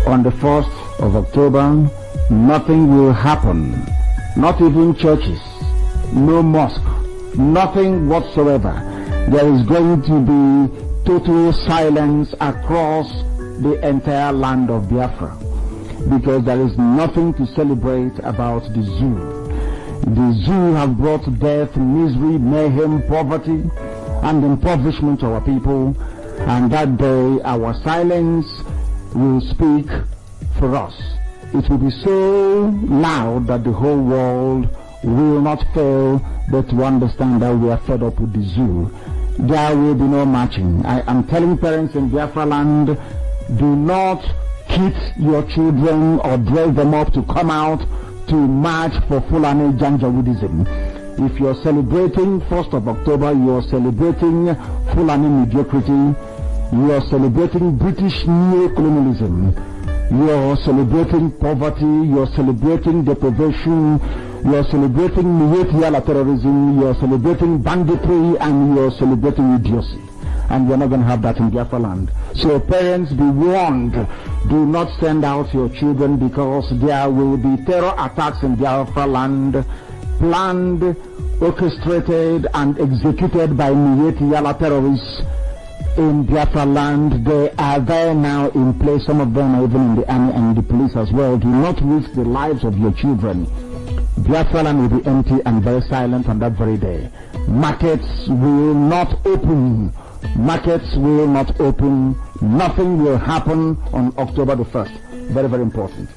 on the 1st of October, nothing will happen. Not even churches, no mosque, nothing whatsoever. There is going to be total silence across the entire land of Biafra, because there is nothing to celebrate about the zoo. The zoo have brought death, misery, mayhem, poverty, and impoverishment to our people, and that day our silence will speak for us. It will be so loud that the whole world will not fail but to understand that we are fed up with the zoo. There will be no marching. I am telling parents in Biafra land, do not kid your children or dress them up to come out to march for Fulani Janjaweedism. If you're celebrating 1st of October, you're celebrating Fulani mediocrity, you're celebrating British neo-colonialism, you're celebrating poverty, you're celebrating deprivation, you're celebrating Niyetiala terrorism, you're celebrating banditry, and you're celebrating idiocy. And we're not going to have that in Biafra land. So parents, be warned, do not send out your children, because there will be terror attacks in Biafra land, planned, orchestrated, and executed by Niyetiala terrorists in Biafra land. They are there now in place. Some of them are even in the army and the police as well. Do not risk the lives of your children. Biafra land will be empty and very silent on that very day. Markets will not open. Markets will not open. Nothing will happen on October the 1st. Very, very important.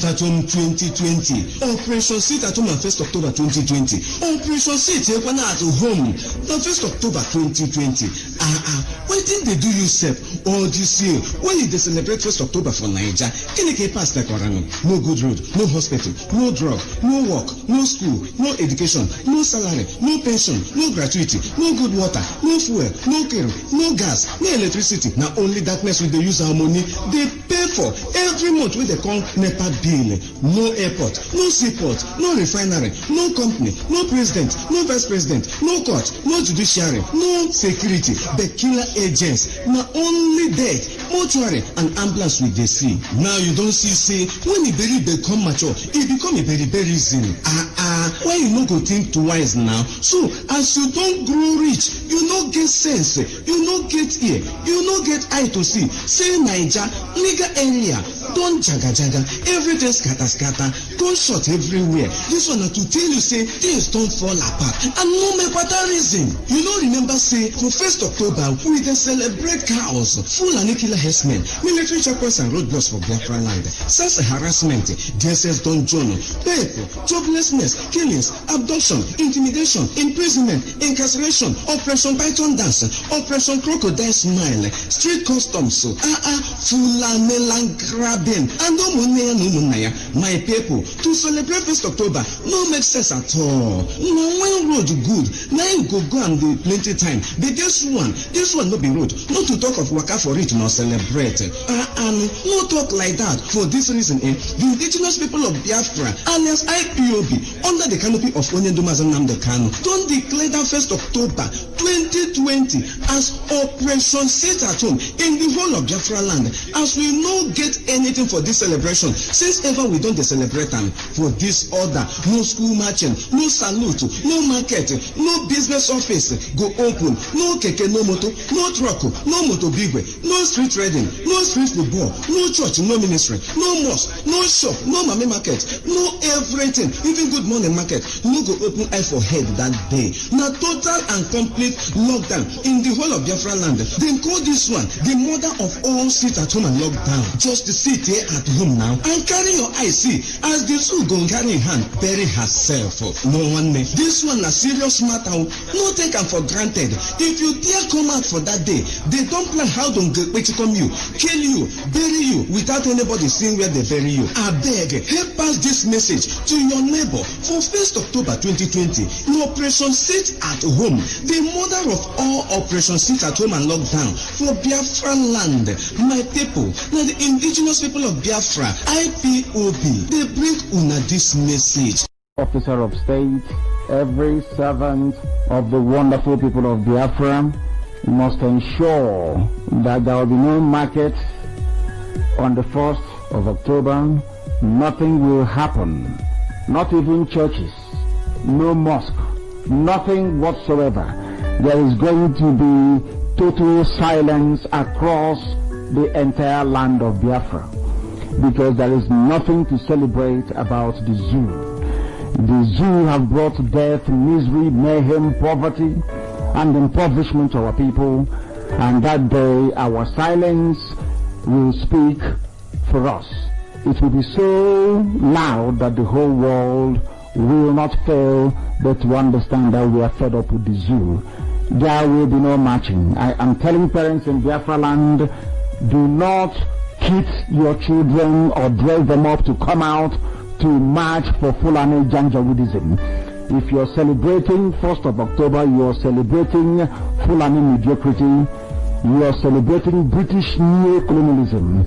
At home 2020, Operation Sit at Home on 1st October 2020. Operation Sit at home on 1st October 2020. Why didn't they do you SEP all this year? When did they celebrate 1st October for Nigeria? Can you pass the Korano? No good road, no hospital, no drug, no work, no school, no education, no salary, no pension, no gratuity, no good water, no fuel, no care, no gas, no electricity. Now only darkness will they use our money. They pay for every month when they call NEPA bill. No airport, no seaport, no refinery, no company, no president, no vice president, no court, no judiciary, no security. The killer agents, not only death, mortuary and ambulance with the see. Now you don't see say when the berry become mature, it become a very reason. Why you no go think twice now? So as you don't grow rich, you no get sense, you no get ear, you no get eye to see. Say Niger, nigga area, don't jaga everything scatter, don't shot everywhere. This one to tell you say things don't fall apart. And no matter reason. You know remember say for 1st October we dey celebrate cows, full and killer herdsmen, military checkpoints and roadblocks for Biafra land, sex harassment, DSS don't join, people, joblessness, killings, abduction, intimidation, imprisonment, incarceration, Operation Python dance, Operation Crocodile smile, street customs, Fulani land grabbing, and my people, to celebrate 1st October no make sense at all. No, when road good, now you go and do plenty time. But this one no be road. Not to talk of waka for it, no celebrate. And no talk like that. For this reason, the indigenous people of Biafra, alias IPOB, under the canopy of NNAMDI KANU, don't declare that 1st October 2020 as Operation Sit at Home in the whole of Biafra land, as we no get anything for this celebration. Since ever we don't celebrate them for this order, no school marching, no salute, no market, no business office go open, no keke, no moto, no truck, no moto bigwe, no street trading, no street football, no church, no ministry, no mosque, no shop, no mami market, no everything, even good morning market, no go open eye for head that day. Now total and complete lockdown in the whole of Biafra land. They call this one the mother of all sit at home and lockdown. Just to sit here at home now and carry your eye see as the zoo go carry hand bury herself. No one may. This one a serious matter. No take am for granted. If you dare come out for that day, they don't plan how to come you, kill you, bury you without anybody seeing where they bury you. I beg, help pass this message to your neighbor for 1st October 2020. In Operation Sit at Home, the mother of all Operation Sit at Home and lockdown for Biafra land. My people, now the indigenous people of Biafra, IPOB, they bring una this message. Officer of state, every servant of the wonderful people of Biafra must ensure that there will be no market, On the 1st of October, nothing will happen. Not even churches, no mosque, nothing whatsoever. There is going to be total silence across the entire land of Biafra, because there is nothing to celebrate about the zoo. The zoo have brought death, misery, mayhem, poverty, and impoverishment to our people, and that day our silence will speak for us. It will be so loud that the whole world will not fail but to understand that we are fed up with the zoo. There will be no marching. I am telling parents in Biafra land, do not kid your children or dress them up to come out to march for Fulani Janjaweedism. If you're celebrating 1st of October, you're celebrating Fulani mediocrity, you're celebrating British neo-colonialism,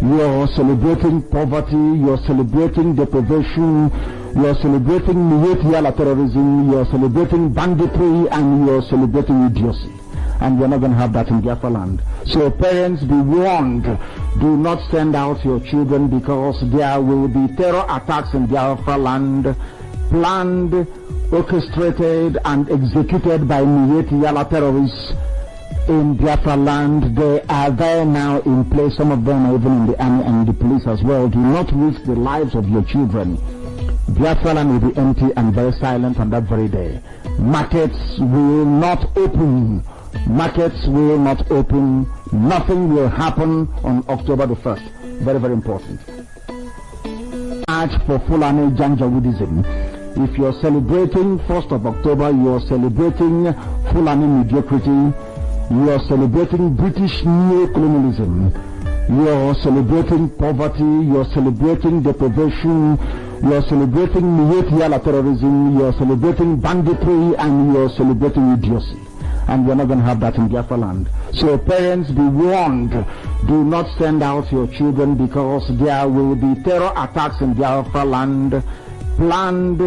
you're celebrating poverty, you're celebrating deprivation, you're celebrating Niyetiala terrorism, you're celebrating banditry, and you're celebrating idiocy. And we're not going to have that in Biafra land. So parents, be warned. Do not send out your children, because there will be terror attacks in Biafra land, planned, orchestrated, and executed by Niyetiala terrorists in Biafra land. They are there now in place. Some of them are even in the army and the police as well. Do not risk the lives of your children. Biafra land will be empty and very silent on that very day. Markets will not open. Markets will not open. Nothing will happen on October the 1st. Very, very important. March for Fulani Janjaweedism. If you're celebrating 1st of October, you're celebrating Fulani mediocrity, you're celebrating British neo-colonialism, you're celebrating poverty, you're celebrating deprivation, you're celebrating Niyetiala terrorism, you're celebrating banditry, and you're celebrating idiocy. And we're not going to have that in Biafra land. So parents, be warned. Do not send out your children, because there will be terror attacks in Biafra land, planned,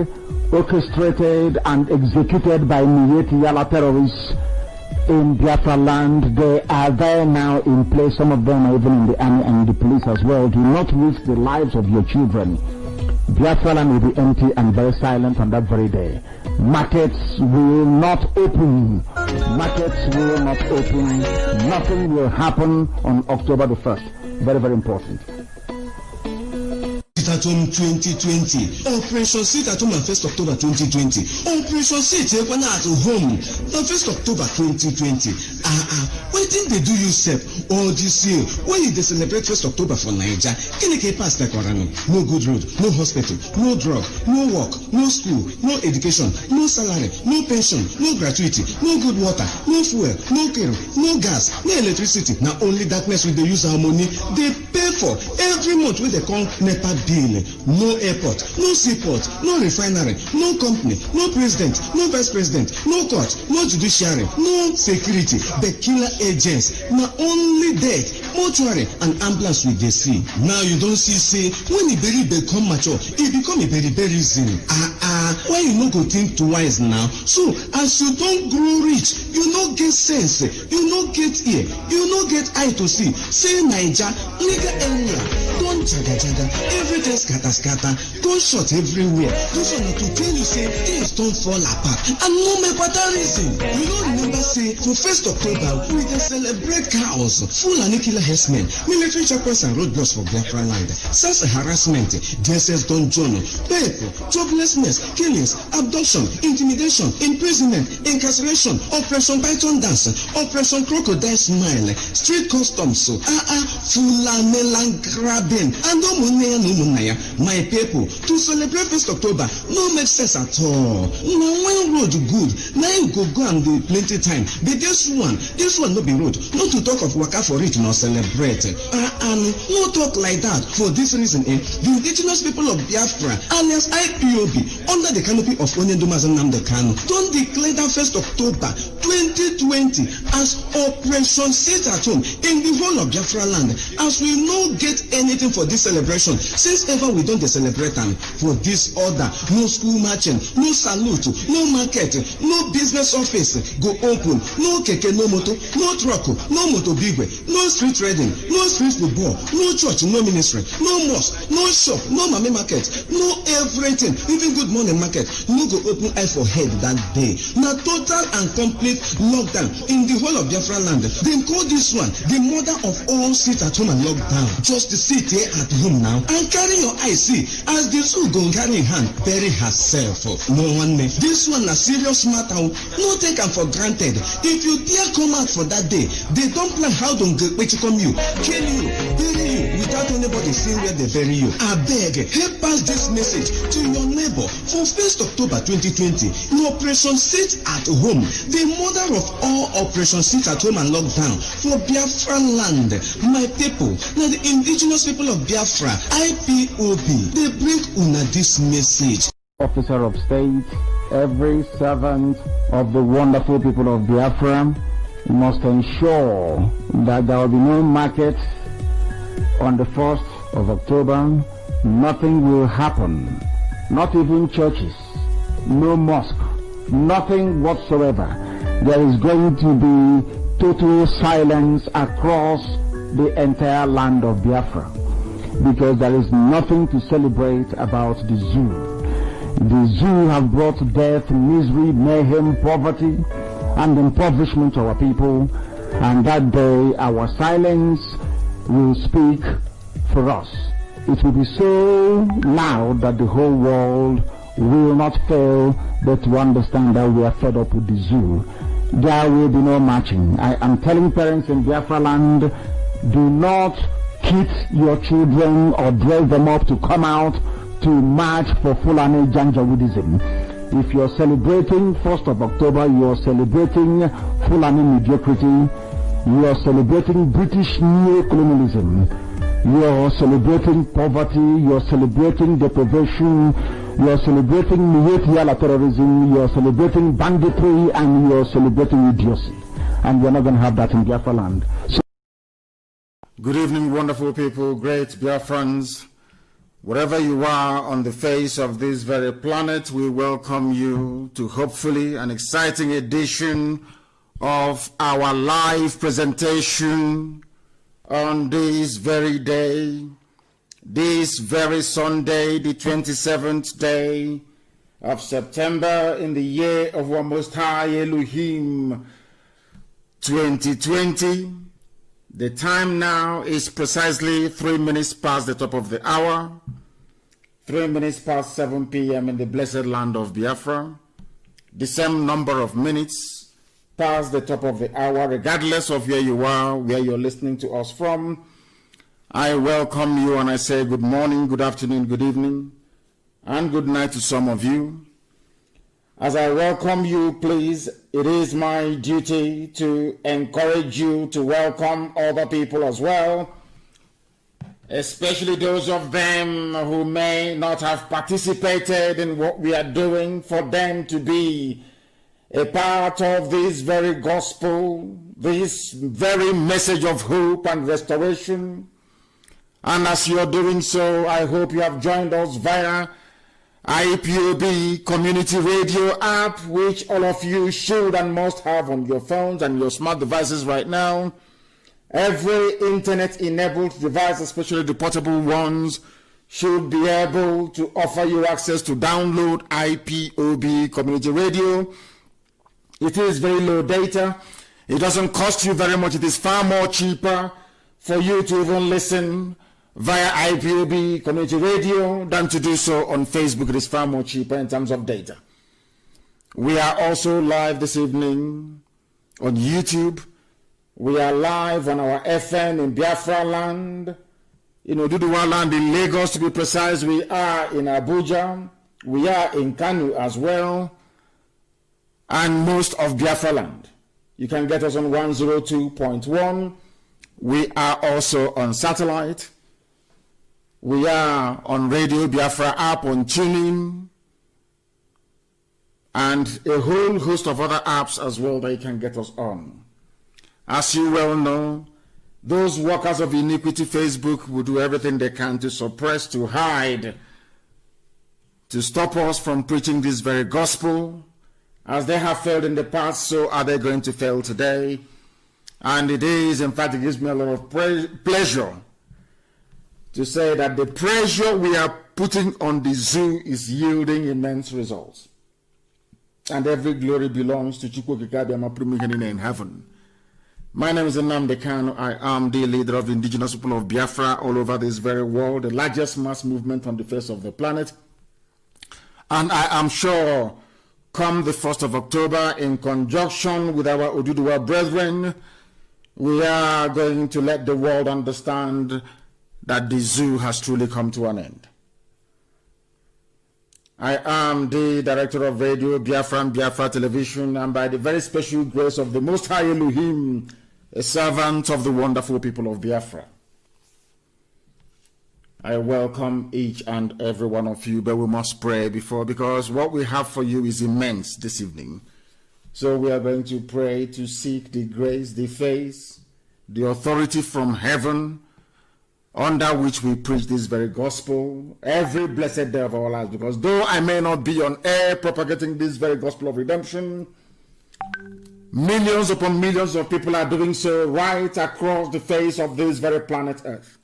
orchestrated, and executed by Niyetiala terrorists in Biafra land. They are there now in place. Some of them are even in the army and the police as well. Do not risk the lives of your children. Biafra land will be empty and very silent on that very day. Markets will not open. Markets will not open. Nothing will happen on October the 1st. Very, very important. Sit at home 2020. Operation Sit at Home on 1st October 2020. Operation Sit at home on 1st October 2020. Why didn't they do you SEP all this year? When they celebrate 1st October for Nigeria, can they pass the Corano? No good road, no hospital, no drug, no work, no school, no education, no salary, no pension, no gratuity, no good water, no fuel, no care, no gas, no electricity. Now only darkness will they use our money. They pay for every month when they call NEPA bill. No airport, no seaport, no refinery, no company, no president, no vice president, no court, no judiciary, no security. The killer agents. Now only death, mortuary, and ambulance will they see. Now you don't see when the berry become mature, it become a very reason. Why you no go think twice now? So as you don't grow rich, you no get sense, you no get ear, you no get eye to see. Say Naija, nigga area, don't jaga, everything scatter, don't shot everywhere. Those are not to tell you say things don't fall apart. And no make better reason. You don't remember say for 1st October we can celebrate chaos, full and killer herdsmen, military checkpoints and roadblocks for Biafra land, sex harassment, DSS don't join, people, joblessness, killings, abduction, intimidation, imprisonment, incarceration, Operation Python dance, Operation Crocodile smile, street customs, Fulani land grabbing, and no my people, to celebrate 1st October no make sense at all. Now when road good, now you go and do plenty time. But this one no be road. Not to talk of waka for it, not celebrate. And no talk like that. For this reason, the indigenous people of Biafra, alias IPOB, under the canopy of NNAMDI KANU, don't declare that 1st October 2020 as Operation Sit at Home in the whole of Biafra land, as we no get anything for this celebration. Since ever we don't celebrate and for this order, no school marching, no salute, no market, no business office go open, no keke, no moto, no truck, no moto bigwe, no street trading, no street food ball, no church, no ministry, no mosque, no shop, no mami market, no everything, even good morning market, no go open eye for head that day. Now total and complete lockdown in the whole of Biafra land. They call this one the mother of all sit at home and lockdown. Just sit here at home now and carry your eye see as the two go carry hand bury herself. No one may. This one a serious matter. No take am for granted. If you dare come out for that day, they don't plan how to come you, kill you, bury you without anybody seeing where they bury you. I beg, help pass this message to your neighbor. For 1st October 2020, in Operation Sit at Home, the mother of all Operation Sit at Home and Lockdown for Biafra land. My people, now the indigenous people of Biafra, IPOB, they bring una this message. Officer of state, every servant of the wonderful people of Biafra must ensure that there will be no market on the 1st of October. Nothing will happen, not even churches, no mosque, nothing whatsoever. There is going to be total silence across the entire land of Biafra, because there is nothing to celebrate about the zoo. The zoo have brought death, misery, mayhem, poverty, and impoverishment to our people, and that day our silence will speak for us. It will be so loud that the whole world will not fail but to understand that we are fed up with the zoo. There will be no marching. I am telling parents in Biafra land, do not kid your children or dress them up to come out to march for Fulani Janjaweedism. If you're celebrating 1st of October, you're celebrating Fulani mediocrity, you're celebrating British neo-colonialism, you're celebrating poverty, you're celebrating deprivation, you're celebrating Miyekiala terrorism, you're celebrating banditry, and you're celebrating idiocy. And we're not going to have that in Biafra land. So good evening, wonderful people, great Biafrans. Wherever you are on the face of this very planet, we welcome you to hopefully an exciting edition of our live presentation on this very day, this very Sunday, the 27th day of September in the year of our Most High Elohim 2020. The time now is precisely 3 minutes past the top of the hour, 3 minutes past 7 p.m. in the blessed land of Biafra. The same number of minutes past the top of the hour, regardless of where you are, where you're listening to us from. I welcome you and I say good morning, good afternoon, good evening, and good night to some of you. As I welcome you, please, it is my duty to encourage you to welcome other people as well, especially those of them who may not have participated in what we are doing, for them to be a part of this very gospel, this very message of hope and restoration. And as you're doing so, I hope you have joined us via IPOB Community Radio app, which all of you should and must have on your phones and your smart devices right now. Every internet-enabled device, especially the portable ones, should be able to offer you access to download IPOB Community Radio. It is very low data. It doesn't cost you very much. It is far more cheaper for you to even listen via IPOB Community Radio than to do so on Facebook. It is far more cheaper in terms of data. We are also live this evening on YouTube. We are live on our FM in Biafra land, Duduwa land in Lagos to be precise. We are in Abuja. We are in KANU as well, and most of Biafra land. You can get us on 102.1. We are also on satellite. We are on Radio Biafra app, on TuneIn, and a whole host of other apps as well that you can get us on. As you well know, those workers of iniquity, Facebook, will do everything they can to suppress, to hide, to stop us from preaching this very gospel. As they have failed in the past, so are they going to fail today. And it is, in fact, it gives me a lot of pleasure to say that the pressure we are putting on the zoo is yielding immense results. And every glory belongs to Chukwu in heaven. My name is NNAMDI KANU. I am the leader of the indigenous people of Biafra all over this very world, the largest mass movement on the face of the planet. And I am sure come the 1st of October, in conjunction with our Oduduwa brethren, we are going to let the world understand that the zoo has truly come to an end. I am the director of radio, Biafra and Biafra Television, and by the very special grace of the Most High Elohim, a servant of the wonderful people of Biafra. I welcome each and every one of you, but we must pray before, because what we have for you is immense this evening. So we are going to pray to seek the grace, the face, the authority from heaven, under which we preach this very gospel every blessed day of our lives. Because though I may not be on air propagating this very gospel of redemption, millions upon millions of people are doing so right across the face of this very planet Earth.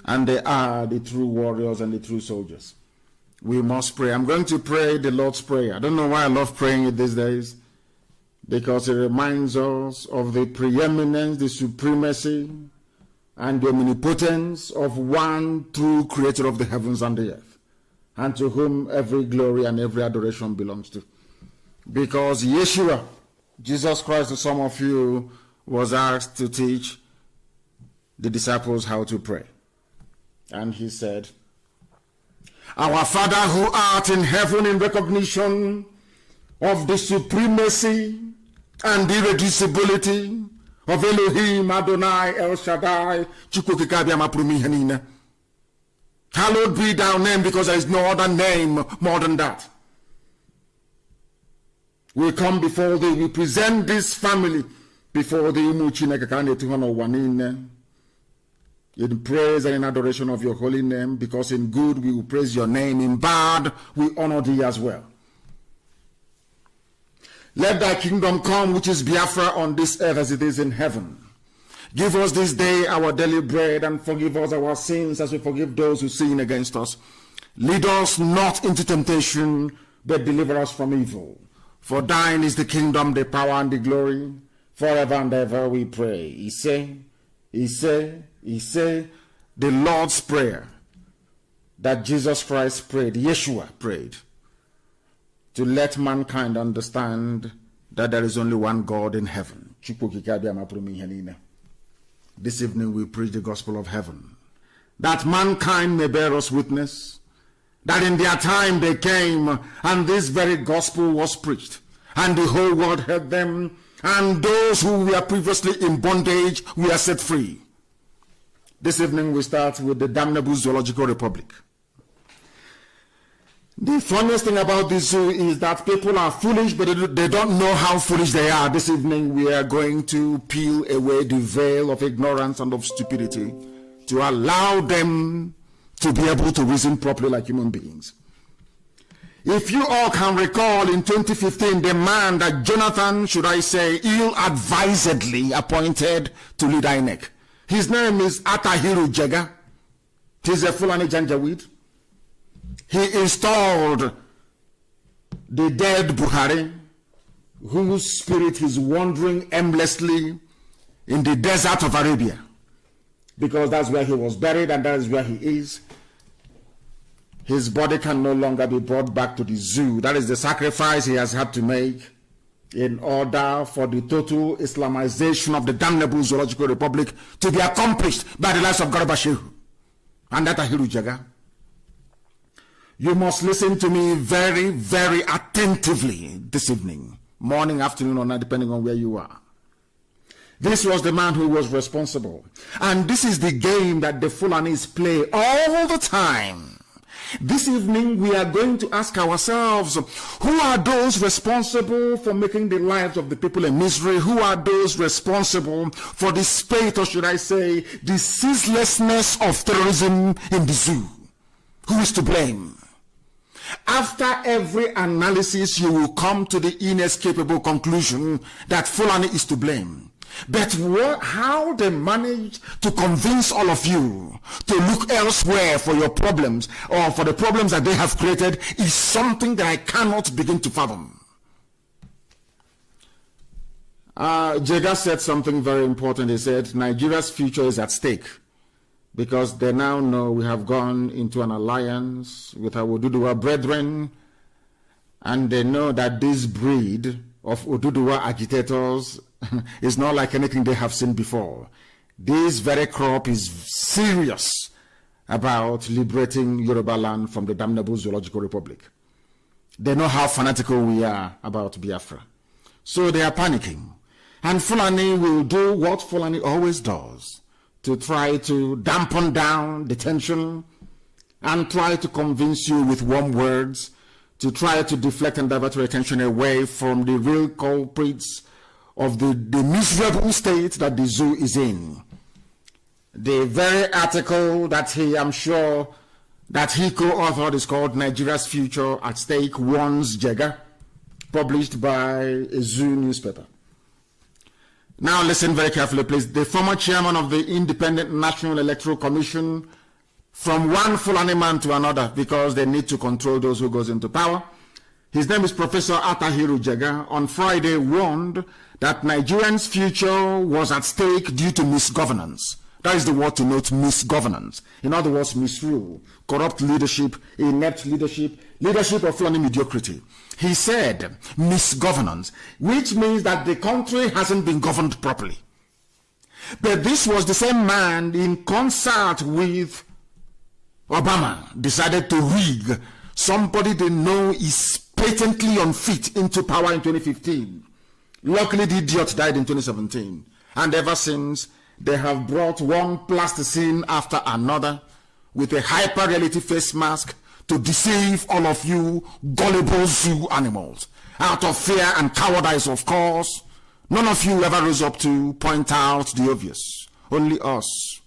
And they are the true warriors and the true soldiers. We must pray. I'm going to pray the Lord's Prayer. I don't know why I love praying it these days, because it reminds us of the preeminence, the supremacy, and the omnipotence of one true creator of the heavens and the earth, and to whom every glory and every adoration belongs to. Because Yeshua, Jesus Christ, to some of you, was asked to teach the disciples how to pray. And he said, "Our Father who art in heaven," in recognition of the supremacy and irreducibility of Elohim, Adonai, El Shaddai, hallowed be thy name, because there is no other name more than that. We come before thee, we present this family before thee, in praise and in adoration of your holy name, because in good we will praise your name, in bad we honor thee as well. Let thy kingdom come, which is Biafra, on this earth as it is in heaven. Give us this day our daily bread, and forgive us our sins as we forgive those who sin against us. Lead us not into temptation, but deliver us from evil. For thine is the kingdom, the power, and the glory, forever and ever, we pray. He said, the Lord's Prayer that Jesus Christ prayed, Yeshua prayed, to let mankind understand that there is only one God in heaven. This evening we preach the gospel of heaven, that mankind may bear us witness, that in their time they came, and this very gospel was preached, and the whole world heard them, and those who were previously in bondage were set free. This evening we start with the damnable zoological republic. The funniest thing about this zoo is that people are foolish, but they don't know how foolish they are. This evening we are going to peel away the veil of ignorance and of stupidity to allow them to be able to reason properly like human beings. If you all can recall, in 2015, the man that Jonathan, should I say, ill-advisedly appointed to lead INEC, his name is Atahiru Jega. He's a Fulani Janjaweed. He installed the dead Buhari, whose spirit is wandering aimlessly in the desert of Arabia, because that's where he was buried and that is where he is. His body can no longer be brought back to the zoo. That is the sacrifice he has had to make in order for the total Islamization of the damnable zoological republic to be accomplished by the likes of Garba Shehu and Atahiru Jega. You must listen to me very, very attentively this evening, morning, afternoon, or night, depending on where you are. This was the man who was responsible. And this is the game that the Fulanis play all the time. This evening, we are going to ask ourselves, who are those responsible for making the lives of the people in misery? Who are those responsible for the spate, or should I say, the ceaselessness of terrorism in the zoo? Who is to blame? After every analysis, you will come to the inescapable conclusion that Fulani is to blame. But how they manage to convince all of you to look elsewhere for your problems or for the problems that they have created is something that I cannot begin to fathom. Jega said something very important. He said Nigeria's future is at stake because they now know we have gone into an alliance with our Oduduwa brethren, and they know that this breed of Oduduwa agitators is not like anything they have seen before. This very crop is serious about liberating Yoruba land from the damnable Zoological Republic. They know how fanatical we are about Biafra. So they are panicking. And Fulani will do what Fulani always does, to try to dampen down the tension and try to convince you with warm words, to try to deflect and divert your attention away from the real culprits of the miserable state that the zoo is in. The very article that I'm sure that he co-authored is called Nigeria's Future at Stake Warns Jega, published by a zoo newspaper. Now listen very carefully, please. The former chairman of the Independent National Electoral Commission, from one Fulani man to another, because they need to control those who goes into power. His name is Professor Atahiru Jega, on Friday warned that Nigerians' future was at stake due to misgovernance. That is the word to note, misgovernance. In other words, misrule, corrupt leadership, inept leadership, leadership of Fulani mediocrity. He said misgovernance, which means that the country hasn't been governed properly. But this was the same man, in concert with Obama, decided to rig somebody they know is patently unfit into power in 2015. Luckily, the idiot died in 2017. And ever since, they have brought one plasticine after another with a hyper-reality face mask to deceive all of you gullible zoo animals. Out of fear and cowardice, of course. None of you ever rose up to point out the obvious. Only us.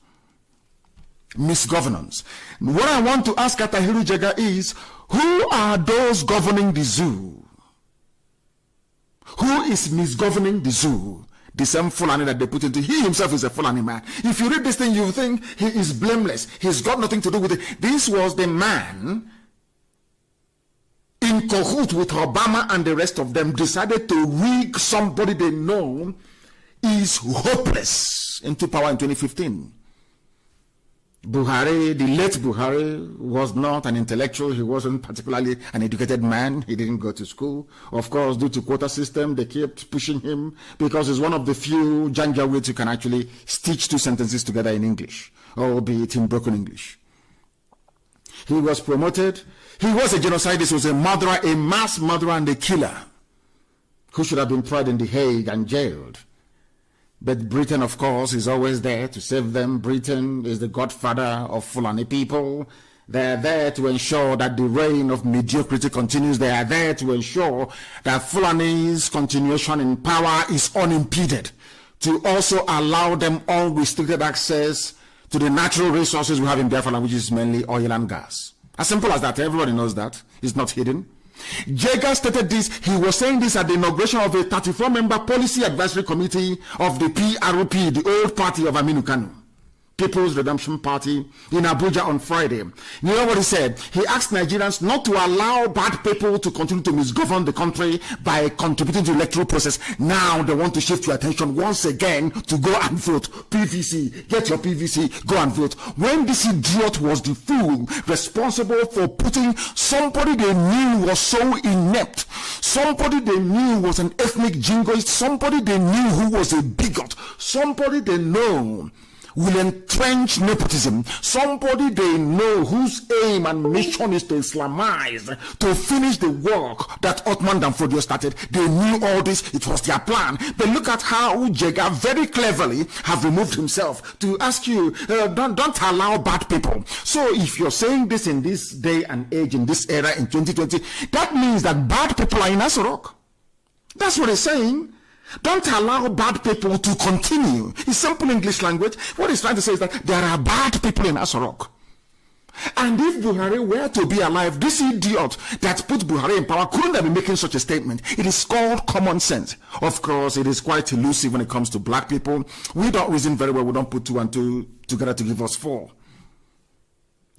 Misgovernance. What I want to ask Atahiru Jega is, who are those governing the zoo? Who is misgoverning the zoo? The same Fulani that they put into. He himself is a Fulani man. If you read this thing, you think he is blameless. He's got nothing to do with it. This was the man in cahoot with Obama and the rest of them, decided to rig somebody they know is hopeless into power in 2015. Buhari, the late Buhari, was not an intellectual. He wasn't particularly an educated man. He didn't go to school. Of course, due to quota system, they kept pushing him because he's one of the few Janjaweeds who can actually stitch two sentences together in English, albeit in broken English. He was promoted. He was a genocidist, he was a murderer, a mass murderer and a killer who should have been tried in The Hague and jailed. But Britain, of course, is always there to save them. Britain is the godfather of Fulani people. They are there to ensure that the reign of mediocrity continues. They are there to ensure that Fulani's continuation in power is unimpeded, to also allow them unrestricted access to the natural resources we have in Biafra, which is mainly oil and gas. As simple as that. Everybody knows that. It's not hidden. Jega stated this. He was saying this at the inauguration of a 34-member policy advisory committee of the PRP, the old party of Aminu KANU, People's Redemption Party, in Abuja on Friday. You know what he said? He asked Nigerians not to allow bad people to continue to misgovern the country by contributing to the electoral process. Now they want to shift your attention once again to go and vote. PVC, get your PVC, go and vote. When this idiot was the fool responsible for putting somebody they knew was so inept, somebody they knew was an ethnic jingoist, somebody they knew who was a bigot, somebody they know will entrench nepotism, somebody they know whose aim and mission is to Islamize, to finish the work that Othman Danfodio started. They knew all this. It was their plan. But look at how Jega very cleverly have removed himself to ask you, don't allow bad people. So if you're saying this in this day and age, in this era, in 2020, that means that bad people are in Asorok. That's what he's saying. Don't allow bad people to continue. In simple English language, what he's trying to say is that there are bad people in Asorok. And if Buhari were to be alive, this idiot that put Buhari in power couldn't have been making such a statement. It is called common sense. Of course, it is quite elusive when it comes to black people. We don't reason very well. We don't put 2 and 2 together to give us 4.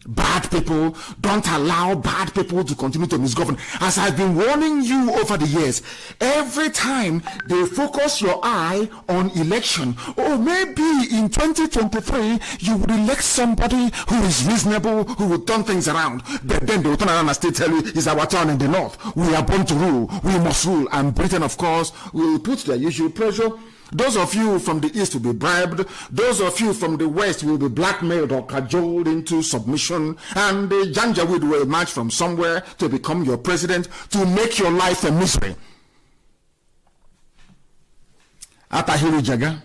Bad people, don't allow bad people to continue to misgovern. As I've been warning you over the years, every time they focus your eye on election, or maybe in 2023 you would elect somebody who is reasonable, who will turn things around, but then they will turn around and still tell you it's our turn in the north. We are born to rule, we must rule. And Britain, of course, will put their usual pressure. Those of you from the east will be bribed. Those of you from the west will be blackmailed or cajoled into submission. And the Janjaweed will emerge from somewhere to become your president to make your life a misery. Atahiri Jaga,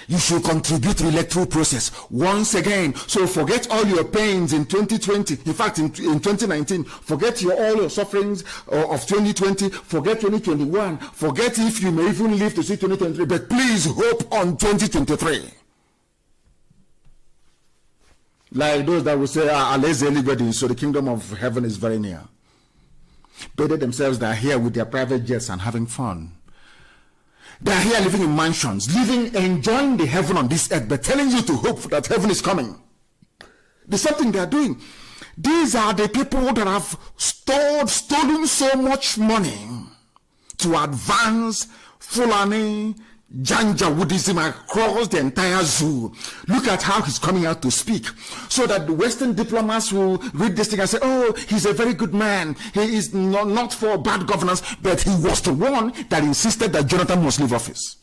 you should contribute to the electoral process once again. So forget all your pains in 2020. In fact, in 2019, forget all your sufferings of 2020. Forget 2021. Forget if you may even live to see 2023. But please hope on 2023. Like those that will say, so the kingdom of heaven is very near. But they themselves, they are here with their private jets and having fun. They are here living in mansions, enjoying the heaven on this earth, but telling you to hope that heaven is coming. There's something they are doing. These are the people that have stolen so much money to advance Fulani Janjaweedism across the entire zoo. Look at how he's coming out to speak, so that the Western diplomats will read this thing and say, oh, he's a very good man. He is not for bad governance, but he was the one that insisted that Jonathan must leave office.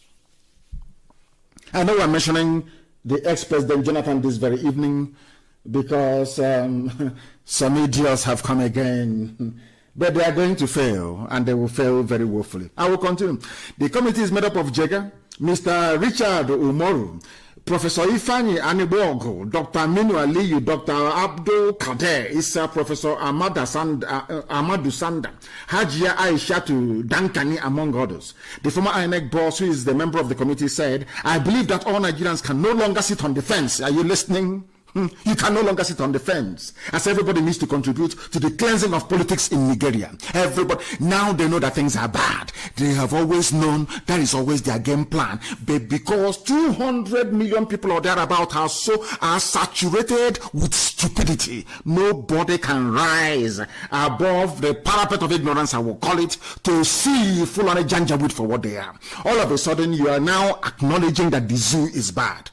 I know I'm mentioning the ex-president Jonathan this very evening because some idiots have come again. But they are going to fail, and they will fail very woefully. I will continue. The committee is made up of Jega, Mr. Richard Umoru, Professor Ifani Anibogo, Dr. Minu Aliyu, Dr. Abdul Kader Issa, Professor Amadu Sanda, Hajia Aishatu Dankani, among others. The former INEC boss, who is the member of the committee, said, I believe that all Nigerians can no longer sit on the fence. Are you listening? You can no longer sit on the fence, as everybody needs to contribute to the cleansing of politics in Nigeria. Everybody, now they know that things are bad. They have always known that is always their game plan. But because 200 million people or thereabout are saturated with stupidity, nobody can rise above the parapet of ignorance, I will call it, to see Fulani Janjaweed for what they are. All of a sudden, you are now acknowledging that the zoo is bad.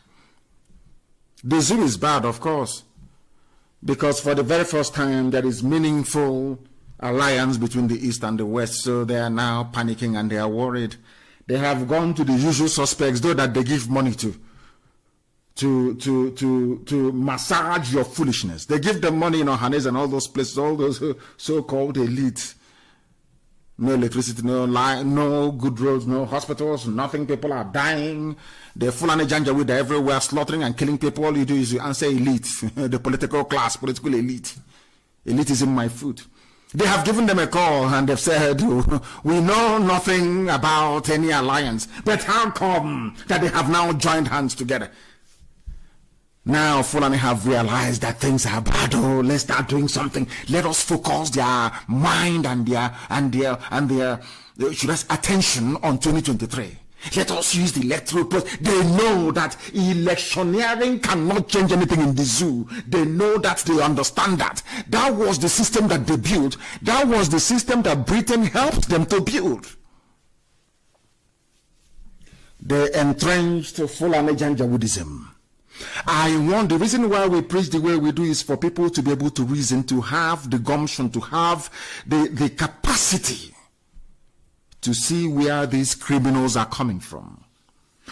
The zoo is bad, of course, because for the very first time there is meaningful alliance between the East and the West, so they are now panicking and they are worried. They have gone to the usual suspects, though, that they give money to massage your foolishness. They give them money in Ohanes and all those places, all those so-called elite. No electricity, no light, no good roads, no hospitals, nothing. People are dying. The Fulani Janjaweed are everywhere slaughtering and killing people. All you do is you answer elite, the political class, political elite. Elitism, my food. They have given them a call and they've said, we know nothing about any alliance. But how come that they have now joined hands together? Now Fulani have realized that things are bad. Oh, let's start doing something. Let us focus their mind and their attention on 2023. Let us use the electoral process. They know that electioneering cannot change anything in the zoo. They know that, they understand that. That was the system that they built. That was the system that Britain helped them to build. They entrenched Fulani Janjaweedism. The reason why we preach the way we do is for people to be able to reason, to have the gumption, to have the capacity to see where these criminals are coming from.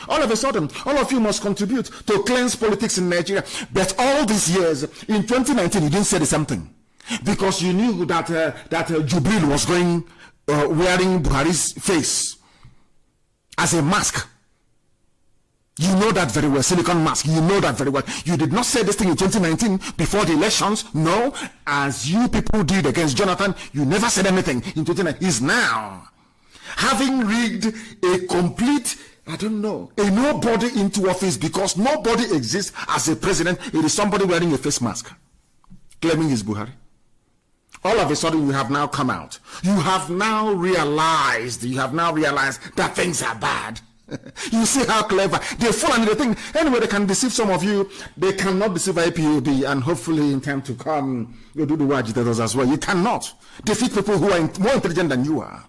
All of a sudden, all of you must contribute to cleanse politics in Nigeria. But all these years, in 2019, you didn't say the same thing, because you knew that Jubril was going wearing Buhari's face as a mask. You know that very well, silicon mask. You know that very well. You did not say this thing in 2019 before the elections. No, as you people did against Jonathan, you never said anything in 2019. Is now having rigged a complete, a nobody into office, because nobody exists as a president. It is somebody wearing a face mask. claiming he's Buhari. All of a sudden, you have now come out. You have now realized that things are bad. You see how clever they fall, and they think anyway they can deceive some of you. They cannot deceive IPOB, and hopefully in time to come you do the agitators as well. You cannot defeat people who are more intelligent than you are.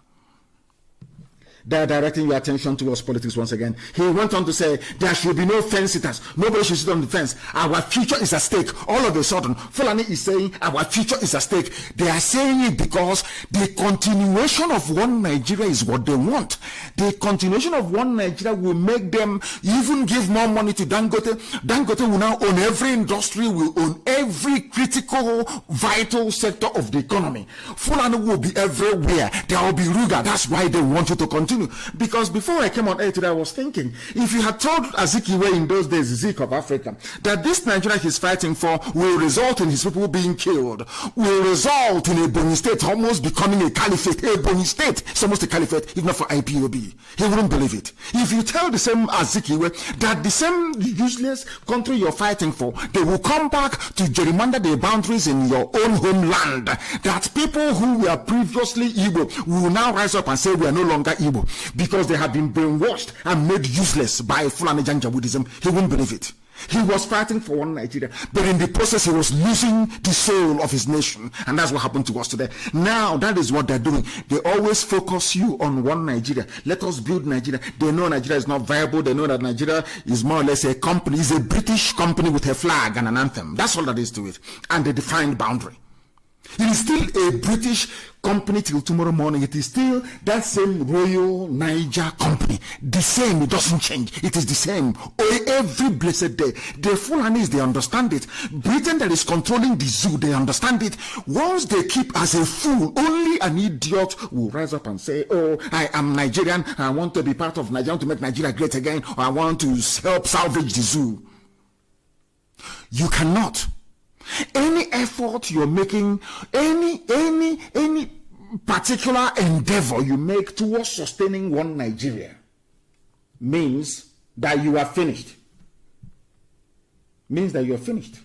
They're directing your attention towards politics once again. He went on to say there should be no fence sitters. Nobody should sit on the fence. Our future is at stake. All of a sudden, Fulani is saying our future is at stake. They are saying it because the continuation of one Nigeria is what they want. The continuation of one Nigeria will make them even give more money to Dangote. Dangote will now own every industry, will own every critical, vital sector of the economy. Fulani will be everywhere. There will be Ruga. That's why they want you to continue. Because before I came on air today, I was thinking, if you had told Azikiwe in those days, Zik of Africa, that this Nigeria he's fighting for will result in his people being killed, will result in a Ebonyi state almost becoming a caliphate. Ebonyi state is almost a caliphate, if not for IPOB. He wouldn't believe it. If you tell the same Azikiwe that the same useless country you're fighting for, they will come back to gerrymander the boundaries in your own homeland, that people who were previously Igbo will now rise up and say we are no longer Igbo, because they have been brainwashed and made useless by Fulani Janjaweedism, he wouldn't believe it. He was fighting for one Nigeria, but in the process he was losing the soul of his nation, and that's what happened to us today. Now that is what they're doing. They always focus you on one Nigeria. Let us build Nigeria. They know Nigeria is not viable. They know that Nigeria is more or less a company, is a British company with a flag and an anthem. That's all that is to it, and a defined boundary. It is still a British company till tomorrow morning. It is still that same Royal Niger company. The same, it doesn't change. It is the same every blessed day. The Fulanis, they understand it. Britain that is controlling the zoo, they understand it. Once they keep as a fool, only an idiot will rise up and say, oh, I am Nigerian, I want to be part of Nigeria, to make Nigeria great again, or I want to help salvage the zoo. You cannot. Any effort you're making, any particular endeavor you make towards sustaining one Nigeria means that you are finished. Means that you're finished.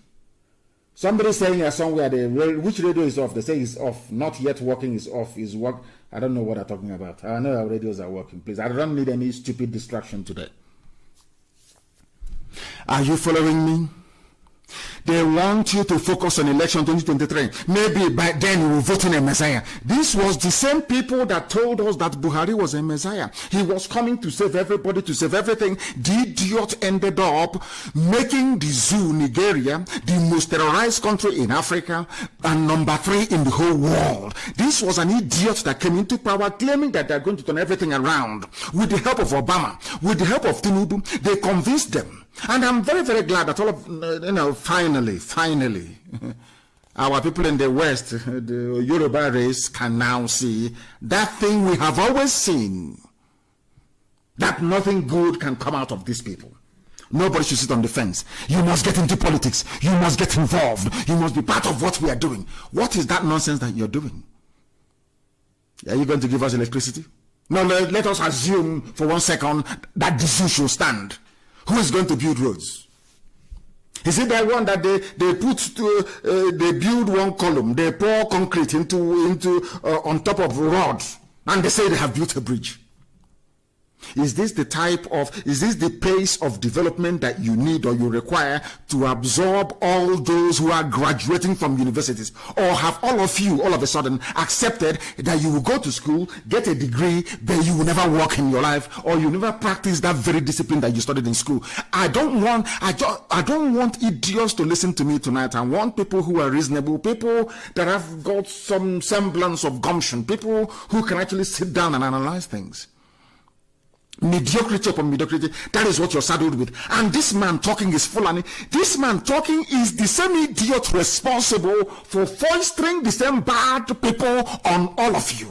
Somebody saying somewhere, which radio is off? They say it's off. Not yet working is off. Is work. I don't know what they're talking about. I know our radios are working. Please, I don't need any stupid distraction today. Are you following me? They want you to focus on election 2023. Maybe by then you will vote in a Messiah. This was the same people that told us that Buhari was a Messiah. He was coming to save everybody, to save everything. The idiot ended up making the zoo, Nigeria, the most terrorized country in Africa and number 3 in the whole world. This was an idiot that came into power claiming that they're going to turn everything around. With the help of Obama, with the help of Tinubu, they convinced them. And I'm very, very glad that all of, finally, our people in the West, the Yoruba race, can now see that thing we have always seen, that nothing good can come out of these people. Nobody should sit on the fence. You must get into politics. You must get involved. You must be part of what we are doing. What is that nonsense that you're doing? Are you going to give us electricity? No, let us assume for 1 second that the zoo should stand. Who is going to build roads? Is it that one that they build one column, they pour concrete into on top of rods, and they say they have built a bridge? Is this the pace of development that you need or you require to absorb all those who are graduating from universities? Or have all of you all of a sudden accepted that you will go to school, get a degree, but you will never work in your life, or you never practice that very discipline that you studied in school? I don't want idiots to listen to me tonight. I want people who are reasonable, people that have got some semblance of gumption, people who can actually sit down and analyze things. Mediocrity upon mediocrity, that is what you're saddled with. And this man talking is Fulani. This man talking is the same idiot responsible for foisting the same bad people on all of you.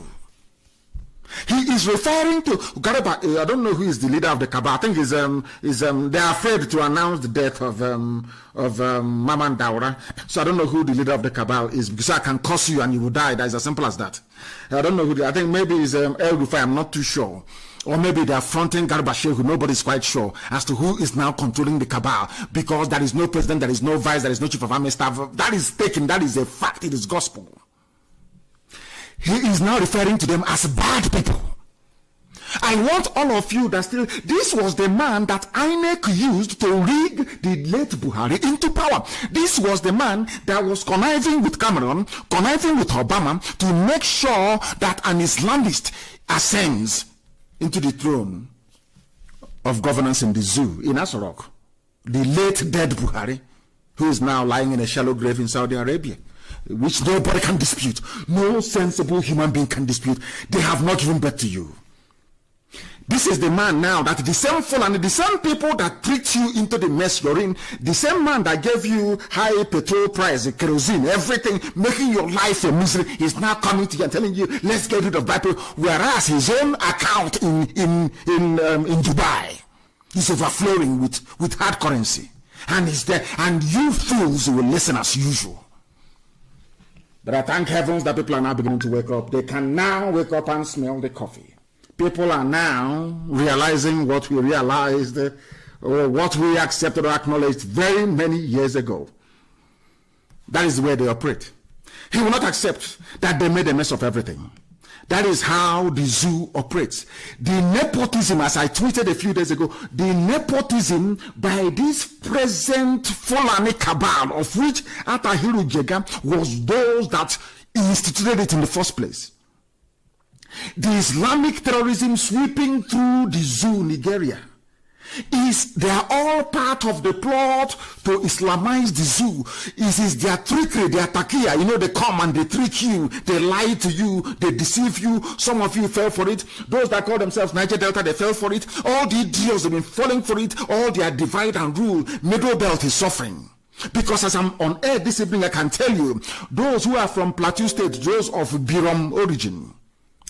He is referring to Gareba. I don't know who is the leader of the cabal. I think they are afraid to announce the death of Maman Daura. So I don't know who the leader of the cabal is, because I can curse you and you will die. That is as simple as that. I don't know who. I think maybe it's El Rufai. I'm not too sure. Or maybe they are fronting Garba Shehu. Nobody's quite sure as to who is now controlling the cabal, because there is no president, there is no vice, there is no chief of army staff. That is taken, that is a fact, it is gospel. He is now referring to them as bad people. I want all of you that still, this was the man that INEC used to rig the late Buhari into power. This was the man that was conniving with Cameron, conniving with Obama to make sure that an Islamist ascends into the throne of governance in the zoo in Asorok. The late dead Buhari, who is now lying in a shallow grave in Saudi Arabia, which nobody can dispute. No sensible human being can dispute. They have not given birth to you. This is the man now that the same fool and the same people that tricked you into the mess you're in, the same man that gave you high petrol price, kerosene, everything, making your life a misery, is now coming to you and telling you, let's get rid of Bible, whereas his own account in Dubai is overflowing with hard currency. And he's there, and you fools will listen as usual. But I thank heavens that people are now beginning to wake up. They can now wake up and smell the coffee. People are now realizing what we realized, or what we accepted or acknowledged very many years ago. That is the way they operate. He will not accept that they made a mess of everything. That is how the zoo operates. The nepotism, as I tweeted a few days ago, the nepotism by this present Fulani cabal, of which Atahiru Jega was those that instituted it in the first place. The Islamic terrorism sweeping through the zoo, Nigeria, they are all part of the plot to Islamize the zoo. It is their trickery, their takia. You know, they come and they trick you, they lie to you, they deceive you. Some of you fell for it. Those that call themselves Niger Delta, they fell for it. All the idiots have been falling for it. All their divide and rule. Middle Belt is suffering. Because as I'm on air this evening, I can tell you, those who are from Plateau State, those of Birom origin,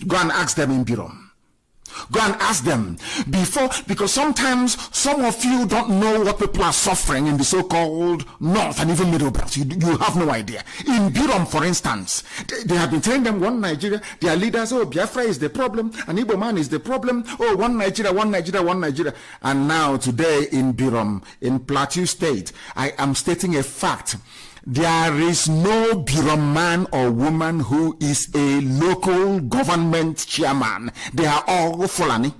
go and ask them in Birom. Go and ask them before, because sometimes some of you don't know what people are suffering in the so-called North and even Middle Belt. You have no idea. In Birom, for instance, they have been telling them one Nigeria, their leaders, oh, Biafra is the problem, and Igbo man is the problem, oh, one Nigeria, one Nigeria, one Nigeria. And now today in Birom, in Plateau State, I am stating a fact. There is no Birom man or woman who is a local government chairman. They are all Fulani.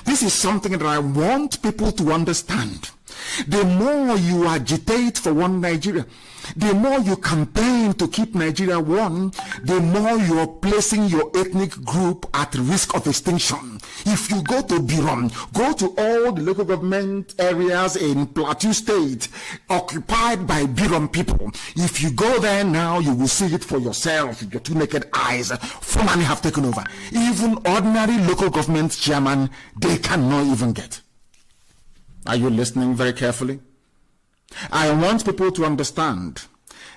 This is something that I want people to understand. The more you agitate for one Nigeria, the more you campaign to keep Nigeria one, the more you are placing your ethnic group at risk of extinction. If you go to Birom, go to all the local government areas in Plateau State occupied by Birom people. If you go there now, you will see it for yourself with your two naked eyes. Fulani have taken over. Even ordinary local government chairman, they cannot even get. Are you listening very carefully? I want people to understand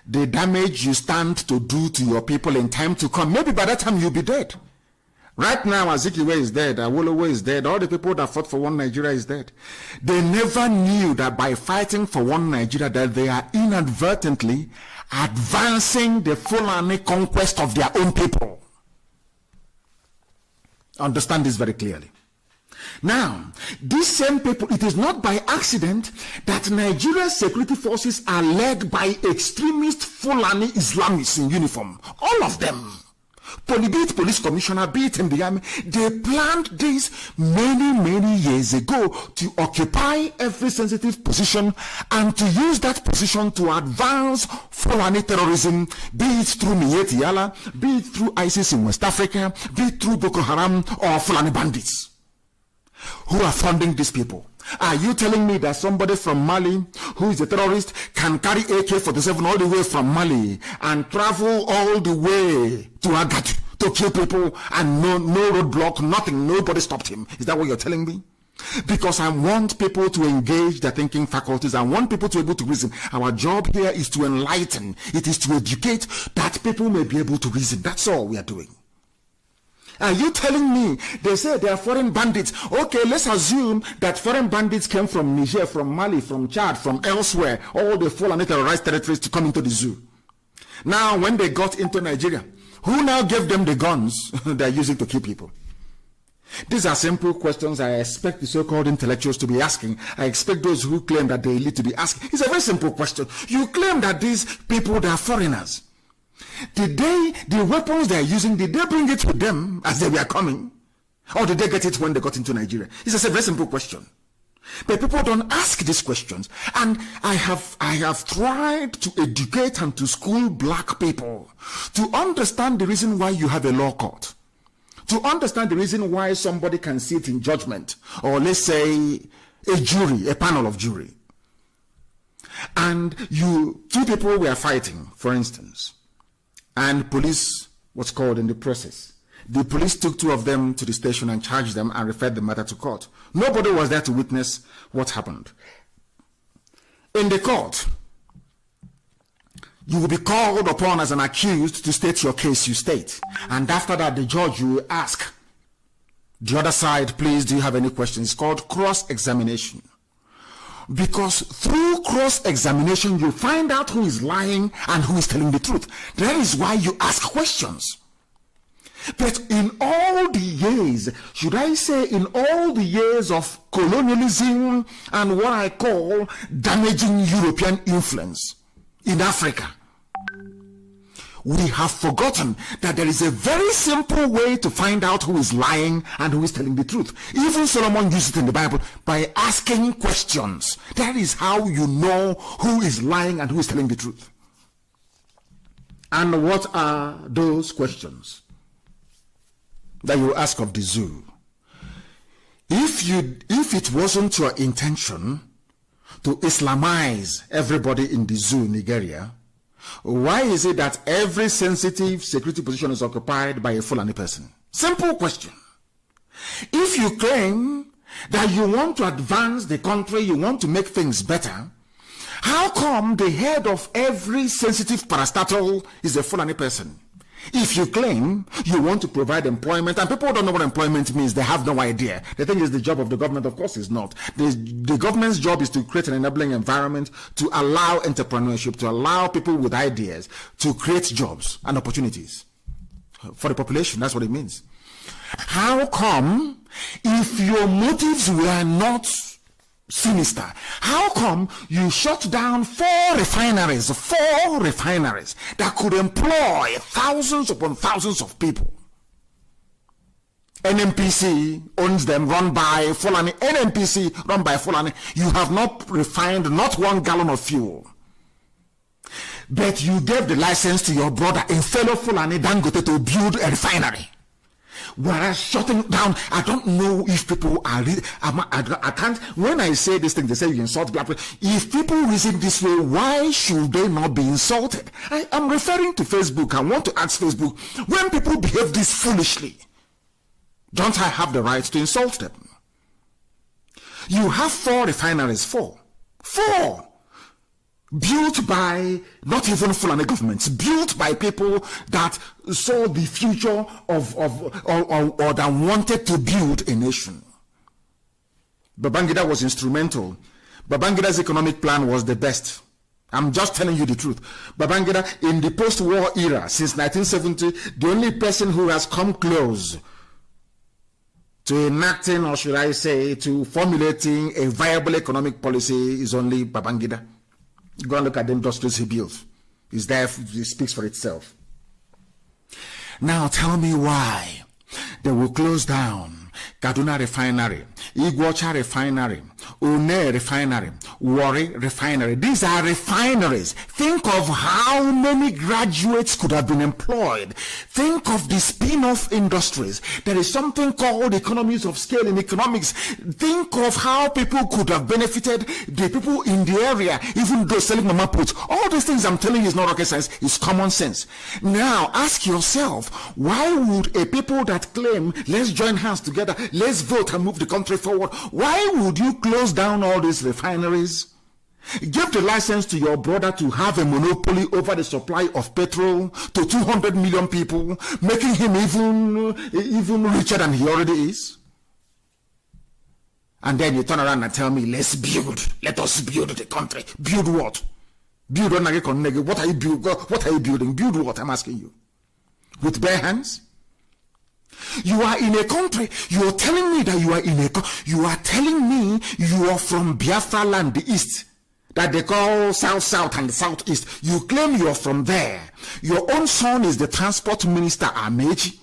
the damage you stand to do to your people in time to come. Maybe by that time you'll be dead. Right now, Azikiwe is dead, Awolowo is dead, all the people that fought for one Nigeria is dead. They never knew that by fighting for one Nigeria that they are inadvertently advancing the Fulani conquest of their own people. Understand this very clearly. Now, these same people, it is not by accident that Nigeria's security forces are led by extremist Fulani Islamists in uniform. All of them. Be it police commissioner, be it in the army, they planned this many years ago to occupy every sensitive position and to use that position to advance Fulani terrorism, be it through Miyetti Yala, be it through ISIS in West Africa, be it through Boko Haram or Fulani bandits. Who are funding these people? Are you telling me that somebody from Mali who is a terrorist can carry AK-47 all the way from Mali and travel all the way to Agatu to kill people and no roadblock, nothing, nobody stopped him? Is that what you're telling me? Because I want people to engage their thinking faculties. I want people to be able to reason. Our job here is to enlighten. It is to educate that people may be able to reason. That's all we are doing. Are you telling me they say they are foreign bandits? Okay, let's assume that foreign bandits came from Niger, from Mali, from Chad, from elsewhere, all the Fulani terrorized territories to come into the zoo. Now, when they got into Nigeria, who now gave them the guns they are using to kill people? These are simple questions I expect the so-called intellectuals to be asking. I expect those who claim that they elite to be asking. It's a very simple question. You claim that these people, they are foreigners. The weapons they are using, did they bring it with them as they were coming? Or did they get it when they got into Nigeria? It's just a very simple question. But people don't ask these questions. And I have tried to educate and to school black people to understand the reason why you have a law court. To understand the reason why somebody can sit in judgment, or let's say a jury, a panel of jury. And two people were fighting, for instance, and police was called in the process. The police took two of them to the station and charged them and referred the matter to court. Nobody was there to witness what happened. In the court, you will be called upon as an accused to state your case you state. And after that, the judge will ask the other side, please, do you have any questions? It's called cross-examination. Because through cross-examination, you find out who is lying and who is telling the truth. That is why you ask questions. But in all the years, should I say in all the years of colonialism and what I call damaging European influence in Africa, we have forgotten that there is a very simple way to find out who is lying and who is telling the truth. Even Solomon used it in the Bible by asking questions. That is how you know who is lying and who is telling the truth. And what are those questions that you ask of the zoo? If it wasn't your intention to Islamize everybody in the zoo, Nigeria, why is it that every sensitive security position is occupied by a Fulani person? Simple question. If you claim that you want to advance the country, you want to make things better, how come the head of every sensitive parastatal is a Fulani person? If you claim you want to provide employment, and people don't know what employment means, they have no idea. They think it's the job of the government. Of course it's not. The government's job is to create an enabling environment to allow entrepreneurship, to allow people with ideas to create jobs and opportunities for the population. That's what it means. How come, if your motives were not sinister, how come you shut down four refineries that could employ thousands upon thousands of people? NNPC owns them, run by Fulani. NNPC run by Fulani. You have not refined not 1 gallon of fuel, but you gave the license to your brother, a fellow Fulani Dangote, to build a refinery. Whereas shutting down, I don't know if people are I can't, when I say this thing, they say you insult Biafra. If people reason this way, why should they not be insulted? I am referring to Facebook. I want to ask Facebook, when people behave this foolishly, don't I have the right to insult them? You have 4 refineries, 4 built by not even Fulani governments, built by people that saw the future or that wanted to build a nation. Babangida was instrumental. Babangida's economic plan was the best. I'm just telling you the truth. Babangida, in the post-war era, since 1970, the only person who has come close to enacting, or should I say, to formulating a viable economic policy is only Babangida. Go and look at the industries he built. It's there, it speaks for itself. Now tell me why they will close down Kaduna Refinery, Iguacha Refinery, Une Refinery, Warri Refinery. These are refineries. Think of how many graduates could have been employed. Think of the spin-off industries. There is something called economies of scale in economics. Think of how people could have benefited, the people in the area, even those selling mama puts. All these things I'm telling you is not rocket science, it's common sense. Now ask yourself, why would a people that claim, let's join hands together, let's vote and move the country forward, why would you close down all these refineries? Give the license to your brother to have a monopoly over the supply of petrol to 200 million people, making him even richer than he already is. And then you turn around and tell me, let us build the country. Build what? Build what are you building? Build what? I'm asking you. With bare hands? You are in a country, you are telling me that you are telling me you are from Biafra land, the east, that they call south and the southeast. You claim you are from there. Your own son is the transport minister, Amechi.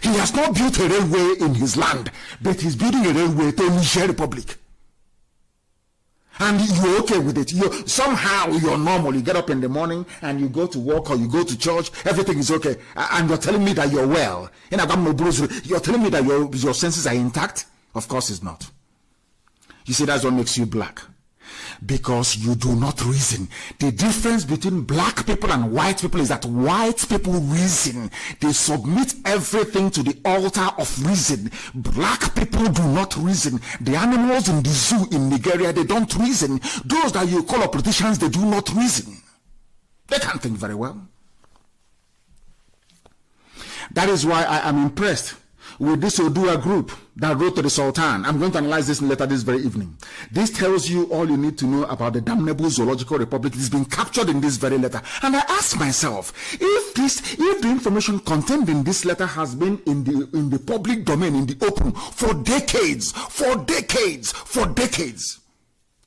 He has not built a railway in his land, but he's building a railway to Niger Republic. And you're okay with it. Somehow you're normal. You get up in the morning and you go to work or you go to church. Everything is okay. And you're telling me that you're well. You're telling me that your senses are intact? Of course it's not. You see, that's what makes you black. Because you do not reason. The difference between black people and white people is that white people reason. They submit everything to the altar of reason. Black people do not reason. The animals in the zoo in Nigeria, they don't reason. Those that you call politicians, they do not reason. They can't think very well. That is why I am impressed with this Odua group that wrote to the Sultan. I'm going to analyze this letter this very evening. This tells you all you need to know about the damnable zoological republic. It's been captured in this very letter. And I ask myself, if the information contained in this letter has been in the public domain, in the open, for decades,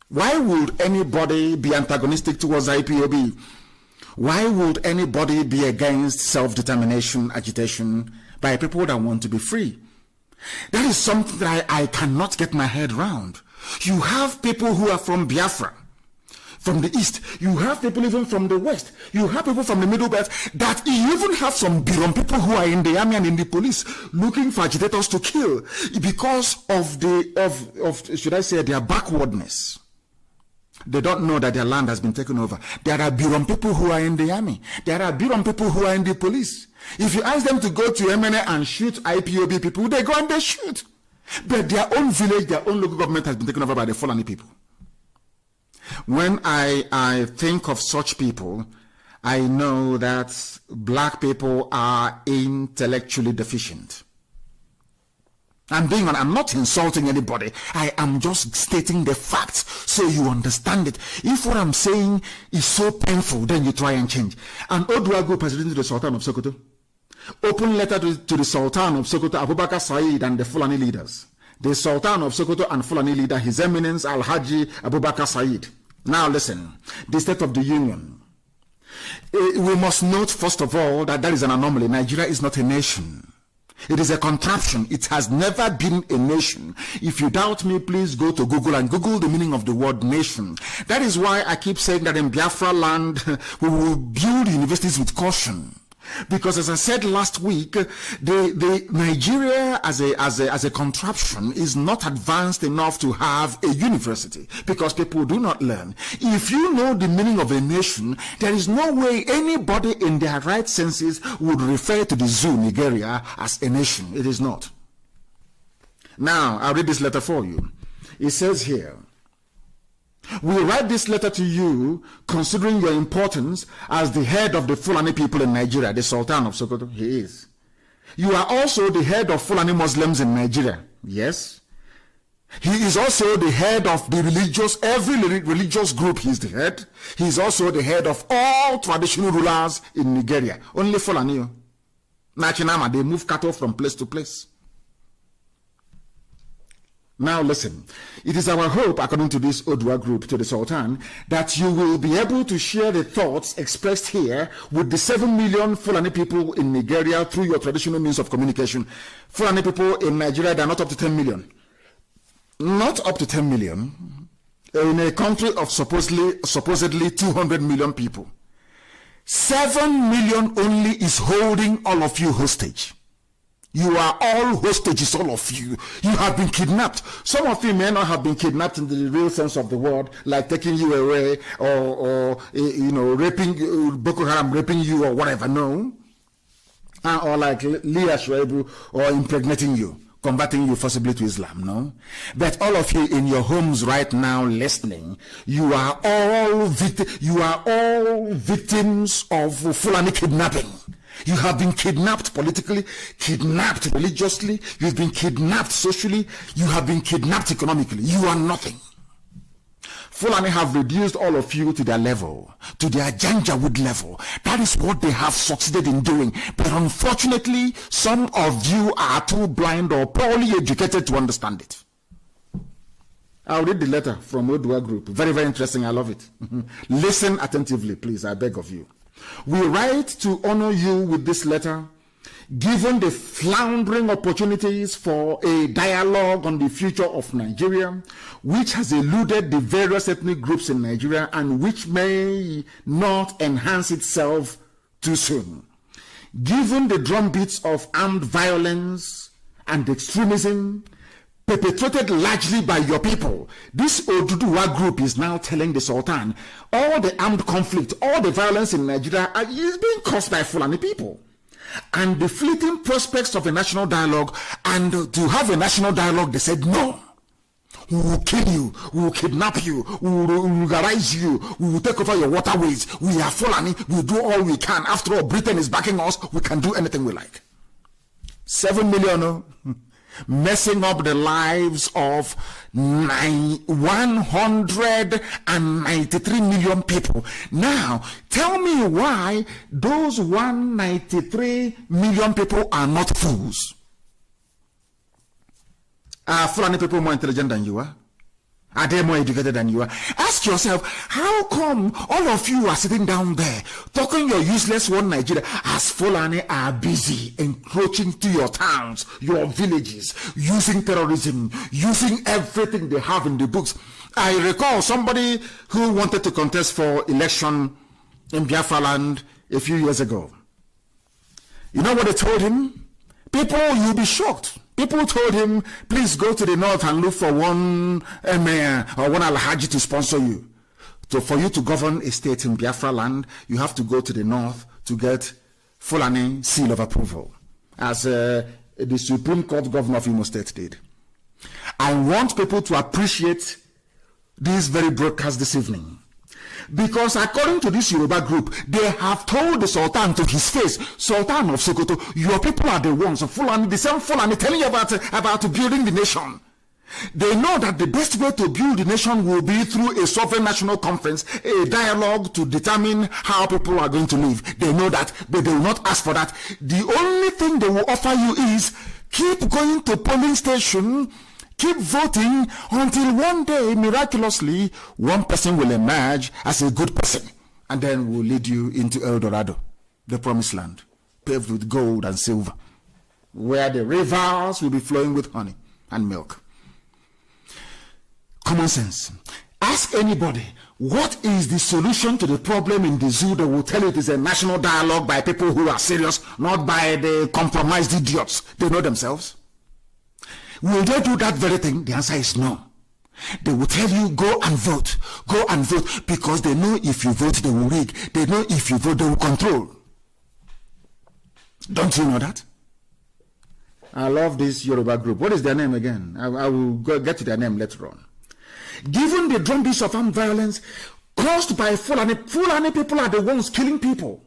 why would anybody be antagonistic towards IPOB? Why would anybody be against self-determination agitation by people that want to be free? That is something that I cannot get my head around. You have people who are from Biafra, from the east. You have people even from the west. You have people from the middle belt. That you even have some Biron people who are in the army and in the police looking for agitators to kill because of should I say, their backwardness. They don't know that their land has been taken over. There are Biron people who are in the army. There are Biron people who are in the police. If you ask them to go to NNA and shoot IPOB people, they go and they shoot. But their own village, their own local government has been taken over by the Fulani people. When I think of such people, I know that black people are intellectually deficient. I'm not insulting anybody. I am just stating the facts so you understand it. If what I'm saying is so painful, then you try and change. An Odua group has written to the Sultan of Sokoto. Open letter to the Sultan of Sokoto, Abubakar Said, and the Fulani leaders. The Sultan of Sokoto and Fulani leader, His Eminence Al-Haji Abubakar Said. Now listen, the State of the Union. We must note, first of all, that is an anomaly. Nigeria is not a nation. It is a contraption. It has never been a nation. If you doubt me, please go to Google and Google the meaning of the word nation. That is why I keep saying that in Biafra land, we will build universities with caution. Because as I said last week, the Nigeria as a contraption is not advanced enough to have a university because people do not learn. If you know the meaning of a nation, there is no way anybody in their right senses would refer to the zoo, Nigeria, as a nation. It is not. Now, I'll read this letter for you. It says here, we write this letter to you considering your importance as the head of the Fulani people in Nigeria, the Sultan of Sokoto. He is. You are also the head of Fulani Muslims in Nigeria. Yes. He is also the head of the every religious group he is the head. He is also the head of all traditional rulers in Nigeria. Only Fulani. Nachinama, they move cattle from place to place. Now listen, it is our hope, according to this Odua group, to the Sultan, that you will be able to share the thoughts expressed here with the 7 million Fulani people in Nigeria through your traditional means of communication. Fulani people in Nigeria, they are not up to 10 million. Not up to 10 million. In a country of supposedly 200 million people. 7 million only is holding all of you hostage. You are all hostages, all of you. You have been kidnapped. Some of you may not have been kidnapped in the real sense of the word, like taking you away or raping, Boko Haram raping you or whatever, no. Or like Leah Shuaibu or impregnating you, converting you forcibly to Islam, no. But all of you in your homes right now listening, you are all victims of Fulani kidnapping. You have been kidnapped politically, kidnapped religiously, you've been kidnapped socially, you have been kidnapped economically. You are nothing. Fulani have reduced all of you to their level, to their Janjaweed level. That is what they have succeeded in doing. But unfortunately, some of you are too blind or poorly educated to understand it. I'll read the letter from Odua Group. Very, very interesting. I love it. Listen attentively, please. I beg of you. We write to honor you with this letter, given the floundering opportunities for a dialogue on the future of Nigeria, which has eluded the various ethnic groups in Nigeria and which may not enhance itself too soon. Given the drumbeats of armed violence and extremism perpetrated largely by your people, this Oduduwa group is now telling the Sultan all the armed conflict, all the violence in Nigeria is being caused by Fulani people. And the fleeting prospects of a national dialogue, and to have a national dialogue, they said no. We will kill you, we will kidnap you, we will vulgarize you, we will take over your waterways. We are Fulani, we will do all we can. After all, Britain is backing us, we can do anything we like. 7 million messing up the lives of 193 million people. Now, tell me why those 193 million people are not fools. Are Fulani people more intelligent than you are? Are they more educated than you are? Ask yourself, how come all of you are sitting down there talking your useless one Nigeria as Fulani are busy encroaching to your towns, your villages, using terrorism, using everything they have in the books? I recall somebody who wanted to contest for election in Biafra land a few years ago. You know what they told him? People, you'll be shocked. People told him, please go to the north and look for one mayor or one alhaji to sponsor you. So for you to govern a state in Biafra land, you have to go to the north to get Fulani seal of approval, as the Supreme Court governor of Imo State did. I want people to appreciate this very broadcast this evening. Because according to this Yoruba group, they have told the Sultan to his face, Sultan of Sokoto, your people are the ones of Fulani, the same Fulani telling you about building the nation. They know that the best way to build the nation will be through a sovereign national conference, a dialogue to determine how people are going to live. They know that, but they will not ask for that. The only thing they will offer you is keep going to polling station, keep voting until one day, miraculously, one person will emerge as a good person and then will lead you into El Dorado, the promised land, paved with gold and silver, where the rivers will be flowing with honey and milk. Common sense. Ask anybody, what is the solution to the problem in the zoo? They will tell you it is a national dialogue by people who are serious, not by the compromised idiots. They know themselves. Will they do that very thing? The answer is no. They will tell you, go and vote, because they know if you vote, they will rig. They know if you vote, they will control. Don't you know that? I love this Yoruba group. What is their name again? I will get to their name later on. Given the drumbeats of armed violence caused by Fulani people are the ones killing people.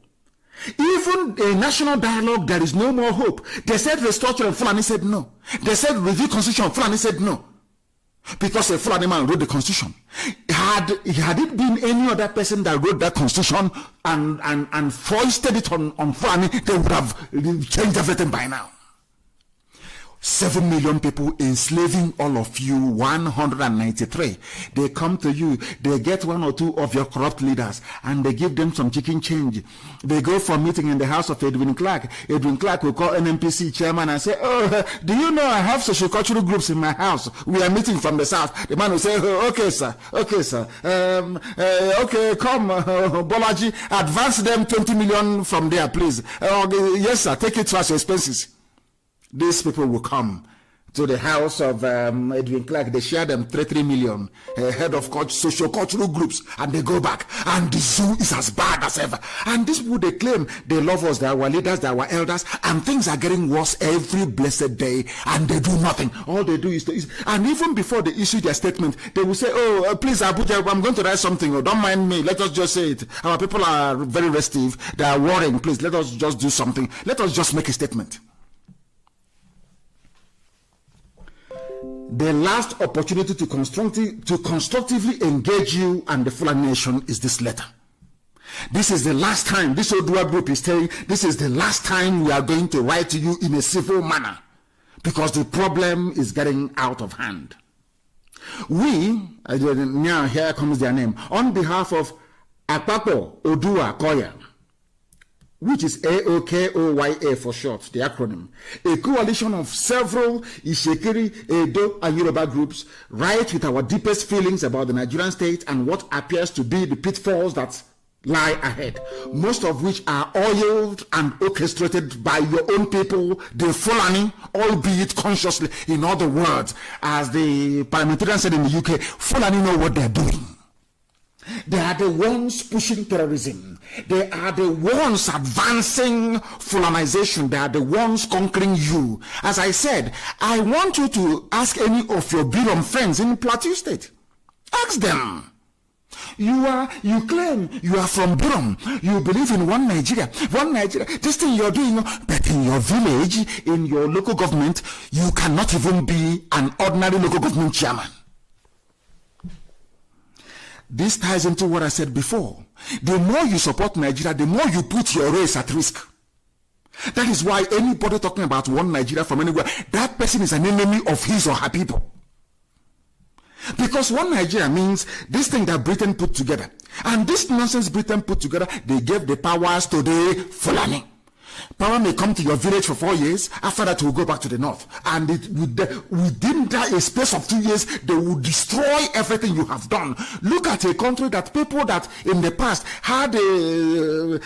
Even a national dialogue, there is no more hope. They said restructure, and Fulani said no. They said review constitution, Fulani said no. Because a Fulani man wrote the constitution. Had it been any other person that wrote that constitution and foisted it on Fulani, they would have changed everything by now. 7 million people enslaving all of you, 193. They come to you, they get one or two of your corrupt leaders, and they give them some chicken change. They go for a meeting in the house of Edwin Clark. Edwin Clark will call NNPC chairman and say, oh, do you know I have sociocultural groups in my house? We are meeting from the south. The man will say, oh, okay, sir. Okay, come, Bolaji, advance them 20 million from there, please. Yes, sir, take it to as expenses. These people will come to the house of Edwin Clark. They share them 3 million, head of socio-cultural groups, and they go back. And the zoo is as bad as ever. And these people, they claim they love us, they are our leaders, they are our elders, and things are getting worse every blessed day, and they do nothing. All they do is and even before they issue their statement, they will say, oh, please, Abuja, I'm going to write something. Oh, don't mind me. Let us just say it. Our people are very restive. They are worrying. Please, let us just do something. Let us just make a statement. the last opportunity to constructively engage you and the Fulani nation is this letter. This is the last time, this Odua group is saying, this is the last time we are going to write to you in a civil manner, because the problem is getting out of hand. We, now here comes their name, on behalf of Akpako Odua Koya, which is AOKOYA for short, the acronym, a coalition of several Ishekiri, Edo, and Yoruba groups, write with our deepest feelings about the Nigerian state and what appears to be the pitfalls that lie ahead, most of which are oiled and orchestrated by your own people, the Fulani, albeit consciously. In other words, as the parliamentarian said in the UK, Fulani know what they're doing. They are the ones pushing terrorism. They are the ones advancing Fulanization. They are the ones conquering you. As I said, I want you to ask any of your Birom friends in Plateau State. Ask them. You claim you are from Birom. You believe in one Nigeria. One Nigeria. This thing you're doing, but in your village, in your local government, you cannot even be an ordinary local government chairman. This ties into what I said before. The more you support Nigeria, the more you put your race at risk. That is why anybody talking about one Nigeria from anywhere, that person is an enemy of his or her people. Because one Nigeria means this thing that Britain put together. And this nonsense Britain put together, they gave the powers to the Fulani. Power may come to your village for 4 years. After that, we'll go back to the north. And within a space of 2 years, they will destroy everything you have done. Look at a country that people that in the past had a...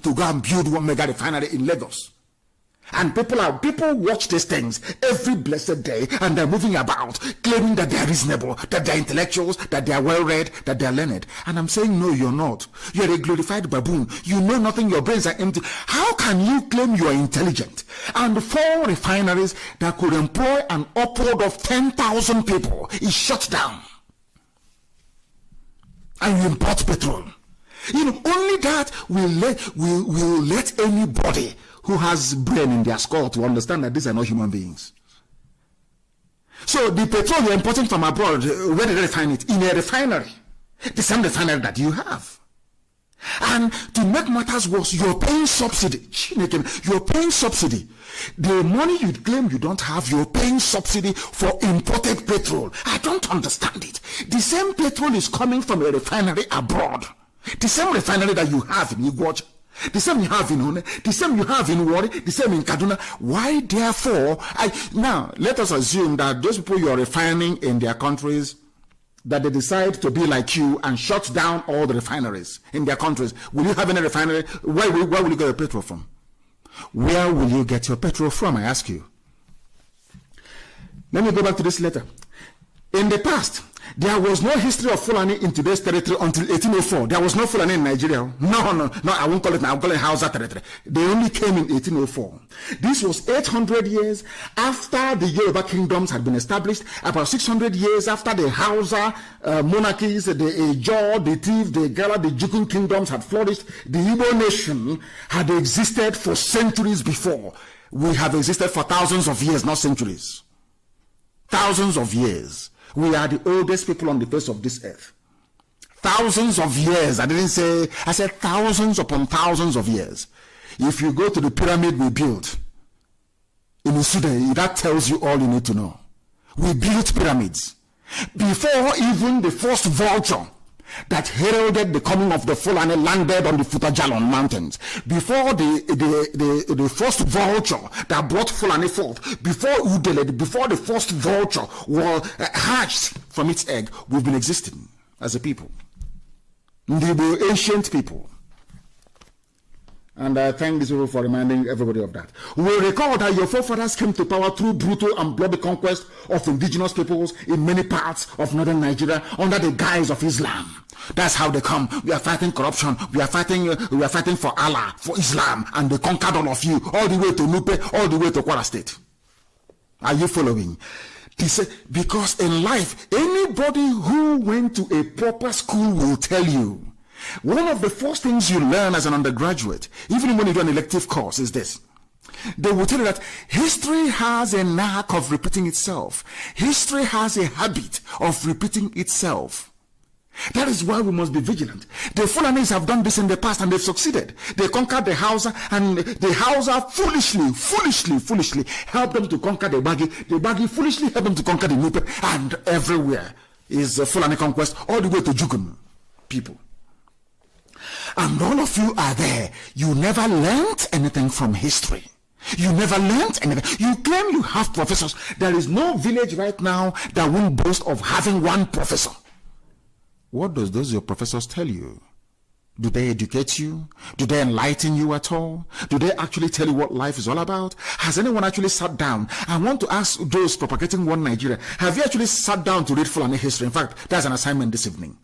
to go and build one mega refinery in Lagos. And people watch these things every blessed day, and they're moving about claiming that they're reasonable, that they're intellectuals, that they're well-read, that they're learned. And I'm saying, no, you're not. You're a glorified baboon. You know nothing. Your brains are empty. How can you claim you're intelligent? And 4 refineries that could employ an upward of 10,000 people is shut down. And you import petrol. You know, only that will let anybody who has brain in their skull to understand that these are not human beings. So the petrol you're importing from abroad, where did they refine it? In a refinery. The same refinery that you have. And to make matters worse, you're paying subsidy. You're paying subsidy. The money you claim you don't have, you're paying subsidy for imported petrol. I don't understand it. The same petrol is coming from a refinery abroad. The same refinery that you have in Iguacha, the same you have in Hone, the same you have in Wari, the same in Kaduna. Why, therefore, now let us assume that those people you are refining in their countries, that they decide to be like you and shut down all the refineries in their countries. Will you have any refinery? Where will you get your petrol from? Where will you get your petrol from, I ask you? Let me go back to this letter. In the past, there was no history of Fulani in today's territory until 1804. There was no Fulani in Nigeria. No, I won't call it now. I'll call it Hausa territory. They only came in 1804. This was 800 years after the Yoruba kingdoms had been established, about 600 years after the Hausa monarchies, the Ejo, the Tiv, the Gala, the Jukun kingdoms had flourished. The Igbo nation had existed for centuries before. We have existed for thousands of years, not centuries. Thousands of years. We are the oldest people on the face of this earth. Thousands of years. I said thousands upon thousands of years. If you go to the pyramid we built in Isude, that tells you all you need to know. We built pyramids. Before even the first vulture that heralded the coming of the Fulani landed on the Futajalon mountains, before the first vulture that brought Fulani forth, before Udele, before the first vulture was hatched from its egg, we've been existing as a people. The ancient people. And I thank these people for reminding everybody of that. We recall that your forefathers came to power through brutal and bloody conquest of indigenous peoples in many parts of northern Nigeria under the guise of Islam. That's how they come. We are fighting corruption. We are fighting for Allah, for Islam, and they conquered all of you, all the way to Nupe, all the way to Kwara State. Are you following? Because in life, anybody who went to a proper school will tell you, one of the first things you learn as an undergraduate, even when you do an elective course, is this. They will tell you that history has a knack of repeating itself. History has a habit of repeating itself. That is why we must be vigilant. The Fulanis have done this in the past and they've succeeded. They conquered the Hausa, and the Hausa foolishly helped them to conquer the Bagi. The Bagi foolishly helped them to conquer the Nupe, and everywhere is Fulani conquest all the way to Jugun people. And all of you are there. You never learned anything from history. You never learned anything. You claim you have professors. There is no village right now that won't boast of having one professor. What does those your professors tell you? Do they educate you? Do they enlighten you at all? Do they actually tell you what life is all about? Has anyone actually sat down? I want to ask those propagating one Nigeria, have you actually sat down to read Fulani history? In fact, that's an assignment this evening.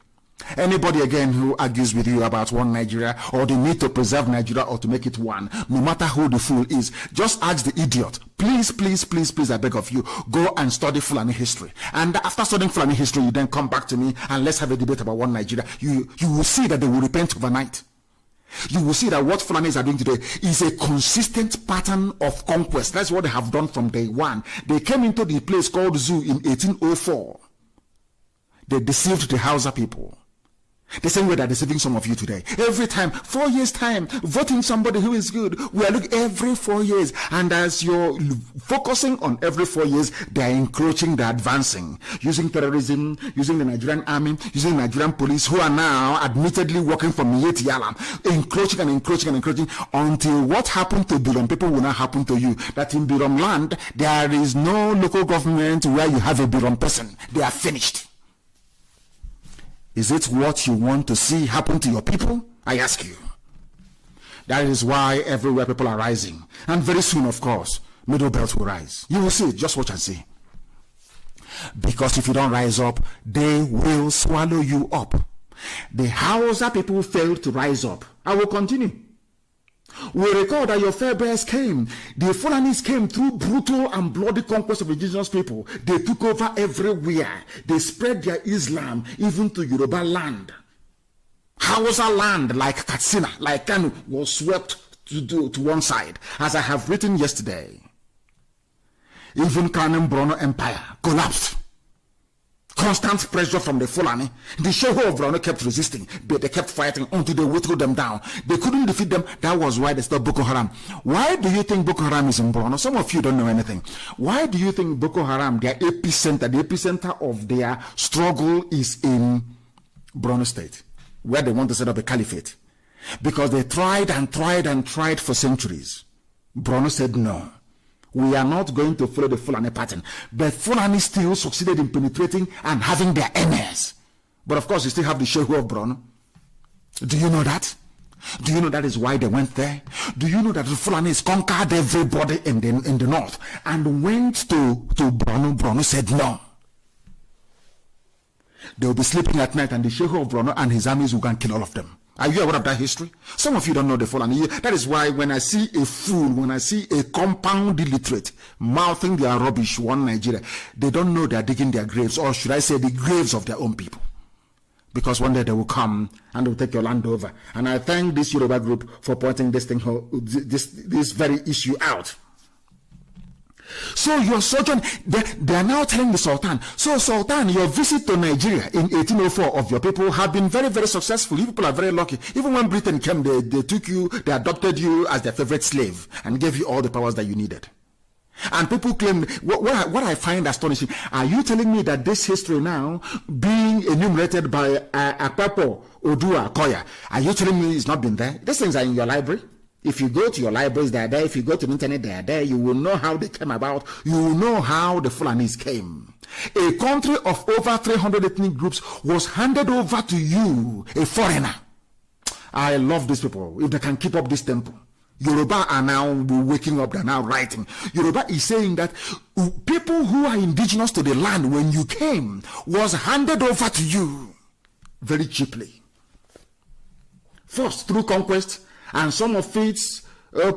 Anybody again who argues with you about one Nigeria or the need to preserve Nigeria or to make it one, no matter who the fool is, just ask the idiot. Please, I beg of you, go and study Fulani history. And after studying Fulani history, you then come back to me and let's have a debate about one Nigeria. You will see that they will repent overnight. You will see that what Fulanis are doing today is a consistent pattern of conquest. That's what they have done from day one. They came into the place called Zoo in 1804. They deceived the Hausa people. The same way they're deceiving some of you today. Every time, 4 years time, voting somebody who is good. We are looking every 4 years. And as you're focusing on every 4 years, they're encroaching, they're advancing. Using terrorism, using the Nigerian army, using the Nigerian police, who are now admittedly working for Miyeti Yalam. Encroaching until what happened to Birom people will not happen to you. That in Birom land, there is no local government where you have a Birom person. They are finished. Is it what you want to see happen to your people? I ask you. That is why everywhere people are rising. And very soon, of course, Middle Belt will rise. You will see it. Just watch and see. Because if you don't rise up, they will swallow you up. The Hausa people failed to rise up. I will continue. We recall that your forebears came. The Fulanis came through brutal and bloody conquest of indigenous people. They took over everywhere. They spread their Islam even to Yoruba land. Hausa land like Katsina, like KANU, was swept to one side. As I have written yesterday, even KANU Empire collapsed. Constant pressure from the Fulani. The Shehu of Borno kept resisting, but they kept fighting until they whittled them down. They couldn't defeat them. That was why they stopped Boko Haram. Why do you think Boko Haram is in Borno? Some of you don't know anything. Why do you think Boko Haram, their epicenter, the epicenter of their struggle is in Borno State, where they want to set up a caliphate? Because they tried for centuries. Borno said no. We are not going to follow the Fulani pattern. But Fulani still succeeded in penetrating and having their emirs. But of course, you still have the Shehu of Borno. Do you know that? Do you know that is why they went there? Do you know that the Fulanis conquered everybody in the north and went to Borno? Borno said no. They will be sleeping at night and the Shehu of Borno and his armies will go and kill all of them. Are you aware of that history? Some of you don't know the Fulani. That is why when I see a fool, when I see a compound illiterate mouthing their rubbish, one Nigeria, they don't know they are digging their graves, or should I say the graves of their own people. Because one day they will come and they will take your land over. And I thank this Yoruba group for pointing this very issue out. So your sojourn, they are now telling the Sultan, so Sultan, your visit to Nigeria in 1804 of your people have been very, very successful. You people are very lucky. Even when Britain came, they took you, they adopted you as their favorite slave and gave you all the powers that you needed. And people claim, what I find astonishing, are you telling me that this history now, being enumerated by Akpapo, Odua, Koya, are you telling me it's not been there? These things are in your library. If you go to your libraries, they are there. If you go to the internet, they are there. You will know how they came about. You will know how the Fulanis came. A country of over 300 ethnic groups was handed over to you, a foreigner. I love these people. If they can keep up this tempo. Yoruba are now waking up, they're now writing. Yoruba is saying that people who are indigenous to the land when you came was handed over to you very cheaply. First through conquest, and some of it's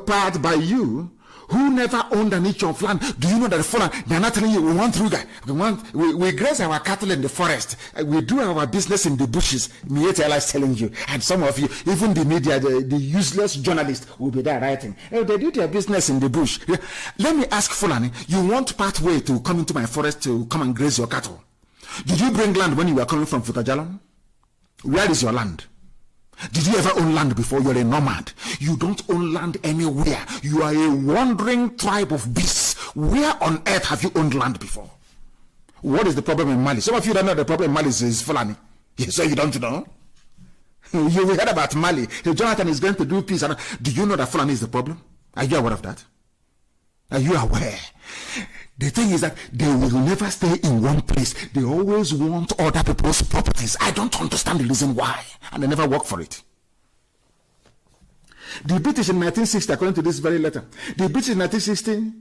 part by you who never owned an inch of land. Do you know that the foreign, they're not telling you, we want Ruga, we graze our cattle in the forest, we do our business in the bushes. Mietela is telling you, and some of you, even the media, the useless journalists will be there writing, hey, they do their business in the bush. Let me ask Fulani, you want pathway to come into my forest to come and graze your cattle? Did you bring land when you were coming from Futajalam? Where is your land? Did you ever own land before? You're a nomad. You don't own land anywhere. You are a wandering tribe of beasts. Where on earth have you owned land before? What is the problem in Mali? Some of you don't know the problem in Mali is Fulani. So you don't know? You heard about Mali. Jonathan is going to do peace. Do you know that Fulani is the problem? Are you aware of that? Are you aware? The thing is that they will never stay in one place. They always want other people's properties. I don't understand the reason why. And they never work for it. The British in 1960, according to this very letter, the British in 1960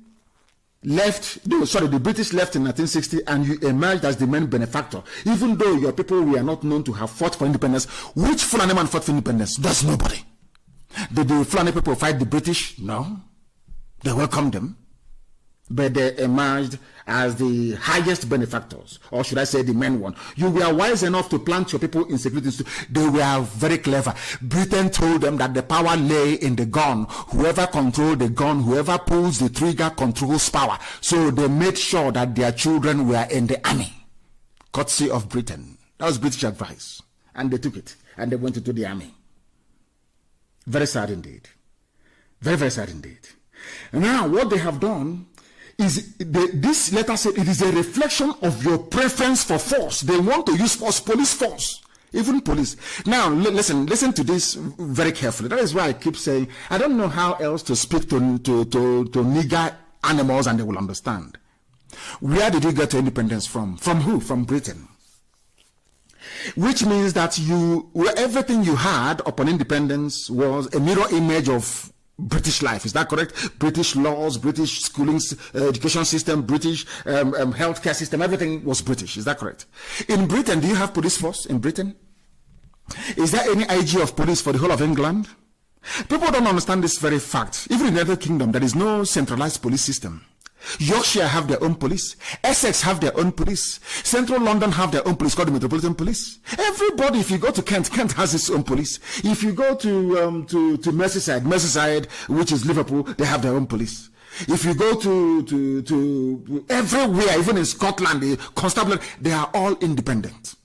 the British left in 1960 and you emerged as the main benefactor. Even though your people were not known to have fought for independence. Which Fulani man fought for independence? There's nobody. Did the Fulani people fight the British? No. They welcomed them. But they emerged as the highest benefactors, or should I say the main one. You were wise enough to plant your people in security. They were very clever. Britain told them that the power lay in the gun. Whoever controls the gun, whoever pulls the trigger controls power. So they made sure that their children were in the army. Courtesy of Britain. That was British advice. And they took it. And they went into the army. Very sad indeed. Very, very sad indeed. Now, what they have done is this letter said it is a reflection of your preference for force. They want to use force, police force, even police. Now listen to this very carefully. That is why I keep saying I don't know how else to speak to nigger animals and they will understand. Where did you get your independence from? From who? From Britain. Which means that everything you had upon independence was a mirror image of British life. Is that correct? British laws, British schooling, education system, British healthcare system, everything was British. Is that correct? In Britain, do you have police force in Britain? Is there any IG of police for the whole of England? People don't understand this very fact. Even in the United Kingdom, there is no centralized police system. Yorkshire have their own police. Essex have their own police. Central London have their own police called the Metropolitan Police. Everybody, if you go to Kent, Kent has its own police. If you go to Merseyside, which is Liverpool, they have their own police. If you go to everywhere, even in Scotland, the constabulary, they are all independent.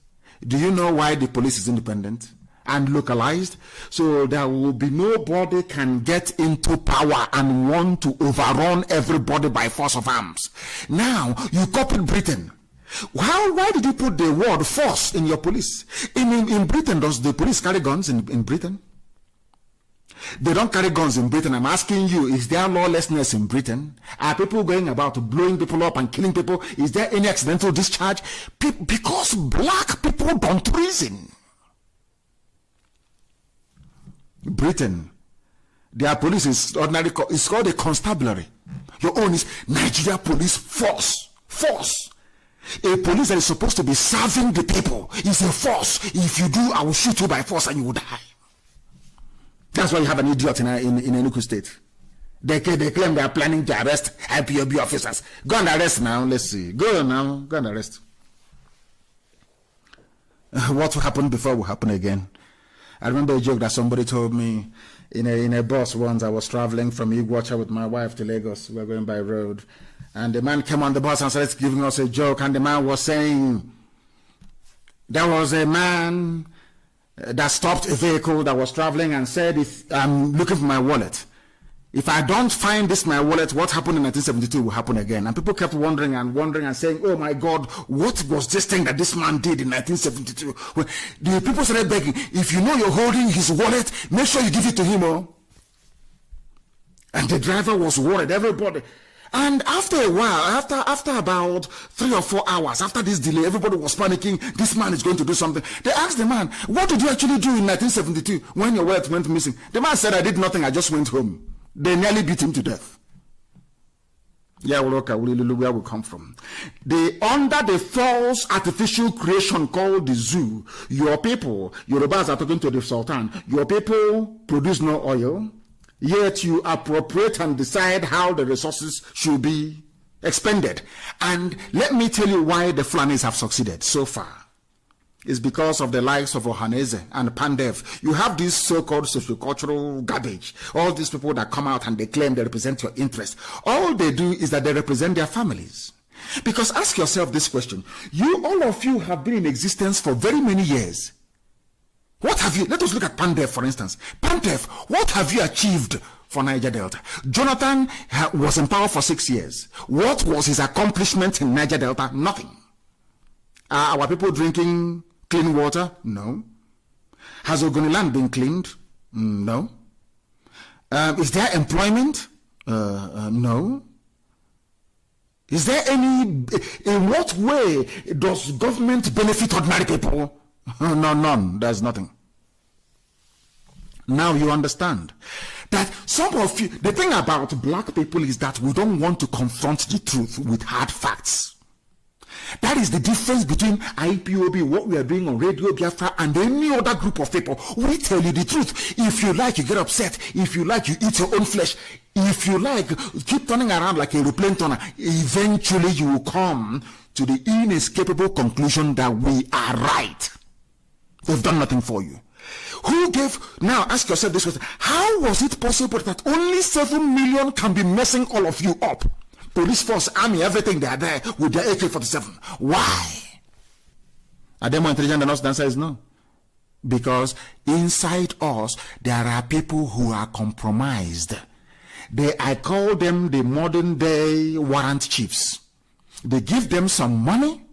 Do you know why the police is independent and localized? So there will be nobody can get into power and want to overrun everybody by force of arms. Now you copied Britain. Why did you put the word force in your police? In Britain, does the police carry guns in Britain? They don't carry guns in Britain. I'm asking you, is there lawlessness in Britain? Are people going about blowing people up and killing people? Is there any accidental discharge? Because black people don't reason. Britain, their police is ordinary. It's called a constabulary. Your own is Nigeria Police Force. Force. A police that is supposed to be serving the people is a force. If you do, I will shoot you by force and you will die. That's why you have an idiot in Enugu State. They claim they are planning to arrest IPOB officers. Go and arrest now. Let's see. Go now. Go and arrest. What happened before will happen again. I remember a joke that somebody told me in a bus once. I was traveling from Iguacha with my wife to Lagos. We were going by road. And the man came on the bus and started giving us a joke. And the man was saying, there was a man that stopped a vehicle that was traveling and said, if I'm looking for my wallet. If I don't find this my wallet, what happened in 1972 will happen again. And people kept wondering and saying, oh my God, what was this thing that this man did in 1972? Well, the people started begging, if you know you're holding his wallet, make sure you give it to him. Oh. And the driver was worried, everybody. And after a while, after about 3 or 4 hours, after this delay, everybody was panicking. This man is going to do something. They asked the man, what did you actually do in 1972 when your wealth went missing? The man said, I did nothing. I just went home. They nearly beat him to death. Yeah, well, okay, where we come from. Under the false artificial creation called the zoo, your people, Yorubas are talking to the Sultan, your people produce no oil, yet you appropriate and decide how the resources should be expended. And let me tell you why the Fulanis have succeeded so far. It's because of the likes of Ohaneze and Pandev. You have this so-called sociocultural garbage. All these people that come out and they claim they represent your interest. All they do is that they represent their families. Because ask yourself this question. All of you have been in existence for very many years. What have you, let us look at Pandev for instance. Pandev, what have you achieved for Niger Delta? Jonathan was in power for 6 years. What was his accomplishment in Niger Delta? Nothing. Are our people drinking clean water? No. Has Ogoniland been cleaned? No. Is there employment? No. Is there any, in what way does government benefit ordinary people? No, none. There's nothing. Now you understand that some of you, the thing about black people is that we don't want to confront the truth with hard facts. That is the difference between IPOB, what we are doing on Radio Biafra, and any other group of people. We tell you the truth. If you like, you get upset. If you like, you eat your own flesh. If you like, keep turning around like a aeroplane turner. Eventually, you will come to the inescapable conclusion that we are right. They've done nothing for you. Who gave, now ask yourself this question, how was it possible that only 7 million can be messing all of you up? Police force, army, everything, they are there with their AK-47. Why? Are they more intelligent than us? The answer is no. Because inside us, there are people who are compromised. I call them the modern day warrant chiefs. They give them some money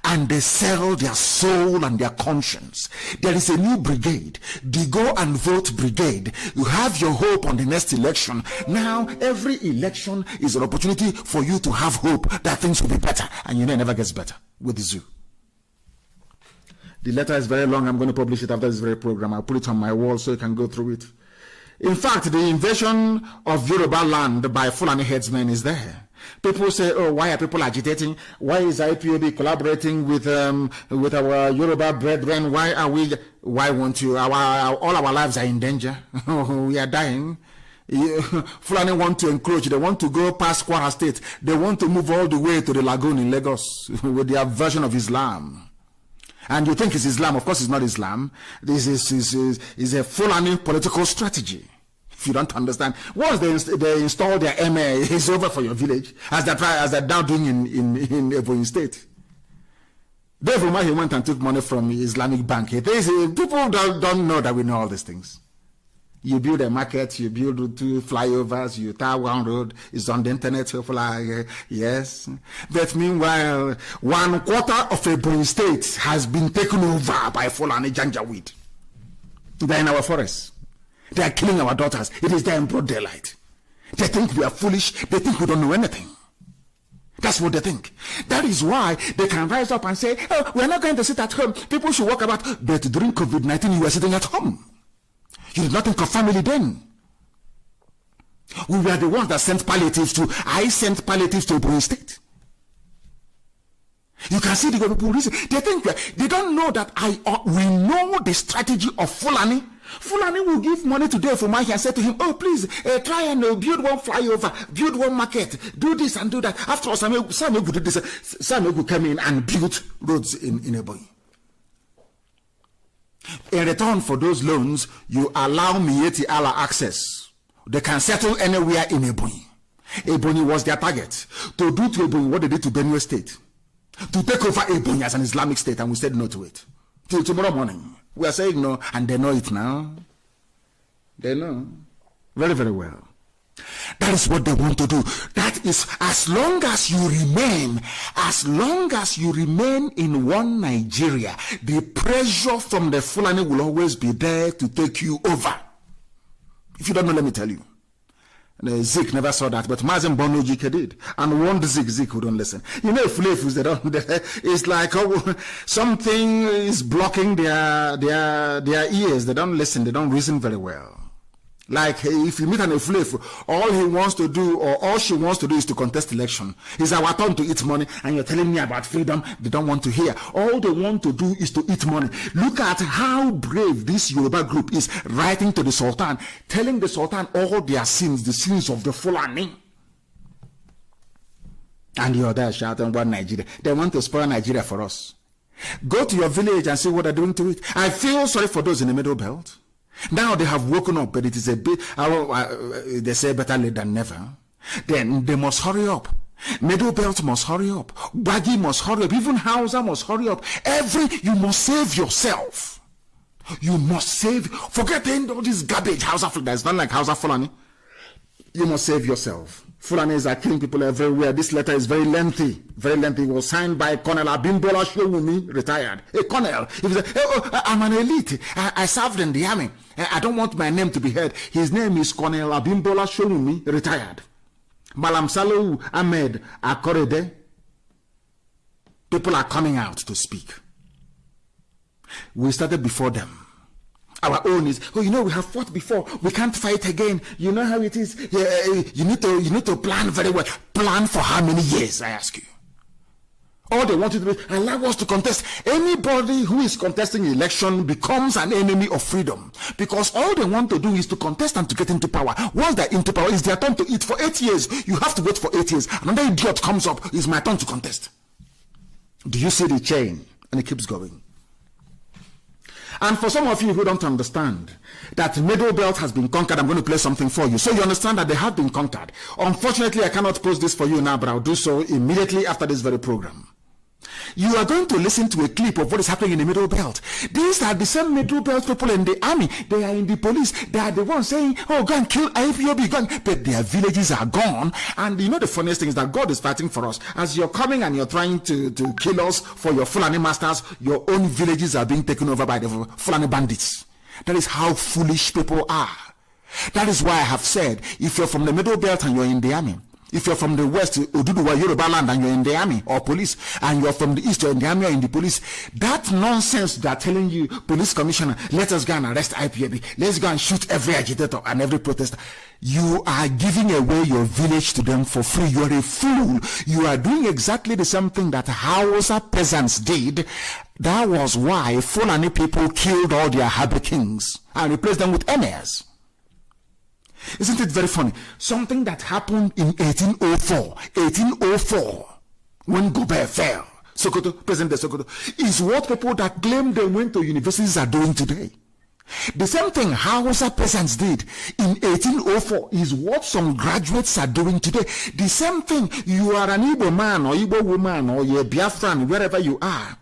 and they sell their soul and their conscience. There is a new brigade, the Go and Vote Brigade. You have your hope on the next election. Now, every election is an opportunity for you to have hope that things will be better. And you know, it never gets better with the zoo. The letter is very long. I'm going to publish it after this very program. I'll put it on my wall so you can go through it. In fact, the invasion of Yoruba land by Fulani headsmen is there. People say, oh, why are people agitating? Why is IPOB collaborating with our Yoruba brethren? Why won't you? All our lives are in danger. We are dying. Fulani want to encroach. They want to go past Kwara State. They want to move all the way to the lagoon in Lagos with their version of Islam. And you think it's Islam. Of course, it's not Islam. This is a Fulani political strategy. If you don't understand, once they install their MA, it's over for your village, as they're now doing in Ebonyi State. Dave Umahi went and took money from Islamic Bank. People don't know that we know all these things. You build a market, you build 2 flyovers, you tar 1 road, it's on the internet, people are, yes. But meanwhile, 1/4 of Ebonyi State has been taken over by Fulani Janjaweed. They're in our forests. They are killing our daughters. It is there in broad daylight. They think we are foolish. They think we don't know anything. That's what they think. That is why they can rise up and say, oh, we're not going to sit at home. People should walk about. But during COVID-19, you were sitting at home. You did not think of family then. We were the ones that sent palliatives to. I sent palliatives to Ebonyi State. You can see the people reason. They think they don't know that we know the strategy of Fulani. Fulani will give money today for Mike and say to him, oh, please, try and build 1 flyover, build 1 market, do this and do that. After all, Samuel did this. Samuel could come in and build roads in Ebonyi. In return for those loans, you allow Mieti Allah access. They can settle anywhere in Ebonyi. Ebonyi was their target. To do to Ebonyi what they did to Benue State. To take over Ebonyi as an Islamic state, and we said no to it. Till tomorrow morning. We are saying no, and they know it now. They know. Very, very well. That is what they want to do. That is, as long as you remain in one Nigeria, the pressure from the Fulani will always be there to take you over. If you don't know, let me tell you. Zik never saw that, but Mazen Bono Jike did, and warned Zik wouldn't listen. You know, Fulefus, it's like something is blocking their ears. They don't listen, they don't reason very well. Like if you meet an Efulefu, all he wants to do or all she wants to do is to contest election. It's our turn to eat money, and you're telling me about freedom. They don't want to hear. All they want to do is to eat money. Look at how brave this Yoruba group is, writing to the Sultan, telling the Sultan all their sins, the sins of the Fulani. And you're there shouting about Nigeria. They want to spoil Nigeria for us. Go to your village and see what they're doing to it. I feel sorry for those in the Middle Belt. Now they have woken up, but it is a bit, they say better late than never. Then they must hurry up. Middle Belt must hurry up. Bagi must hurry up. Even Hausa must hurry up. You must save yourself. You must save. Forget all this garbage Hausa Fulani. It's not like Hausa Fulani. You must save yourself. Fulanis are killing people everywhere. This letter is very lengthy. Very lengthy. It was signed by Colonel Abimbola Showumi, retired. A colonel. He said, I'm an elite. I served in the army. I don't want my name to be heard. His name is Colonel Abimbola Showumi, retired. Malam Salou Ahmed Akorede. People are coming out to speak. We started before them. Our own is, we have fought before. We can't fight again. You know how it is. You need to plan very well. Plan for how many years, I ask you? All they want you to do is allow us to contest. Anybody who is contesting election becomes an enemy of freedom, because all they want to do is to contest and to get into power. Once they're into power, it's their turn to eat. For 8 years, you have to wait for 8 years. Another idiot comes up, it's my turn to contest. Do you see the chain? And it keeps going. And for some of you who don't understand that Middle Belt has been conquered, I'm going to play something for you, so you understand that they have been conquered. Unfortunately, I cannot post this for you now, but I'll do so immediately after this very program. You are going to listen to a clip of what is happening in the Middle Belt. These are the same Middle Belt people in the army. They are in the police. They are the ones saying, oh, go and kill IPOB, but their villages are gone. And you know the funniest thing is that God is fighting for us. As you're coming and you're trying to kill us for your Fulani masters, your own villages are being taken over by the Fulani bandits. That is how foolish people are. That is why I have said, if you're from the Middle Belt and you're in the army, if you're from the west, Oduduwa, Yoruba land, and you're in the army or police, and you're from the east, you're in the army or in the police, that nonsense they're telling you, police commissioner, let us go and arrest IPAB, let's go and shoot every agitator and every protester. You are giving away your village to them for free. You're a fool. You are doing exactly the same thing that Hausa peasants did. That was why Fulani people killed all their Habe kings and replaced them with emirs. Isn't it very funny? Something that happened in 1804, when Gobert fell, Sokoto, President de Sokoto, is what people that claim they went to universities are doing today. The same thing Hausa peasants did in 1804 is what some graduates are doing today. The same thing, you are an Igbo man or Igbo woman or you're Biafran, wherever you are.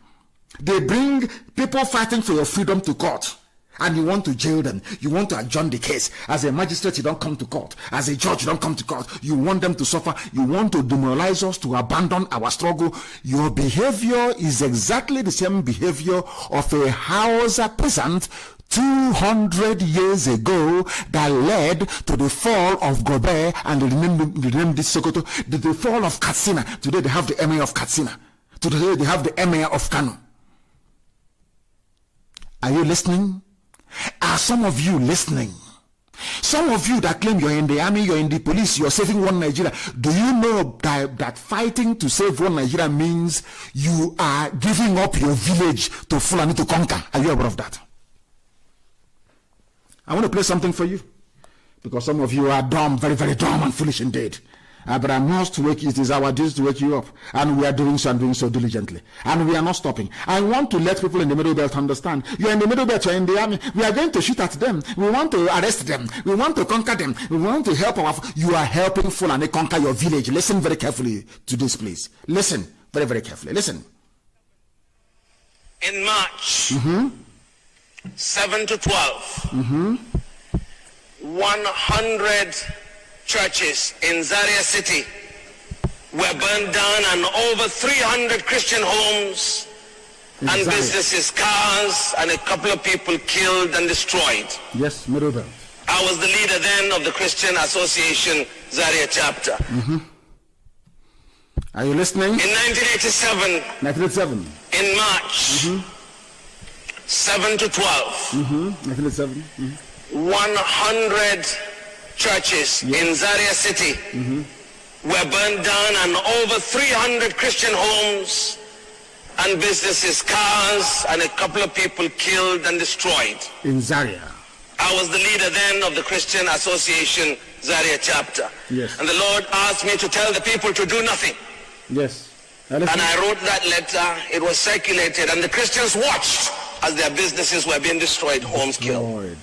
They bring people fighting for your freedom to court. And you want to jail them. You want to adjourn the case. As a magistrate, you don't come to court. As a judge, you don't come to court. You want them to suffer. You want to demoralize us, to abandon our struggle. Your behavior is exactly the same behavior of a Hausa peasant 200 years ago that led to the fall of Gobert and the NNAMDI Sokoto, the fall of Katsina. Today they have the emir of Katsina. Today they have the emir of KANU. Are you listening? Are some of you listening? Some of you that claim you're in the army, you're in the police, you're saving one Nigeria. Do you know that fighting to save one Nigeria means you are giving up your village to Fulani to conquer? Are you aware of that? I want to play something for you, because some of you are dumb, very, very dumb and foolish indeed. But I must wake you. It is our duty to wake you up, and we are doing so and doing so diligently, and we are not stopping. I want to let people in the Middle Belt understand. You are in the Middle Belt, you are in the army. We are going to shoot at them. We want to arrest them. We want to conquer them. We want to help you are helping Fulani conquer your village. Listen very carefully to this, please. Listen very, very carefully. Listen. In March 7 to 12, 100 churches in Zaria City were burned down, and over 300 Christian homes and businesses, cars, and a couple of people killed and destroyed. Yes, Middle Belt. I was the leader then of the Christian Association Zaria chapter. Are you listening? In 1987, 1987. in March, 7 to 12, 1987. 100 churches in Zaria City were burned down, and over 300 Christian homes and businesses, cars, and a couple of people killed and destroyed. In Zaria. I was the leader then of the Christian Association Zaria chapter. Yes. And the Lord asked me to tell the people to do nothing. Yes. And I wrote that letter. It was circulated, and the Christians watched as their businesses were being destroyed, homes killed.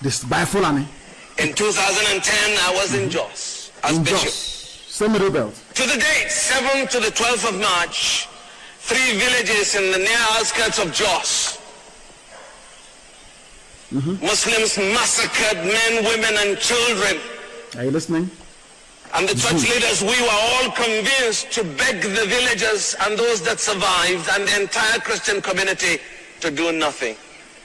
This by Fulani. In 2010, I was in Jos as In bishop. Jos. Semi rebels. To the date, 7th to the 12th of March, 3 villages in the near outskirts of Jos, Muslims massacred men, women, and children. Are you listening? And the church leaders, we were all convinced to beg the villagers and those that survived and the entire Christian community to do nothing.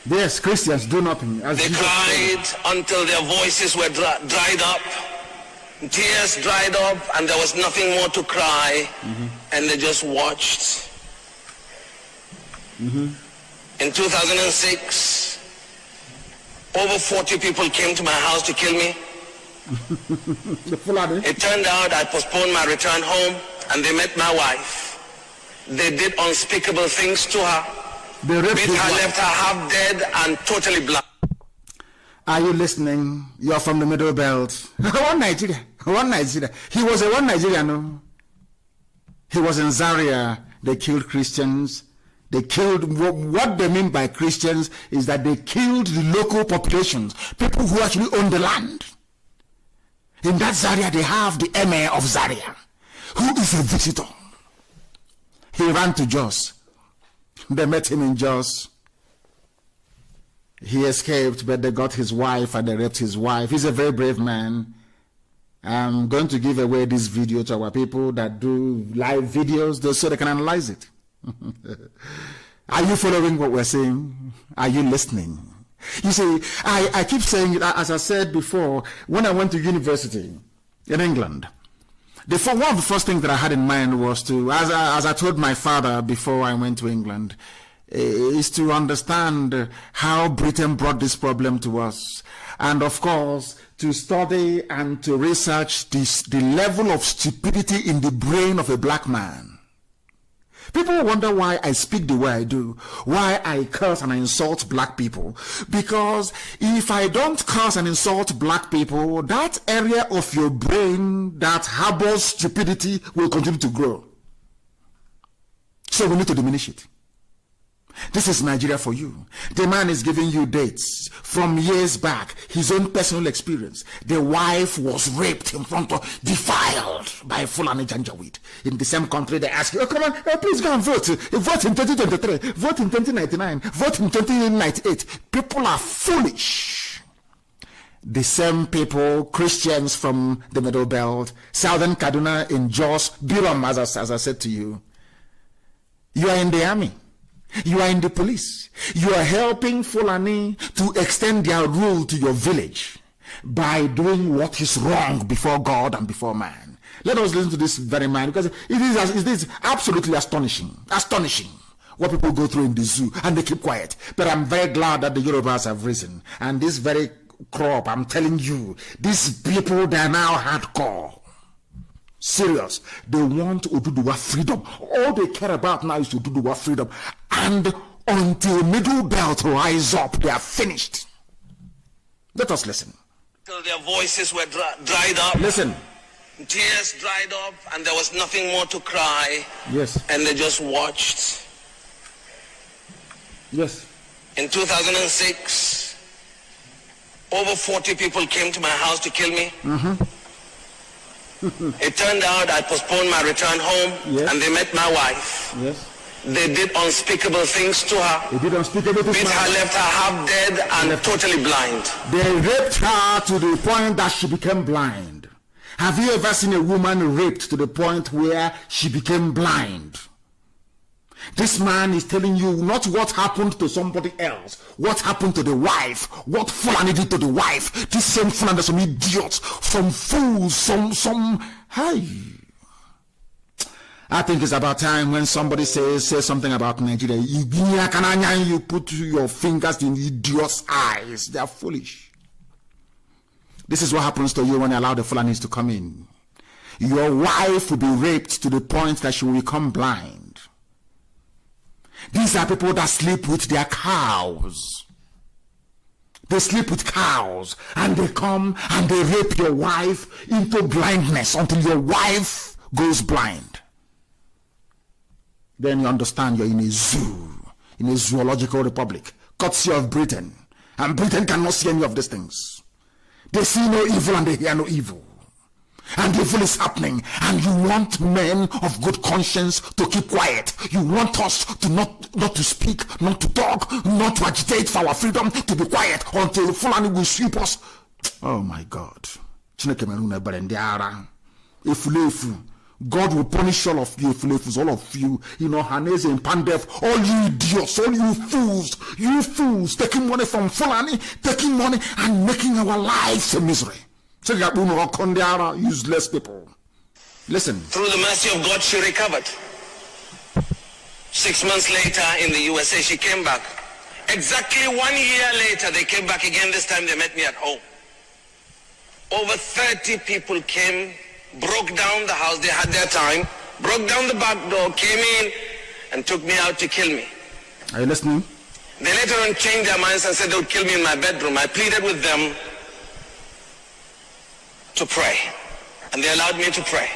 Yes, Christians do nothing. As They Jesus cried until their voices were dried up, tears dried up, and there was nothing more to cry, and they just watched. In 2006, over 40 people came to my house to kill me. The Fulani. It turned out I postponed my return home, and they met my wife. They did unspeakable things to her. They raped Beat his her, wife. left her half dead and totally blind. Are you listening? You are from the Middle Belt. One Nigeria. One Nigeria. He was a one Nigeria, no? He was in Zaria. They killed Christians. They killed, what they mean by Christians is that they killed the local populations, people who actually own the land. In that Zaria, they have the emir of Zaria, who is a visitor. He ran to Jos. They met him in Jos. He escaped, but they got his wife and they raped his wife. He's a very brave man. I'm going to give away this video to our people that do live videos so they can analyze it. Are you following what we're saying? Are you listening? You see, I keep saying it, as I said before, when I went to university in England, one of the first things that I had in mind was to, as I told my father before I went to England, is to understand how Britain brought this problem to us. And of course, to study and to research the level of stupidity in the brain of a black man. People wonder why I speak the way I do, why I curse and I insult black people. Because if I don't curse and insult black people, that area of your brain that harbors stupidity will continue to grow. So we need to diminish it. This is Nigeria for you. The man is giving you dates from years back, his own personal experience. The wife was raped in front of, defiled by Fulani Janjaweed. In the same country, they ask you, oh, come on, please go and vote. Vote in 2023, vote in 2099, vote in 2098. People are foolish. The same people, Christians from the Middle Belt, Southern Kaduna, in Jos, Biram, as I said to you. You are in the army. You are in the police. You are helping Fulani to extend their rule to your village by doing what is wrong before God and before man. Let us listen to this very man, because it is absolutely astonishing what people go through in the zoo and they keep quiet. But I'm very glad that the Yorubas have risen, and this very crop, I'm telling you, these people, they are now hardcore. Serious. They want Oduduwa freedom. All they care about now is Oduduwa freedom. And until Middle Belt rise up, they are finished. Let us listen. Till their voices were dried up. Listen. Tears dried up, and there was nothing more to cry. Yes. And they just watched. Yes. In 2006, over 40 people came to my house to kill me. It turned out I postponed my return home, and they met my wife. Yes. They did unspeakable things to her. They did unspeakable things. Beat her, left her half dead and totally blind. They raped her to the point that she became blind. Have you ever seen a woman raped to the point where she became blind? This man is telling you not what happened to somebody else, what happened to the wife, what Fulani did to the wife. This same Fulani, some idiots, some fools, some hey. I think it's about time when somebody says something about Nigeria, you put your fingers in idiots' eyes. They are foolish. This is what happens to you when you allow the Fulanis to come in. Your wife will be raped to the point that she will become blind. These are people that sleep with their cows. They sleep with cows and they come and they rape your wife into blindness until your wife goes blind. Then you understand you're in a zoo, in a zoological republic, courtesy of Britain. And Britain cannot see any of these things. They see no evil and they hear no evil. And evil is happening, and you want men of good conscience to keep quiet. You want us to not to speak, not to talk, not to agitate for our freedom, to be quiet until Fulani will sweep us. Oh my God. God will punish all of you, all of you, Hanese and Pandef, all you idiots, all you fools, taking money from Fulani, taking money and making our lives a misery. Useless people. Listen. Through the mercy of God, she recovered. 6 months later in the USA, she came back. Exactly 1 year later, they came back again. This time they met me at home. Over 30 people came, broke down the house. They had their time, broke down the back door, came in and took me out to kill me. Are you listening? They later on changed their minds and said they would kill me in my bedroom. I pleaded with them to pray, and they allowed me to pray.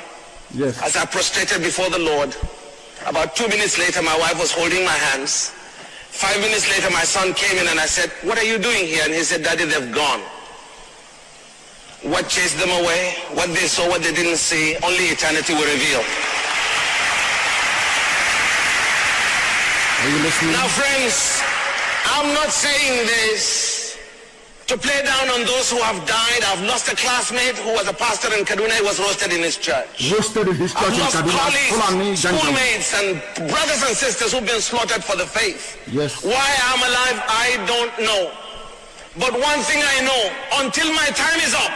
Yes. As I prostrated before the Lord, about 2 minutes later, my wife was holding my hands. 5 minutes later, my son came in and I said, "What are you doing here?" And he said, "Daddy, they've gone." What chased them away, what they saw, what they didn't see, only eternity will reveal. Are you listening? Now, friends, I'm not saying this to play down on those who have died. I've lost a classmate who was a pastor in Kaduna. He was roasted in his church. Roasted in his church. I've lost in Kaduna. colleagues, schoolmates, and brothers and sisters who've been slaughtered for the faith. Yes. Why I'm alive, I don't know. But one thing I know, until my time is up,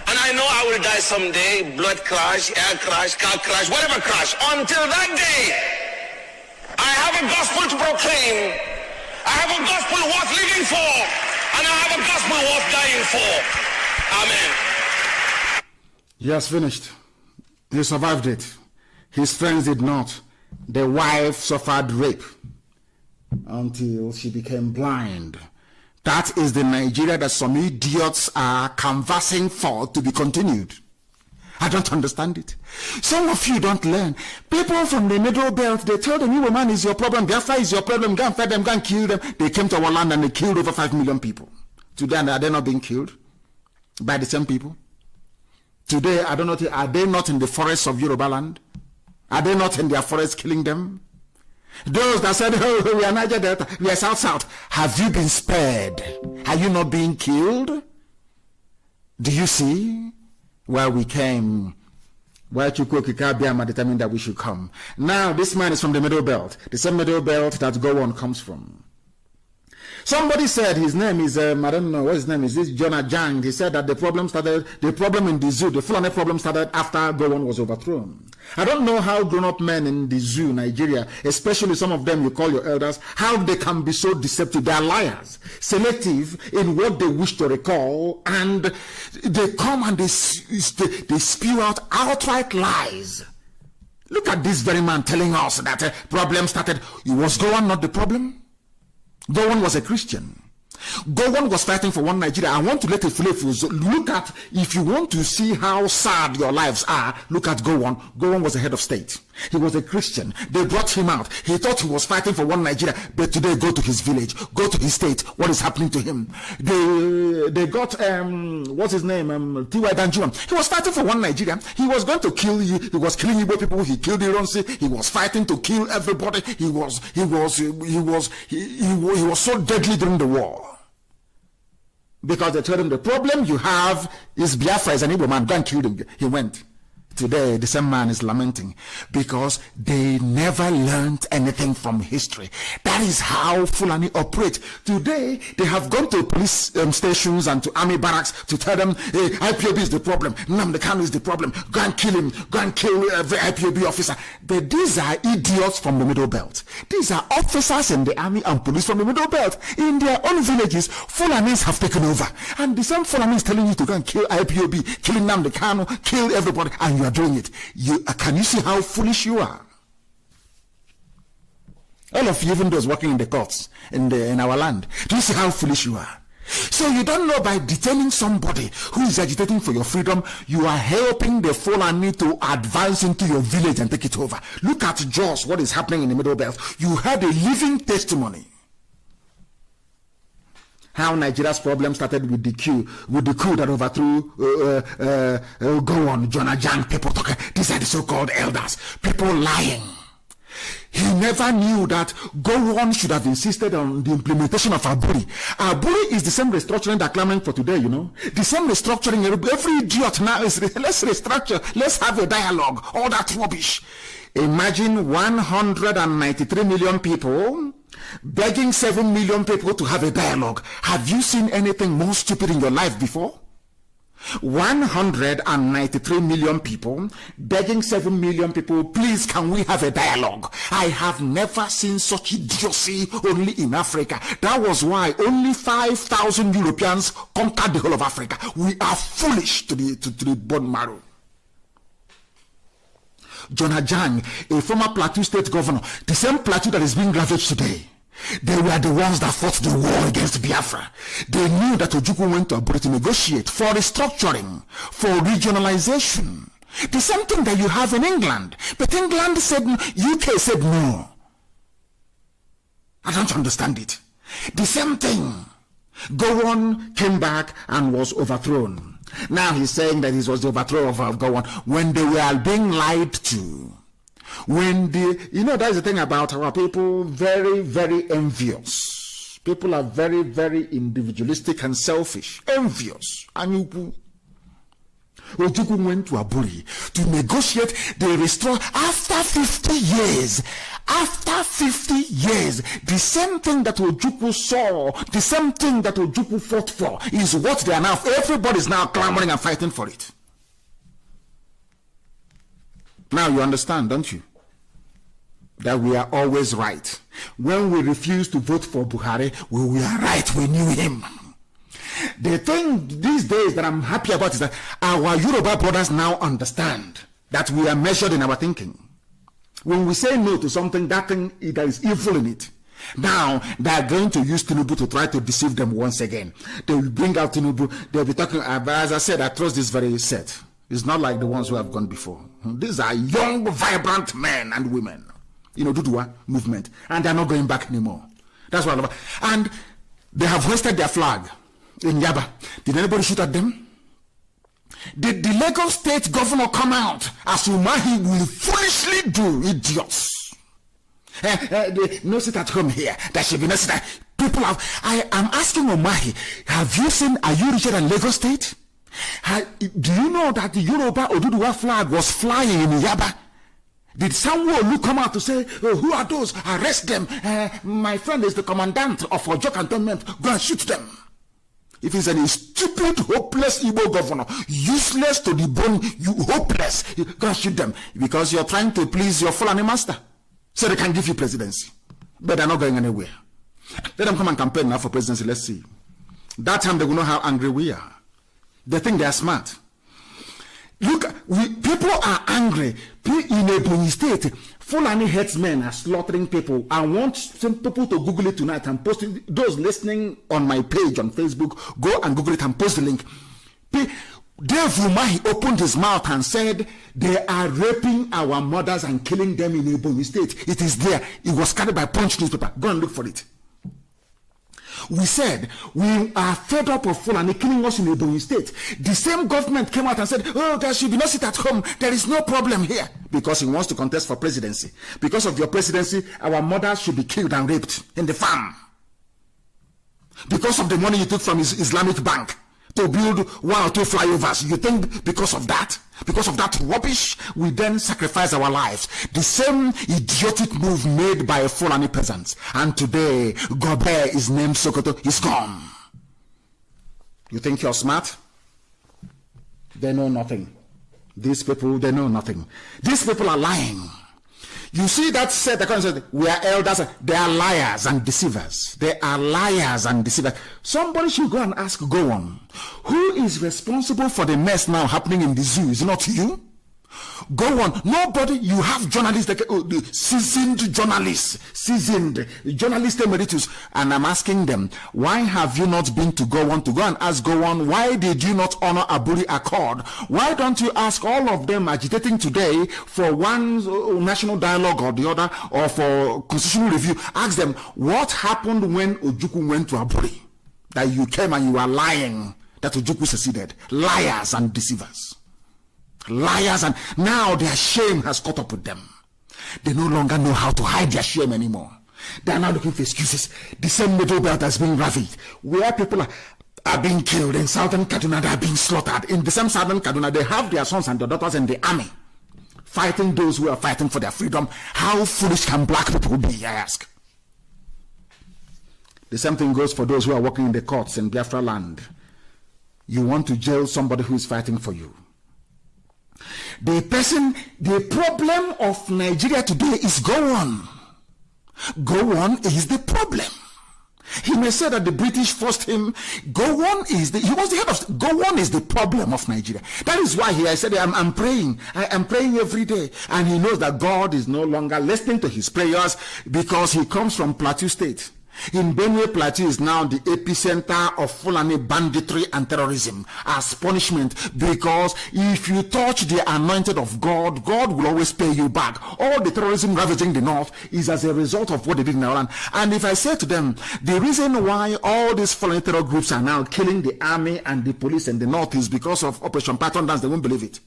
and I know I will die someday, blood crash, air crash, car crash, whatever crash, until that day, I have a gospel to proclaim. I have a gospel worth living for. And I have a gospel worth dying for. Amen. He has finished. He survived it. His friends did not. The wife suffered rape until she became blind. That is the Nigeria that some idiots are canvassing for to be continued. I don't understand it. Some of you don't learn. People from the Middle Belt, they tell them, "You man is your problem, Biafra is your problem, go and fight them, go and kill them." They came to our land and they killed over 5 million people. Today, are they not being killed by the same people? Today, I don't know, are they not in the forests of Yoruba land? Are they not in their forests killing them? Those that said, "Oh, we are Niger Delta, we are South. Have you been spared? Are you not being killed? Do you see? Where we came, where Chukwukika determined that we should come. Now, this man is from the Middle Belt, the same Middle Belt that Gowon comes from. Somebody said his name is, I don't know what his name is, this Jonah Jang. He said that the problem in the zoo, the Fulani problem started after Gowon was overthrown. I don't know how grown-up men in the zoo, Nigeria, especially some of them you call your elders, how they can be so deceptive. They are liars, selective in what they wish to recall, and they come and they spew out outright lies. Look at this very man telling us that a problem started. Was Gowon not the problem? Gowon was a Christian. Gowon was fighting for one Nigeria. I want to let Ifulefus look at, if you want to see how sad your lives are, look at Gowon. Gowon was the head of state. He was a Christian. They brought him out. He thought he was fighting for one Nigeria, but today go to his village, go to his state. What is happening to him? They got what's his name? T.Y. Danjuma. He was fighting for one Nigeria. He was going to kill you. He was killing Igbo people. He killed Ironsi. He was fighting to kill everybody. He was so deadly during the war. Because they told him the problem you have is Biafra is an Igbo man. Go and kill him. He went. Today, the same man is lamenting because they never learned anything from history. That is how Fulani operate. Today, they have gone to police stations and to army barracks to tell them, hey, IPOB is the problem, NNAMDI KANU is the problem, go and kill him, go and kill every IPOB officer. But these are idiots from the Middle Belt. These are officers in the army and police from the Middle Belt. In their own villages, Fulanis have taken over. And the same Fulani is telling you to go and kill IPOB, kill NNAMDI KANU, kill everybody, and you are doing it. Can you see how foolish you are? All of you, even those working in the courts in our land, do you see how foolish you are? So you don't know, by detaining somebody who is agitating for your freedom, you are helping the Fulani to advance into your village and take it over. Look at Jos, what is happening in the Middle Belt. You had a living testimony. How Nigeria's problem started with the coup that overthrew Jonah Jang people. These are the so-called elders, people lying. He never knew that Gowon should have insisted on the implementation of Aburi. Aburi is the same restructuring they're clamoring for today, you know. The same restructuring. Every idiot now is, let's restructure, let's have a dialogue, all that rubbish. Imagine 193 million people begging 7 million people to have a dialogue. Have you seen anything more stupid in your life before? 193 million people begging 7 million people, please, can we have a dialogue? I have never seen such idiocy only in Africa. That was why only 5,000 Europeans conquered the whole of Africa. We are foolish to the bone marrow. Jonah Jang, a former Plateau State governor, the same Plateau that is being ravaged today, they were the ones that fought the war against Biafra. They knew that Ojukwu went to Aburi to negotiate for restructuring, for regionalization. The same thing that you have in England. But England said, UK said no. I don't understand it. The same thing. Gowon came back and was overthrown. Now he's saying that it was the overthrow of Gowon when they were being lied to. When that is the thing about our people, very, very envious. People are very, very individualistic and selfish, envious. And Ojukwu went to Aburi to negotiate the restore after 50 years. After 50 years, the same thing that Ojukwu saw, the same thing that Ojukwu fought for is what they are now. Everybody is now clamoring and fighting for it. Now you understand, don't you? That we are always right. When we refuse to vote for Buhari, we are right. We knew him. The thing these days that I'm happy about is that our Yoruba brothers now understand that we are measured in our thinking. When we say no to something, that thing there is evil in it. Now they are going to use Tinubu to try to deceive them once again. They will bring out Tinubu. They'll be talking. As I said, I trust this very set. It's not like the ones who have gone before. These are young, vibrant men and women. Dudua movement, and they're not going back anymore. That's what I'm about. And they have hoisted their flag in Yaba. Did anybody shoot at them? Did the Lagos State governor come out as Umahi will foolishly do, idiots? No sit at home here. There should be no sit at people have. I am asking Umahi, are you richer than Lagos State? Do you know that the Yoruba Oduduwa flag was flying in Yaba? Did someone come out to say, oh, who are those? Arrest them. My friend is the commandant of Ojo Cantonment. Go and shoot them. If he's any stupid, hopeless Igbo governor, useless to the bone, you hopeless, go and shoot them. Because you're trying to please your Fulani master. So they can give you presidency. But they're not going anywhere. Let them come and campaign now for presidency. Let's see. That time they will know how angry we are. They think they are smart. Look, people are angry. In Ebonyi State, Fulani headsmen are slaughtering people. I want some people to Google it tonight and post it. Those listening on my page on Facebook, go and Google it and post the link. Dave Umahi opened his mouth and said, they are raping our mothers and killing them in Ebonyi State. It is there. It was carried by Punch newspaper. Go and look for it. We said, we are fed up of Fulani killing us in Ebonyi State. The same government came out and said, oh, there should be no sit at home. There is no problem here. Because he wants to contest for presidency. Because of your presidency, our mothers should be killed and raped in the farm. Because of the money you took from his Islamic bank. to build 1 or 2 flyovers. You think because of that rubbish, we then sacrifice our lives? The same idiotic move made by a Fulani peasant. And today, Gobe is named Sokoto, is gone. You think you're smart? They know nothing. These people, they know nothing. These people are lying. You see that said, the said, we are elders. They are liars and deceivers. They are liars and deceivers. Somebody should go and ask, go on. Who is responsible for the mess now happening in the zoo? Is it not you? Go on. Nobody. You have journalists, seasoned journalists emeritus, and I'm asking them, why have you not been to go and ask go on? Why did you not honor Aburi Accord? Why don't you ask all of them agitating today for one national dialogue or the other, or for constitutional review? Ask them what happened when Ojukwu went to Aburi, that you came and you were lying that Ojukwu seceded. Liars and deceivers. Liars, and now their shame has caught up with them. They no longer know how to hide their shame anymore. They are now looking for excuses. The same middle belt has been ravaged, where people are being killed. In southern Kaduna, they are being slaughtered. In the same southern Kaduna, they have their sons and their daughters in the army, fighting those who are fighting for their freedom. How foolish can black people be, I ask? The same thing goes for those who are working in the courts in Biafra land. You want to jail somebody who is fighting for you. The problem of Nigeria today is go on. Go on is the problem. He may say that the British forced him. Go on is he was the head of. Go on is the problem of Nigeria. That is why I said I'm praying. I am praying every day, and he knows that God is no longer listening to his prayers because he comes from Plateau State. In Benue, Plateau is now the epicenter of Fulani banditry and terrorism as punishment, because if you touch the anointed of God, God will always pay you back. All the terrorism ravaging the north is as a result of what they did in our land. And if I say to them, the reason why all these Fulani terror groups are now killing the army and the police in the north is because of Operation Python Dance, they won't believe it.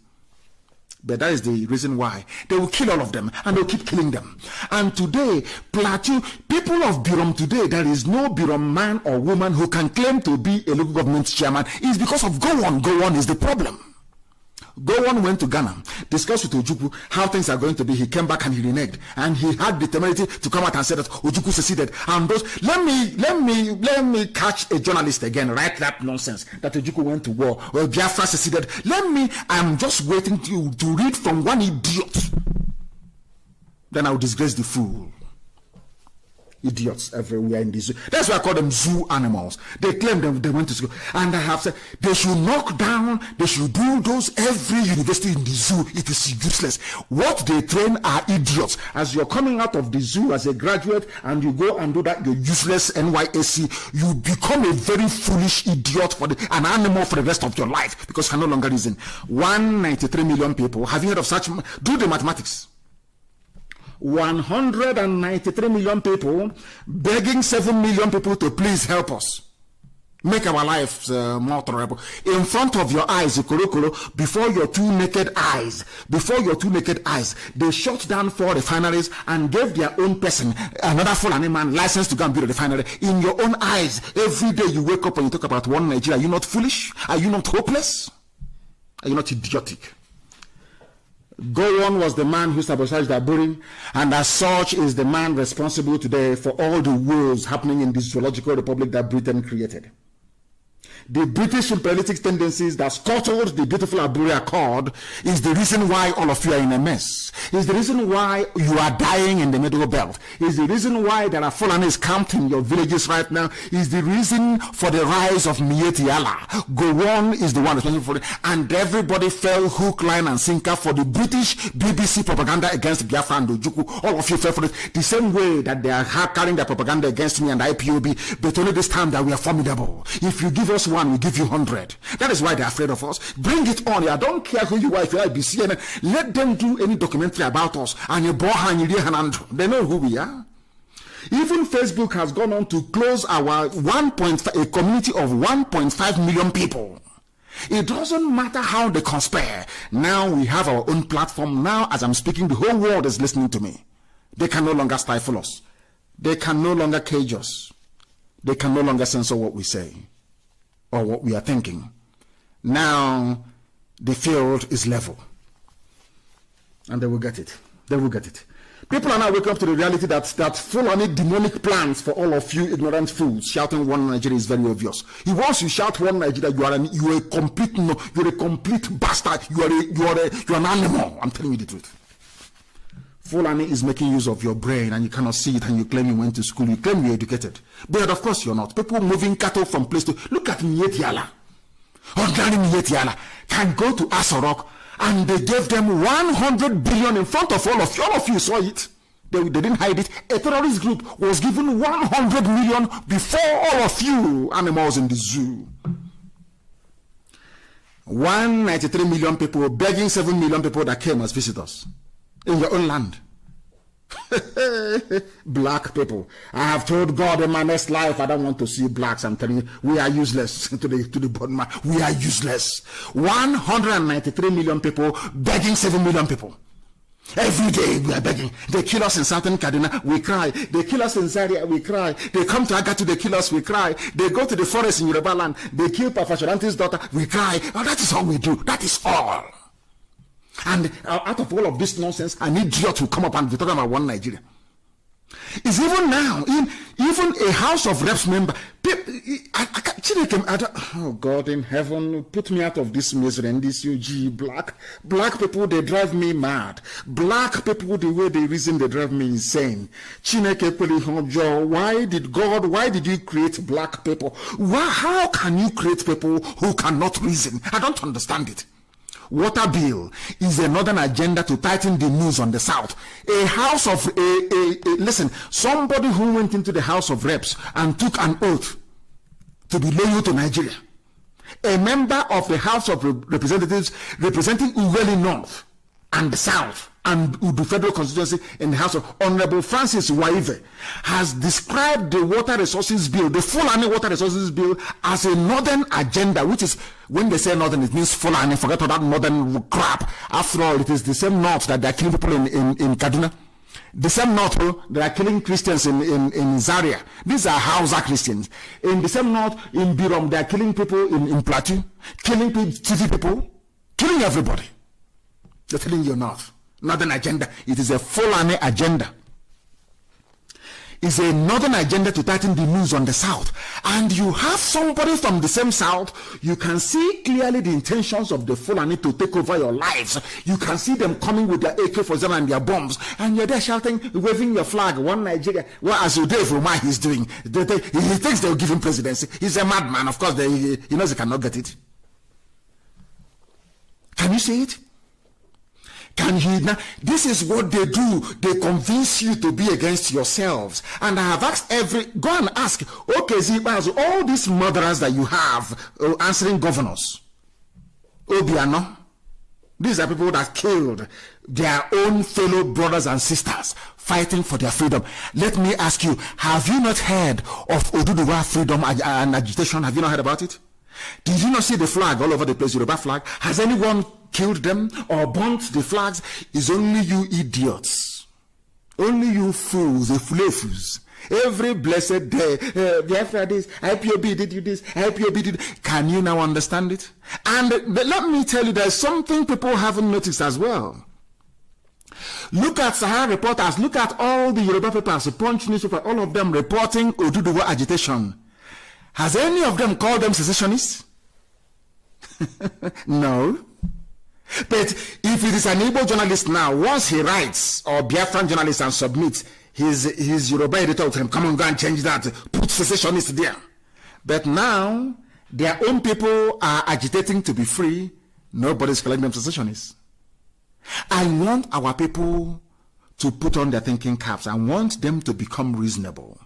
But that is the reason why. They will kill all of them, and they'll keep killing them. And today, Plateau, people of Birom today, there is no Birom man or woman who can claim to be a local government chairman. It's because of Go On. Go On is the problem. Go On went to Ghana, discussed with Ojukwu how things are going to be. He came back and he reneged, and he had the temerity to come out and say that Ojukwu seceded. And those, let me catch a journalist again, write that nonsense that Ojukwu went to war, well, Biafra seceded. I'm just waiting to read from one idiot. Then I'll disgrace the fool. Idiots everywhere in the zoo. That's why I call them zoo animals. They claim they went to school. And I have said they should knock down, they should do those every university in the zoo. It is useless. What they train are idiots. As you're coming out of the zoo as a graduate and you go and do that, you're useless NYSC, you become a very foolish idiot, an animal for the rest of your life, because you can no longer reason. 193 million people. Have you heard of such? Do the mathematics. 193 million people begging 7 million people to please help us make our lives more tolerable. In front of your eyes, before your two naked eyes, they shut down 4 refineries and gave their own person, another Fulani man, license to go and build a refinery. In your own eyes, every day you wake up and you talk about one Nigeria. Are you not foolish? Are you not hopeless? Are you not idiotic? Go On was the man who sabotaged Aburi, and as such is the man responsible today for all the woes happening in this zoological republic that Britain created. The British imperialistic tendencies that scuttled the beautiful Aburi Accord is the reason why all of you are in a mess. Is the reason why you are dying in the middle belt. Is the reason why there are Fulanis camped in your villages right now. Is the reason for the rise of Mieti Allah. Go On is the one responsible for it. And everybody fell hook, line, and sinker for the British BBC propaganda against Biafra and Ojukwu. All of you fell for it. The same way that they are carrying their propaganda against me and IPOB, but only this time that we are formidable. If you give us one, we give you 100. That is why they're afraid of us. Bring it on. I don't care who you are. If you are IBC, let them do any documentary about us. And you they know who we are. Even Facebook has gone on to close our a community of 1.5 million people. It doesn't matter how they conspire. Now we have our own platform. Now, as I'm speaking, the whole world is listening to me. They can no longer stifle us. They can no longer cage us. They can no longer censor what we say or what we are thinking. Now the field is level. And they will get it. They will get it. People are now waking up to the reality that full on demonic plans for all of you ignorant fools shouting one Nigeria is very obvious. Once you shout one Nigeria, you're a complete bastard. You're an animal. I'm telling you the truth. Fulani is making use of your brain and you cannot see it, and you claim you went to school. You claim you're educated. But of course you're not. People moving cattle from place to... Look at Nyetiala. Ordinary Nyetiala can go to Asorok, and they gave them 100 billion in front of all of you. All of you saw it. They didn't hide it. A terrorist group was given 100 million before all of you animals in the zoo. 193 million people begging 7 million people that came as visitors in your own land. Black people. I have told God in my next life I don't want to see blacks. I'm telling you, we are useless to the bottom line. We are useless. 193 million people begging 7 million people. Every day we are begging. They kill us in Southern Kaduna, we cry. They kill us in Zaria, we cry. They come to Agatu, they kill us, we cry. They go to the forest in Yoruba land, they kill Pafashoranti's daughter, we cry. Oh, that is all we do. That is all. And out of all of this nonsense, an idiot will come up and be talking about one Nigeria. It's even now, even a House of Reps member, oh God in heaven, put me out of this misery and this UG. Black people, they drive me mad. Black people, the way they reason, they drive me insane. Why did you create black people? How can you create people who cannot reason? I don't understand it. Water bill is a northern agenda to tighten the noose on the south. Listen, somebody who went into the House of Reps and took an oath to be loyal to Nigeria. A member of the House of Representatives representing Uweli North and the South and Udu Federal Constituency in the House of Honorable Francis Waive has described the water resources bill, the Fulani water resources bill, as a northern agenda, which is, when they say northern, it means Fulani. Forget all that northern crap. After all, it is the same north that they are killing people in Kaduna. The same north that are killing Christians in Zaria. These are Hausa Christians. In the same north, in Birom, they are killing people in Plateau, killing city people, killing everybody. They're telling you north. Northern agenda. It is a Fulani agenda. It's a northern agenda to tighten the noose on the south. And you have somebody from the same south, you can see clearly the intentions of the Fulani to take over your lives. You can see them coming with their AK-47 and their bombs, and you're there shouting, waving your flag, one Nigeria. Well, as Dave Umar is doing, he thinks they'll give him presidency. He's a madman. Of course, he knows he cannot get it. Can you see it? Can you now? This is what they do. They convince you to be against yourselves. And I have asked go and ask, okay, Zibaz, all these murderers that you have answering governors, Obiano, these are people that killed their own fellow brothers and sisters fighting for their freedom. Let me ask you, have you not heard of Oduduwa freedom and agitation? Have you not heard about it? Did you not see the flag all over the place, Yoruba flag? Has anyone killed them or burnt the flags? It's only you idiots. Only you fools, the fools. Every blessed day, Biafra this, IPOB did you this, IPOB did. Can you now understand it? And let me tell you, there's something people haven't noticed as well. Look at Sahara Reporters, look at all the Yoruba papers, Punch newspaper, all of them reporting Oduduwa agitation. Has any of them called them secessionists? No. But if it is an Igbo journalist now, once he writes, or Biafran journalist and submits, his Yoruba editor will tell him, come on, go and change that, put secessionists there. But now, their own people are agitating to be free. Nobody's calling them secessionists. I want our people to put on their thinking caps. I want them to become reasonable.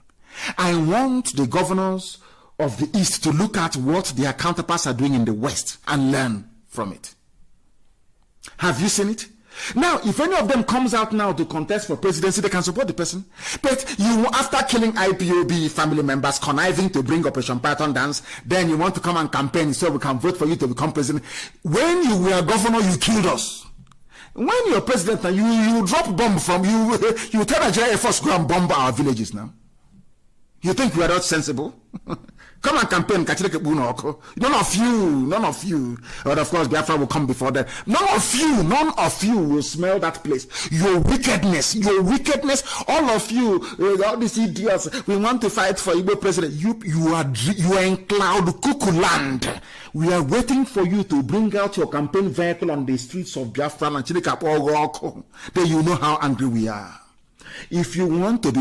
I want the governors of the East to look at what their counterparts are doing in the West and learn from it. Have you seen it? Now, if any of them comes out now to contest for presidency, they can support the person. But you, after killing IPOB family members, conniving to bring Operation Python dance, then you want to come and campaign so we can vote for you to become president. When you were governor, you killed us. When you're president, you drop bomb from you tell Nigeria Air Force go and bomb our villages now. You think we are not sensible? Come and campaign. None of you. But of course, Biafra will come before that. None of you will smell that place. Your wickedness, all of you, all these idiots, we want to fight for Igbo president. You are in cloud cuckoo land. We are waiting for you to bring out your campaign vehicle on the streets of Biafra and Chilika. Then you know how angry we are. If you want to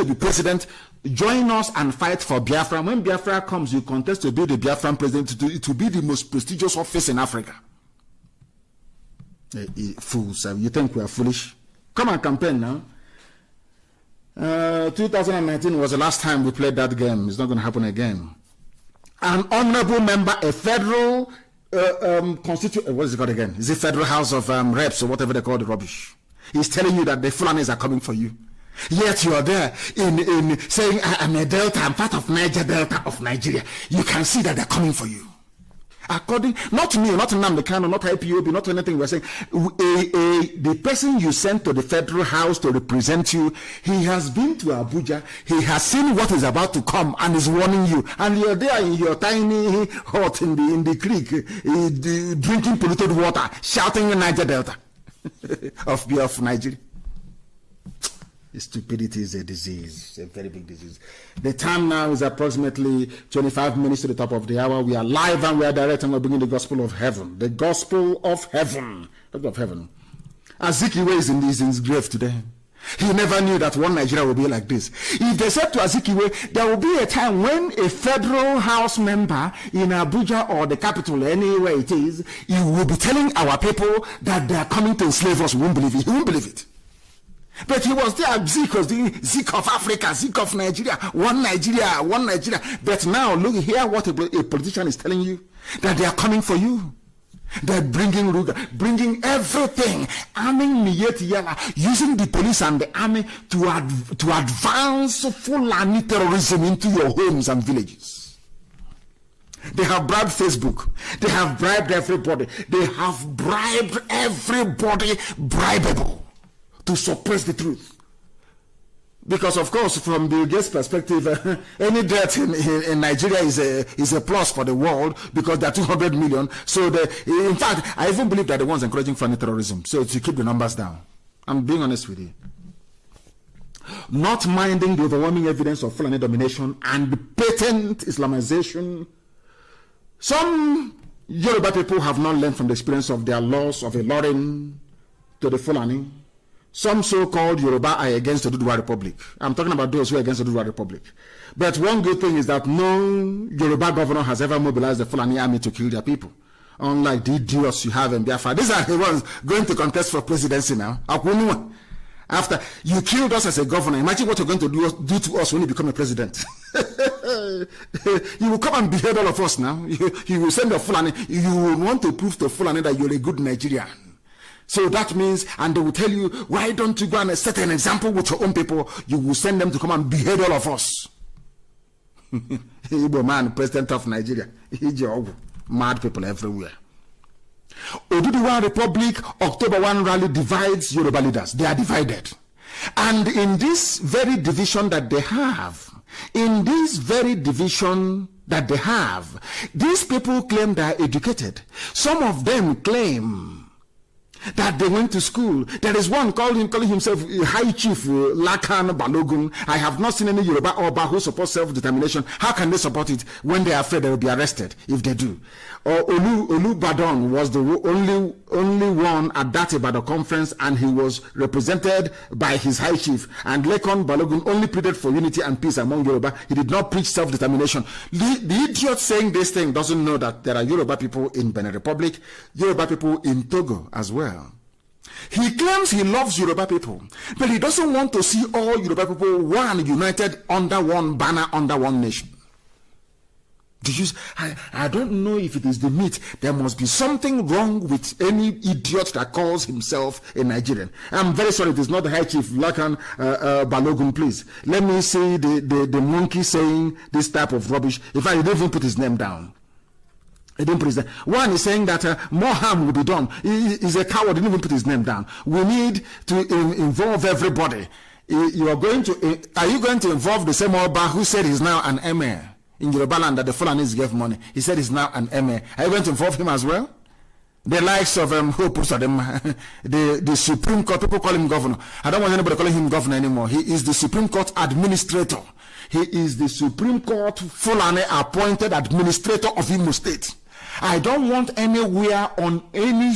be president, join us and fight for Biafra. When Biafra comes, you contest to be the Biafran president. It will be the most prestigious office in Africa. Fools, you think we are foolish? Come and campaign now. 2019 was the last time we played that game. It's not going to happen again. An honorable member, a federal what is it called again? Is it Federal House of Reps or whatever they call the rubbish? He's telling you that the Fulanis are coming for you. Yet you are there in saying, I'm a Delta, I'm part of Niger Delta of Nigeria. You can see that they're coming for you. According, not to me, not to NNAMDI, KANU, not IPOB, not to anything we're saying. The person you sent to the Federal House to represent you, he has been to Abuja, he has seen what is about to come and is warning you. And you're there in your tiny hut in the creek, drinking polluted water, shouting in Niger Delta of Nigeria. Stupidity is a disease, a very big disease. The time now is approximately 25 minutes to the top of the hour. We are live and we are direct and we're bringing the gospel of heaven. The gospel of heaven. Gospel of heaven. Azikiwe is in his grave today. He never knew that one Nigeria would be like this. If they said to Azikiwe, there will be a time when a federal house member in Abuja or the capital, anywhere it is, he will be telling our people that they are coming to enslave us. We won't believe it. He won't believe it. But he was there, Zeke was doing Zeke of Africa, Zeke of Nigeria, one Nigeria. But now, look, hear what a politician is telling you, that they are coming for you. They're bringing Ruga, bringing everything, arming Miyeti Yala, using the police and the army to advance Fulani terrorism into your homes and villages. They have bribed Facebook. They have bribed everybody. They have bribed everybody bribable to suppress the truth. Because of course, from Bill Gates' perspective, any death in Nigeria is a plus for the world because there are 200 million. So in fact, I even believe that the ones encouraging Fulani terrorism. So to keep the numbers down. I'm being honest with you. Not minding the overwhelming evidence of Fulani domination and patent Islamization. Some Yoruba people have not learned from the experience of their loss of a Lorin to the Fulani. Some so-called Yoruba are against the Oduduwa Republic. I'm talking about those who are against the Oduduwa Republic. But one good thing is that no Yoruba governor has ever mobilized the Fulani army to kill their people. Unlike the idiots you have in Biafra. These are the ones going to contest for presidency now. After you killed us as a governor, imagine what you're going to do to us when you become a president. You will come and behead all of us now. You will send the Fulani. You will want to prove to Fulani that you're a good Nigerian. So that means, and they will tell you, why don't you go and set an example with your own people? You will send them to come and behead all of us. Igbo man, president of Nigeria. Mad people everywhere. Oduduwa Republic, October 1 rally divides Yoruba leaders. They are divided. And in this very division that they have, these people claim they are educated. Some of them claim that they went to school. There is one calling himself High Chief Lakan Balogun. I have not seen any Yoruba Oba who supports self-determination. How can they support it when they are afraid they will be arrested if they do? Or Olu Badon was the only one at that Ibadan conference, and he was represented by his High Chief. And Lekon Balogun only pleaded for unity and peace among Yoruba. He did not preach self-determination. The idiot saying this thing doesn't know that there are Yoruba people in Benin Republic, Yoruba people in Togo as well. He claims he loves Yoruba people, but he doesn't want to see all Yoruba people united under one banner, under one nation. I don't know if it is the meat. There must be something wrong with any idiot that calls himself a Nigerian. I'm very sorry, it is not the High Chief Lakan Balogun, please. Let me see the monkey saying this type of rubbish. In fact, he didn't even put his name down. He didn't put his name. One is saying that more harm will be done. He's a coward, he didn't even put his name down. We need to involve everybody. Are you going to involve the same Oba who said he's now an emir in Yoruba land that the Fulanis gave money. He said he's now an MA. Are you going to involve him as well? The likes of the Supreme Court, people call him governor. I don't want anybody calling him governor anymore. He is the Supreme Court administrator. He is the Supreme Court Fulani appointed administrator of Imo State. I don't want anywhere on any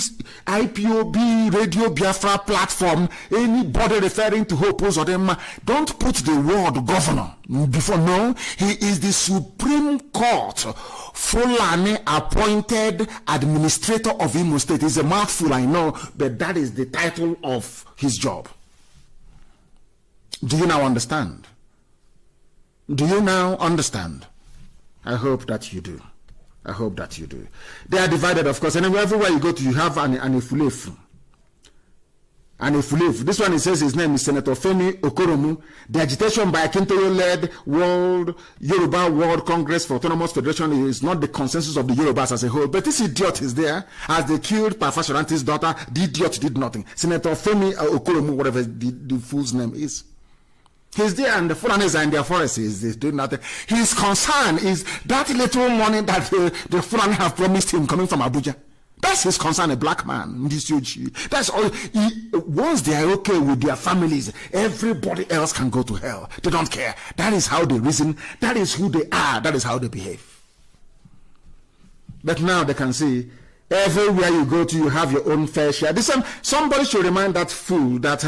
IPOB Radio Biafra platform anybody referring to Hope Uzodinma. Don't put the word governor before. No, he is the Supreme Court Fulani appointed administrator of Imo State. It's a mouthful, I know, but that is the title of his job. Do you now understand? Do you now understand? I hope that you do. I hope that you do. They are divided, of course, and everywhere you go to, you have an Ifulef. An Ifulef. This one, it says his name is Senator Femi Okoromu. The agitation by Akintoye-led Yoruba World Congress for Autonomous Federation is not the consensus of the Yorubas as a whole, but this idiot is there. As they killed Parfashoranti's daughter, the idiot did nothing. Senator Femi Okoromu, whatever the fool's name is. He's there, and the Fulanis are in their forests. He's doing nothing. His concern is that little money that the Fulani have promised him coming from Abuja. That's his concern, a black man. That's all. Once they are okay with their families, everybody else can go to hell. They don't care. That is how they reason. That is who they are. That is how they behave. But now they can see, everywhere you go to, you have your own fair share. Somebody should remind that fool that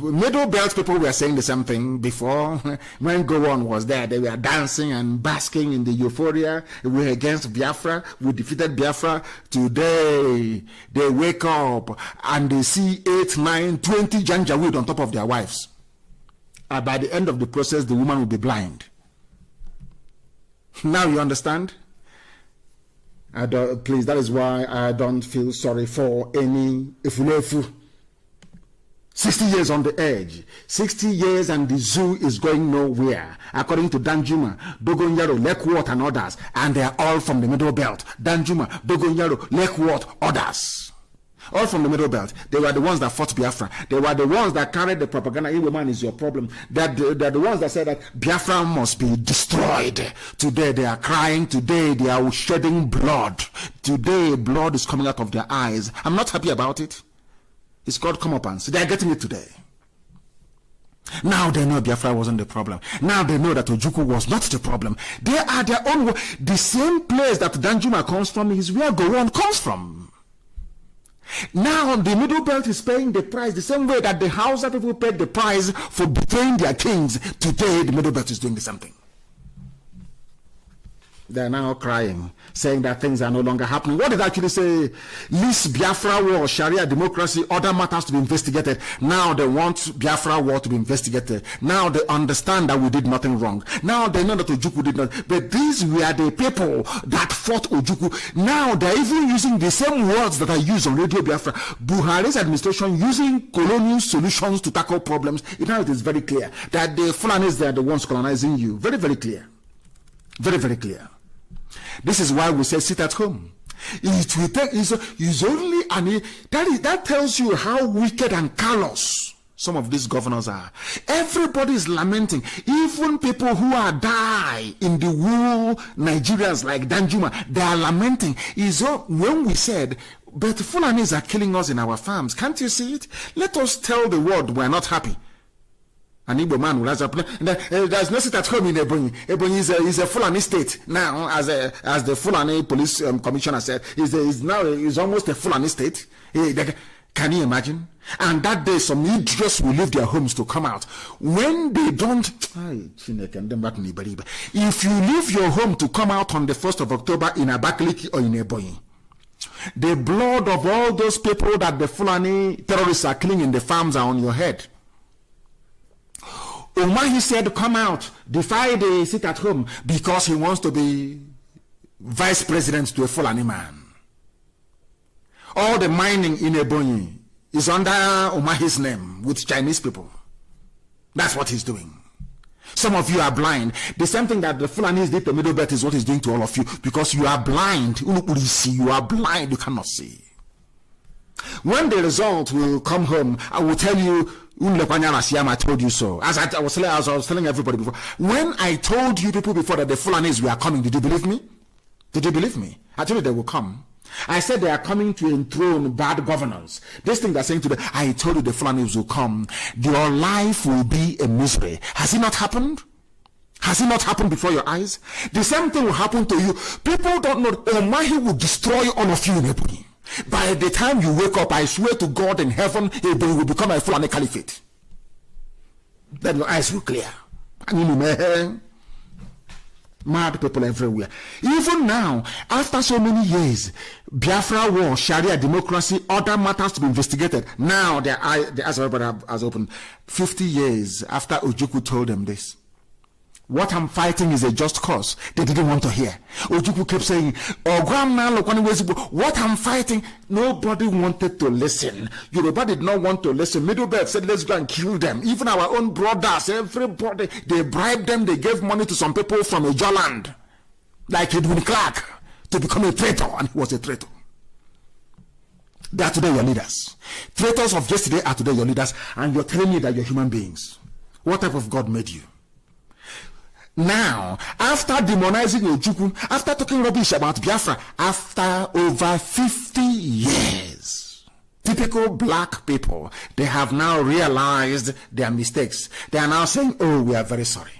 middle belt people were saying the same thing before. When Gowon was there, they were dancing and basking in the euphoria. We're against Biafra. We defeated Biafra. Today, they wake up and they see 8, 9, 20 janjaweed on top of their wives. And by the end of the process, the woman will be blind. Now you understand? Please, that is why I don't feel sorry for any Ifulefu. 60 years on the edge. 60 years and the zoo is going nowhere. According to Danjuma, Dogonyaro, Lekwot and others. And they are all from the middle belt. Danjuma, Dogonyaro, Lekwot, others. All from the middle belt. They were the ones that fought Biafra. They were the ones that carried the propaganda. Igbo man is your problem. They're the ones that said that Biafra must be destroyed. Today they are crying. Today they are shedding blood. Today blood is coming out of their eyes. I'm not happy about it. It's called comeuppance. They are getting it today. Now they know Biafra wasn't the problem. Now they know that Ojukwu was not the problem. They are their own. The same place that Danjuma comes from is where Gowon comes from. Now the middle belt is paying the price the same way that the Hausa people paid the price for betraying their kings. Today the middle belt is doing the same thing. They are now crying, saying that things are no longer happening. What did they actually say? Least Biafra war, Sharia democracy, other matters to be investigated. Now they want Biafra war to be investigated. Now they understand that we did nothing wrong. Now they know that Ojukwu did not. But these were the people that fought Ojukwu. Now they're even using the same words that are used on Radio Biafra. Buhari's administration using colonial solutions to tackle problems. Now it is very clear that the Fulanis are the ones colonizing you. Very, very clear. Very, very clear. This is why we say sit at home. It will take is only that tells you how wicked and callous some of these governors are. Everybody is lamenting. Even people who are die in the wool Nigerians like Danjuma, they are lamenting. When we said, but Fulanis are killing us in our farms. Can't you see it? Let us tell the world we're not happy. An Igbo man will rise up. There's no sit at home in Ebonyi. Ebonyi is a Fulani state now, as the Fulani police commissioner said. Is almost a Fulani state. Can you imagine? And that day, some idiots will leave their homes to come out. When they don't, if you leave your home to come out on the 1st of October in Abakaliki or in Ebonyi, the blood of all those people that the Fulani terrorists are killing in the farms are on your head. Umahi said, come out, defy the sit at home, because he wants to be vice president to a Fulani man. All the mining in Ebonyi is under Umahi's name with Chinese people. That's what he's doing. Some of you are blind. The same thing that the Fulanis did to Middle Belt is what he's doing to all of you, because you are blind. You are blind, you cannot see. When the result will come home, I will tell you I told you so. As I was telling everybody before. When I told you people before that the Fulanis were coming, did you believe me? Did you believe me? I told you they will come. I said they are coming to enthrone bad governance. This thing they're saying today, I told you the Fulanis will come. Your life will be a misery. Has it not happened? Has it not happened before your eyes? The same thing will happen to you. People don't know. Omahi will destroy all of you in Ebony. By the time you wake up, I swear to God in heaven, Ebony will become a Fulani caliphate. Then your eyes will clear. Mad people everywhere. Even now, after so many years, Biafra war, Sharia, democracy, other matters to be investigated. Now the eyes of everybody has opened. 50 years after Ojukwu told them this. What I'm fighting is a just cause. They didn't want to hear. Ojukwu kept saying, what I'm fighting, nobody wanted to listen. Yoruba did not want to listen. Middle Belt said, let's go and kill them. Even our own brothers, everybody, they bribed them, they gave money to some people from a land, like Edwin Clark, to become a traitor, and he was a traitor. They are today your leaders. Traitors of yesterday are today your leaders, and you're telling me that you're human beings. What type of God made you? Now, after demonizing Ojukwu, after talking rubbish about Biafra, after over 50 years, typical black people, they have now realized their mistakes. They are now saying, oh, we are very sorry.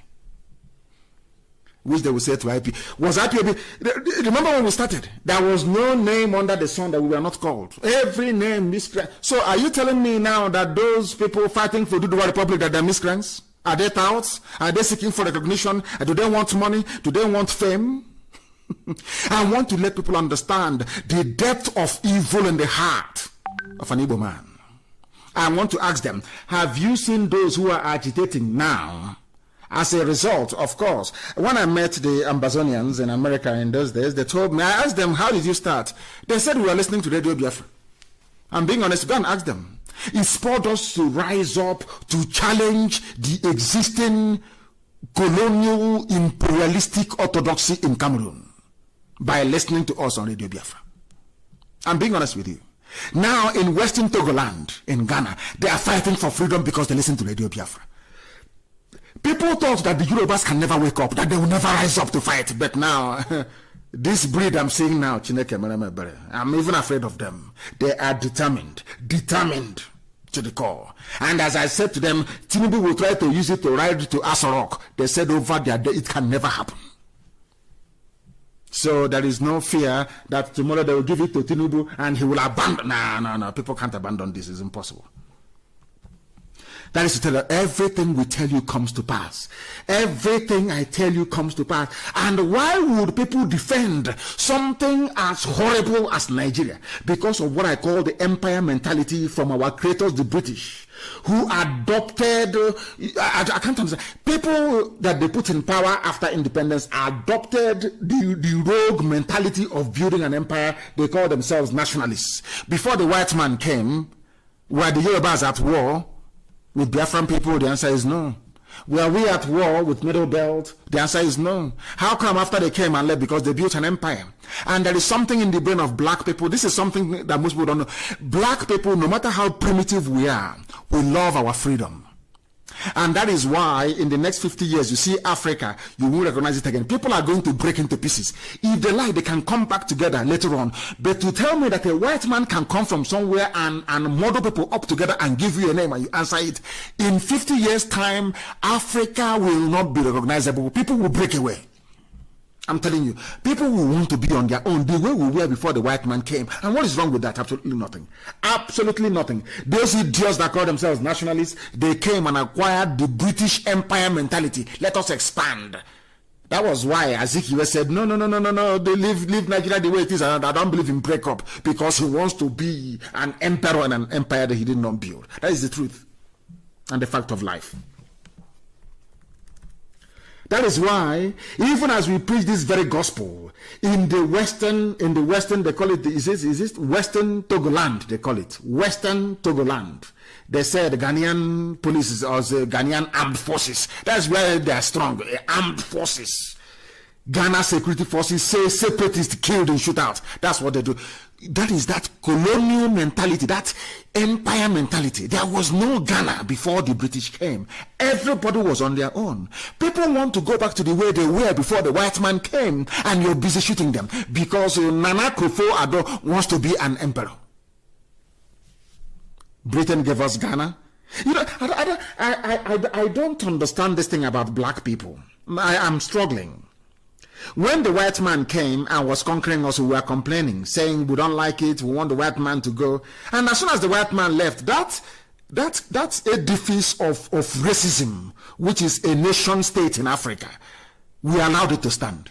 Which they will say to IP. Was IPOB, remember when we started? There was no name under the sun that we were not called. Every name miscreant. So are you telling me now that those people fighting for Duduwa Republic that they're miscreants? Are they touts? Are they seeking for recognition? Do they want money? Do they want fame? I want to let people understand the depth of evil in the heart of an Igbo man. I want to ask them, have you seen those who are agitating now? As a result, of course, when I met the Amazonians in America in those days, they told me, I asked them, how did you start? They said we were listening to Radio Biafra. I'm being honest, go and ask them. It spurred us to rise up to challenge the existing colonial imperialistic orthodoxy in Cameroon by listening to us on Radio Biafra. I'm being honest with you. Now in Western Togoland, in Ghana, they are fighting for freedom because they listen to Radio Biafra. People thought that the Yorubas can never wake up, that they will never rise up to fight. But now, this breed I'm seeing now, I'm even afraid of them. They are determined to the core. And as I said to them, Tinubu will try to use it to ride to Asorok. They said over there, it can never happen. So there is no fear that tomorrow they will give it to Tinubu and he will abandon. No. People can't abandon this. It's impossible. That is to tell you, everything we tell you comes to pass. Everything I tell you comes to pass. And why would people defend something as horrible as Nigeria? Because of what I call the empire mentality from our creators, the British, who adopted, I can't understand, people that they put in power after independence adopted the rogue mentality of building an empire. They call themselves nationalists. Before the white man came, were the Yorubas at war with Biafran people? The answer is no. Were we at war with Middle Belt? The answer is no. How come after they came and left? Because they built an empire. And there is something in the brain of black people. This is something that most people don't know. Black people, no matter how primitive we are, we love our freedom. And that is why in the next 50 years, you see Africa, you will recognize it again. People are going to break into pieces. If they like, they can come back together later on. But to tell me that a white man can come from somewhere and model people up together and give you a name and you answer it, in 50 years' time, Africa will not be recognizable. People will break away. I'm telling you, people will want to be on their own the way we were before the white man came. And what is wrong with that? Absolutely nothing. Absolutely nothing. Those idiots that call themselves nationalists, they came and acquired the British Empire mentality. Let us expand. That was why Azikiwe said, no, they leave Nigeria the way it is. And I don't believe in breakup because he wants to be an emperor in an empire that he did not build. That is the truth and the fact of life. That is why, even as we preach this very gospel, in the Western, they call it, is this Western Togoland, they call it, Western Togoland. They say the Ghanaian police or the Ghanaian armed forces, that's where they are strong, armed forces. Ghana security forces say separatists killed in shootout. That's what they do. that is that colonial mentality, that empire mentality. There was no Ghana before the British came. Everybody was on their own. People want to go back to the way they were before the white man came, and you're busy shooting them because Nana Akufo-Addo wants to be an emperor. Britain gave us Ghana. You know, I don't understand this thing about black people. I am struggling. When the white man came and was conquering us, we were complaining, saying we don't like it, we want the white man to go. And as soon as the white man left, that's a edifice of racism, which is a nation state in Africa. We allowed it to stand.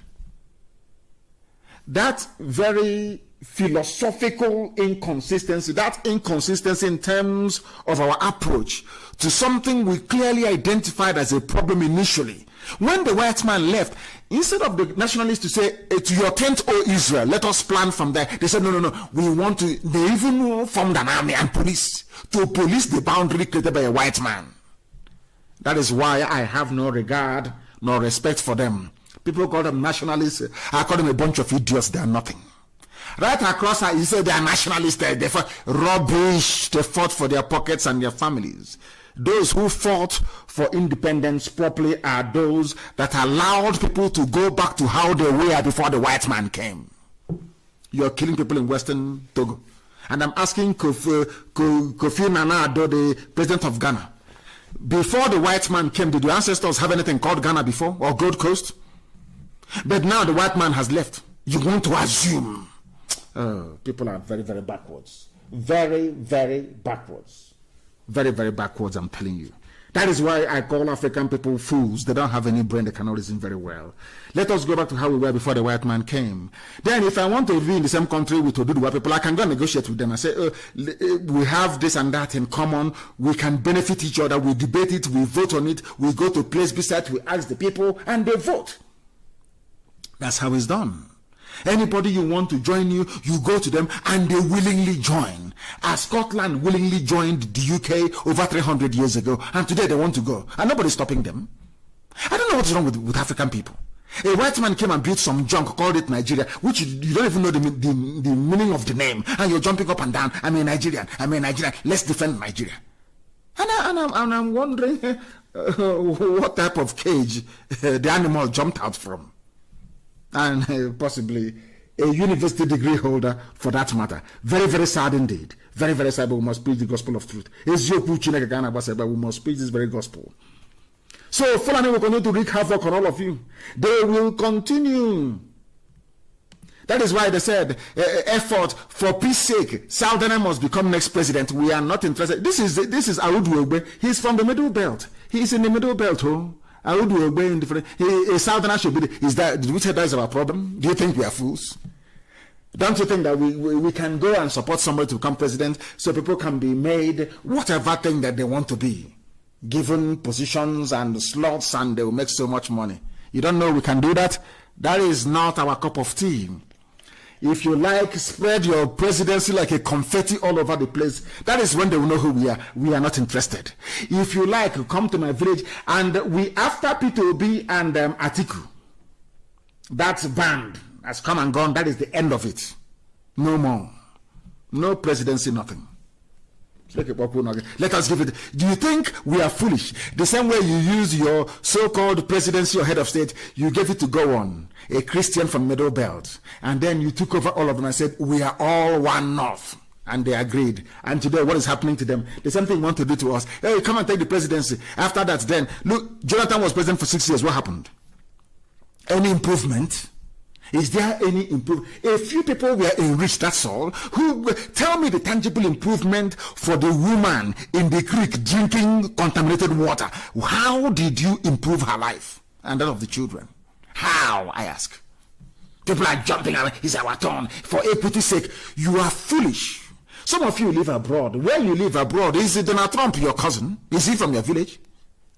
That very philosophical inconsistency, that inconsistency in terms of our approach to something we clearly identified as a problem initially. When the white man left, instead of the nationalists to say, to your tent, O Israel, let us plan from there, they said, no, we want to, they even formed an army and police to police the boundary created by a white man. That is why I have no regard nor respect for them. People call them nationalists. I call them a bunch of idiots. They are nothing. Right across, you say they are nationalists. They fought rubbish. They fought for their pockets and their families. Those who fought for independence properly are those that allowed people to go back to how they were before the white man came. You're killing people in Western Togo. And I'm asking Kofi Nana Addo, the president of Ghana, before the white man came, did your ancestors have anything called Ghana before, or Gold Coast? But now the white man has left. You want to assume. People are very, very backwards. Very, very backwards. Very, very backwards, I'm telling you. That is why I call African people fools. They don't have any brain. They cannot reason very well. Let us go back to how we were before the white man came. Then if I want to be in the same country with Oduduwa people, I can go and negotiate with them and say, we have this and that in common. We can benefit each other. We debate it. We vote on it. We go to place beside. We ask the people and they vote. That's how it's done. Anybody you want to join you go to them and they willingly join. As Scotland willingly joined the UK over 300 years ago, and today they want to go, and nobody's stopping them. I don't know what's wrong with African people. A white man came and built some junk, called it Nigeria, which you don't even know the meaning of the name, and you're jumping up and down. I'm a Nigerian. Let's defend Nigeria. And I'm wondering what type of cage the animal jumped out from. And possibly a university degree holder for that matter. Very, very sad indeed. Very, very sad, but we must preach the gospel of truth. But we must preach this very gospel. So Fulani will continue to wreak havoc on all of you. They will continue. That is why they said, effort for peace sake, Southern must become next president. We are not interested. This is Audu Ogbe. He's from the Middle Belt. He's in the Middle Belt, I would obey in different. A Southerner should be. Is that? Did we say that is our problem? Do you think we are fools? Don't you think that we can go and support somebody to become president so people can be made whatever thing that they want to be, given positions and slots, and they will make so much money? You don't know we can do that? That is not our cup of tea. If you like, spread your presidency like a confetti all over the place. That is when they will know who we are. We are not interested. If you like, come to my village, and we, after P2B and Atiku, that band has come and gone. That is the end of it. No more. No presidency, nothing. Let us give it. Do you think we are foolish? The same way you use your so-called presidency or head of state, you gave it to go on, a Christian from Middle Belt, and then you took over all of them and said, we are all one North. And they agreed. And today, what is happening to them? The same thing you want to do to us. Hey, come and take the presidency. After that, then, look, Jonathan was president for 6 years. What happened? Any improvement? Is there any improvement? A few people were enriched, that's all. Who tell me the tangible improvement for the woman in the creek drinking contaminated water? How did you improve her life and that of the children? How, I ask. People are jumping around. It's our turn. For equity's sake, you are foolish. Some of you live abroad. Where you live abroad, is it Donald Trump, your cousin? Is he from your village?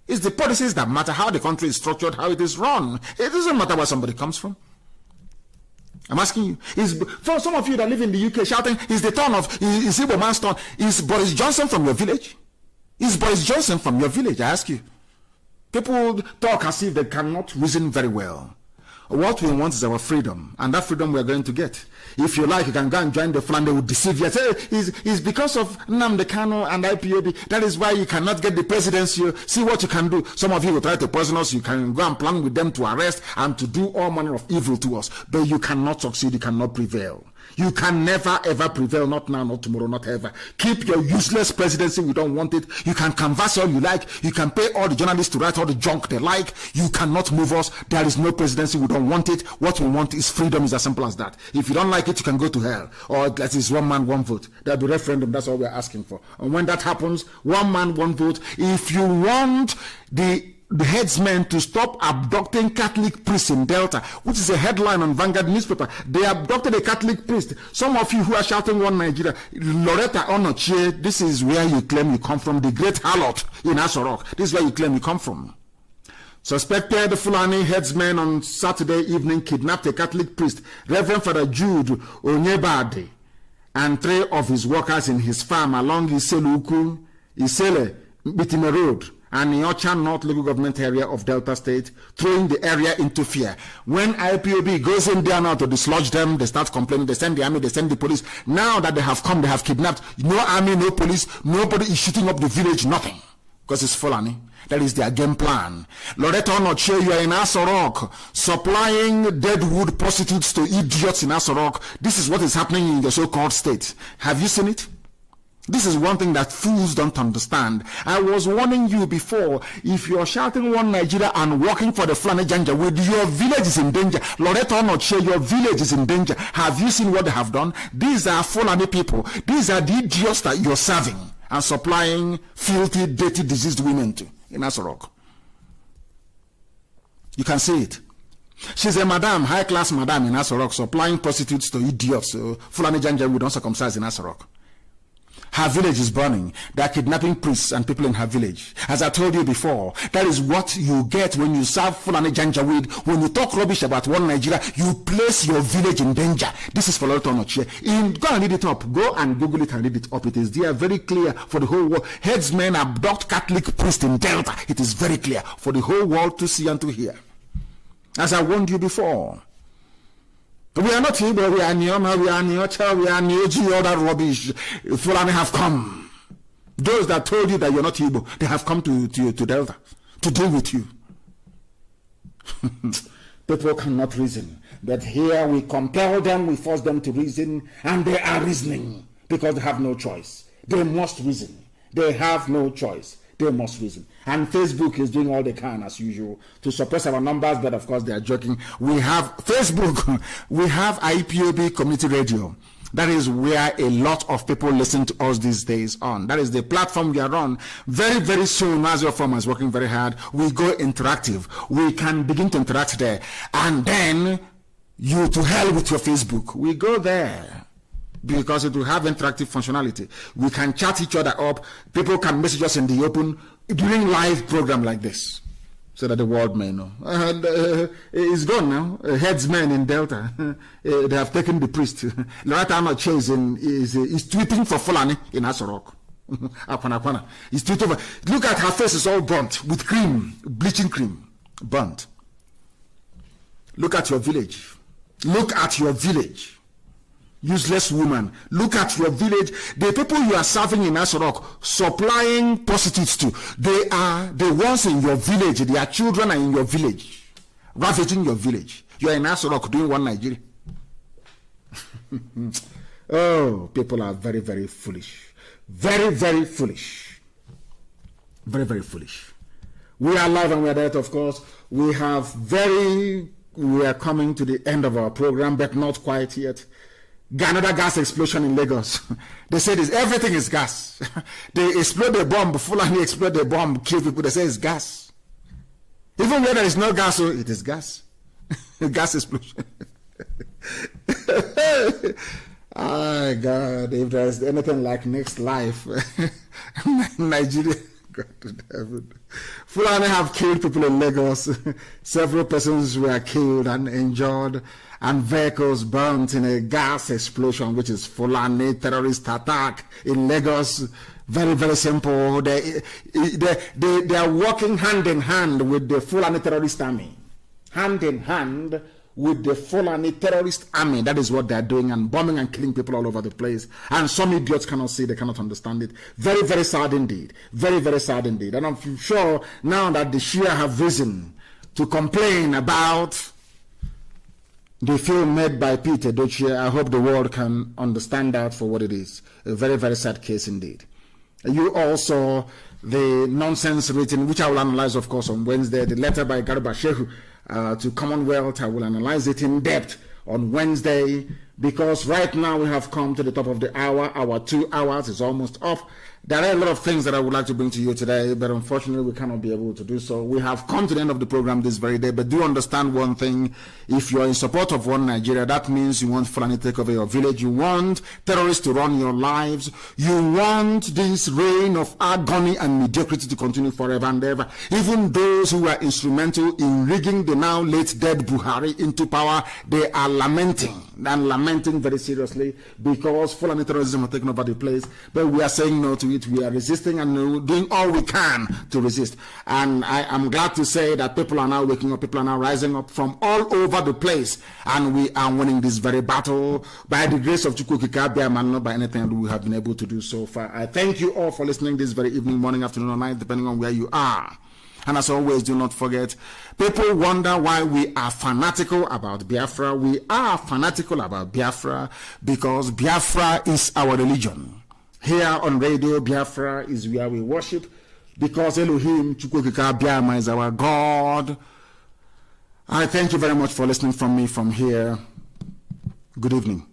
It's the policies that matter, how the country is structured, how it is run. It doesn't matter where somebody comes from. I'm asking you, for some of you that live in the UK shouting, is Igbo man's turn? Is Boris Johnson from your village? Is Boris Johnson from your village? I ask you. People talk as if they cannot reason very well. What we want is our freedom, and that freedom we are going to get. If you like, you can go and join the flank. They will deceive you. Say, it's because of NNAMDI, KANU and IPOB. That is why you cannot get the presidency. See what you can do. Some of you will try to poison us. You can go and plan with them to arrest and to do all manner of evil to us. But you cannot succeed. You cannot prevail. You can never ever prevail, not now, not tomorrow, not ever. Keep your useless presidency, we don't want it. You can canvass all you like. You can pay all the journalists to write all the junk they like. You cannot move us. There is no presidency, we don't want it. What we want is freedom, is as simple as that. If you don't like it, you can go to hell. Or that is one man, one vote. There'll be referendum, that's all we're asking for. And when that happens, one man, one vote. If you want the headsmen to stop abducting Catholic priests in Delta, which is a headline on Vanguard newspaper. They abducted a Catholic priest. Some of you who are shouting one Nigeria, Loretta Onochie, this is where you claim you come from, the great harlot in Asorok. This is where you claim you come from. Suspected Fulani headsmen on Saturday evening kidnapped a Catholic priest, Reverend Father Jude Onyebade, and 3 of his workers in his farm along Isele Bitime Road and Niocha North local government area of Delta State, throwing the area into fear. When IPOB goes in there now to dislodge them, they start complaining, they send the army, they send the police. Now that they have come, they have kidnapped, no army, no police, nobody is shooting up the village, nothing. Because it's Fulani. That is their game plan. Loretta Onochie, you are in Asorok, supplying dead wood prostitutes to idiots in Asorok. This is what is happening in the so-called state. Have you seen it? This is one thing that fools don't understand. I was warning you before, if you're shouting one Nigeria and working for the Fulani Janjaweed, your village is in danger. Loretta Onochie, your village is in danger. Have you seen what they have done? These are Fulani people. These are the idiots that you're serving and supplying filthy, dirty, diseased women to in Asorok. You can see it. She's a madam, high-class madam in Asorok, supplying prostitutes to idiots. Fulani Janjaweed don't circumcise in Asorok. Her village is burning. They are kidnapping priests and people in her village. As I told you before, that is what you get when you serve Fulani Janjaweed. When you talk rubbish about one Nigeria, you place your village in danger. This is for Loretta Onochie. Go and read it up. Go and Google it and read it up. It is there, very clear for the whole world. Headsmen abduct Catholic priests in Delta. It is very clear for the whole world to see and to hear. As I warned you before. We are not here, but we are Nioma, we are Niocha, we are Nioji, all that rubbish. Fulani have come. Those that told you that you're not Igbo, they have come to Delta to deal with you. People cannot reason. But here we compel them, we force them to reason, and they are reasoning because they have no choice. They must reason. They have no choice. They must reason. And Facebook is doing all they can, as usual, to suppress our numbers, but of course they are joking. We have Facebook, we have IPOB Community Radio. That is where a lot of people listen to us these days on. That is the platform we are on. Very, very soon, as your firm is working very hard, we go interactive. We can begin to interact there. And then, you to hell with your Facebook. We go there. Because it will have interactive functionality. We can chat each other up. People can message us in the open during live program like this, so that the world may know. It's gone now. Headsmen in Delta, they have taken the priest. Loretta Onochie is tweeting for Fulani in Asorok. He's tweeting for. Look at her face; is all burnt with cream, bleaching cream, burnt. Look at your village. Look at your village. Useless woman, look at your village. The people you are serving in Asorok, supplying prostitutes to, they are the ones in your village. Their children are in your village, ravaging your village. You are in Asorok doing one Nigeria. Oh, people are very, very foolish. Very, very foolish. Very, very foolish. We are live and we are dead, of course. We are coming to the end of our program, but not quite yet. Another gas explosion in Lagos. They say everything is gas. They explode a bomb, Fulani explode a bomb, kill people. They say it's gas. Even where there is no gas, it is gas. Gas explosion. Oh God, if there is anything like next life, Nigeria, God to heaven. Fulani have killed people in Lagos. Several persons were killed and injured, and vehicles burnt in a gas explosion, which is Fulani terrorist attack in Lagos. Very, very simple. They are working hand in hand with the Fulani terrorist army. Hand in hand with the Fulani terrorist army. That is what they are doing, and bombing and killing people all over the place. And some idiots cannot see, they cannot understand it. Very, very sad indeed. Very, very sad indeed. And I'm sure now that the Shia have risen to complain about the film made by Peter Dochia, I hope the world can understand that for what it is. A very, very sad case indeed. You also, the nonsense written, which I will analyze, of course, on Wednesday, the letter by Garba Shehu to Commonwealth. I will analyze it in depth on Wednesday, because right now we have come to the top of the hour. Our 2 hours is almost up. There are a lot of things that I would like to bring to you today, but unfortunately we cannot be able to do so. We have come to the end of the program this very day, but do understand one thing. If you are in support of one Nigeria, that means you want Fulani to take over your village. You want terrorists to run your lives. You want this reign of agony and mediocrity to continue forever and ever. Even those who are instrumental in rigging the now late dead Buhari into power, they are lamenting very seriously, because Fulani terrorism has taken over the place. But we are saying no to it. We are resisting and doing all we can to resist. And I am glad to say that people are now waking up, people are now rising up from all over the place, and we are winning this very battle by the grace of Chukwukika, and not by anything that we have been able to do so far. I thank you all for listening this very evening, morning, afternoon, or night, depending on where you are. And as always, do not forget, people wonder why we are fanatical about Biafra. We are fanatical about Biafra because Biafra is our religion. Here on radio, Biafra is where we worship, because Elohim Chukwukika Biama is our God. I thank you very much for listening from me from here. Good evening.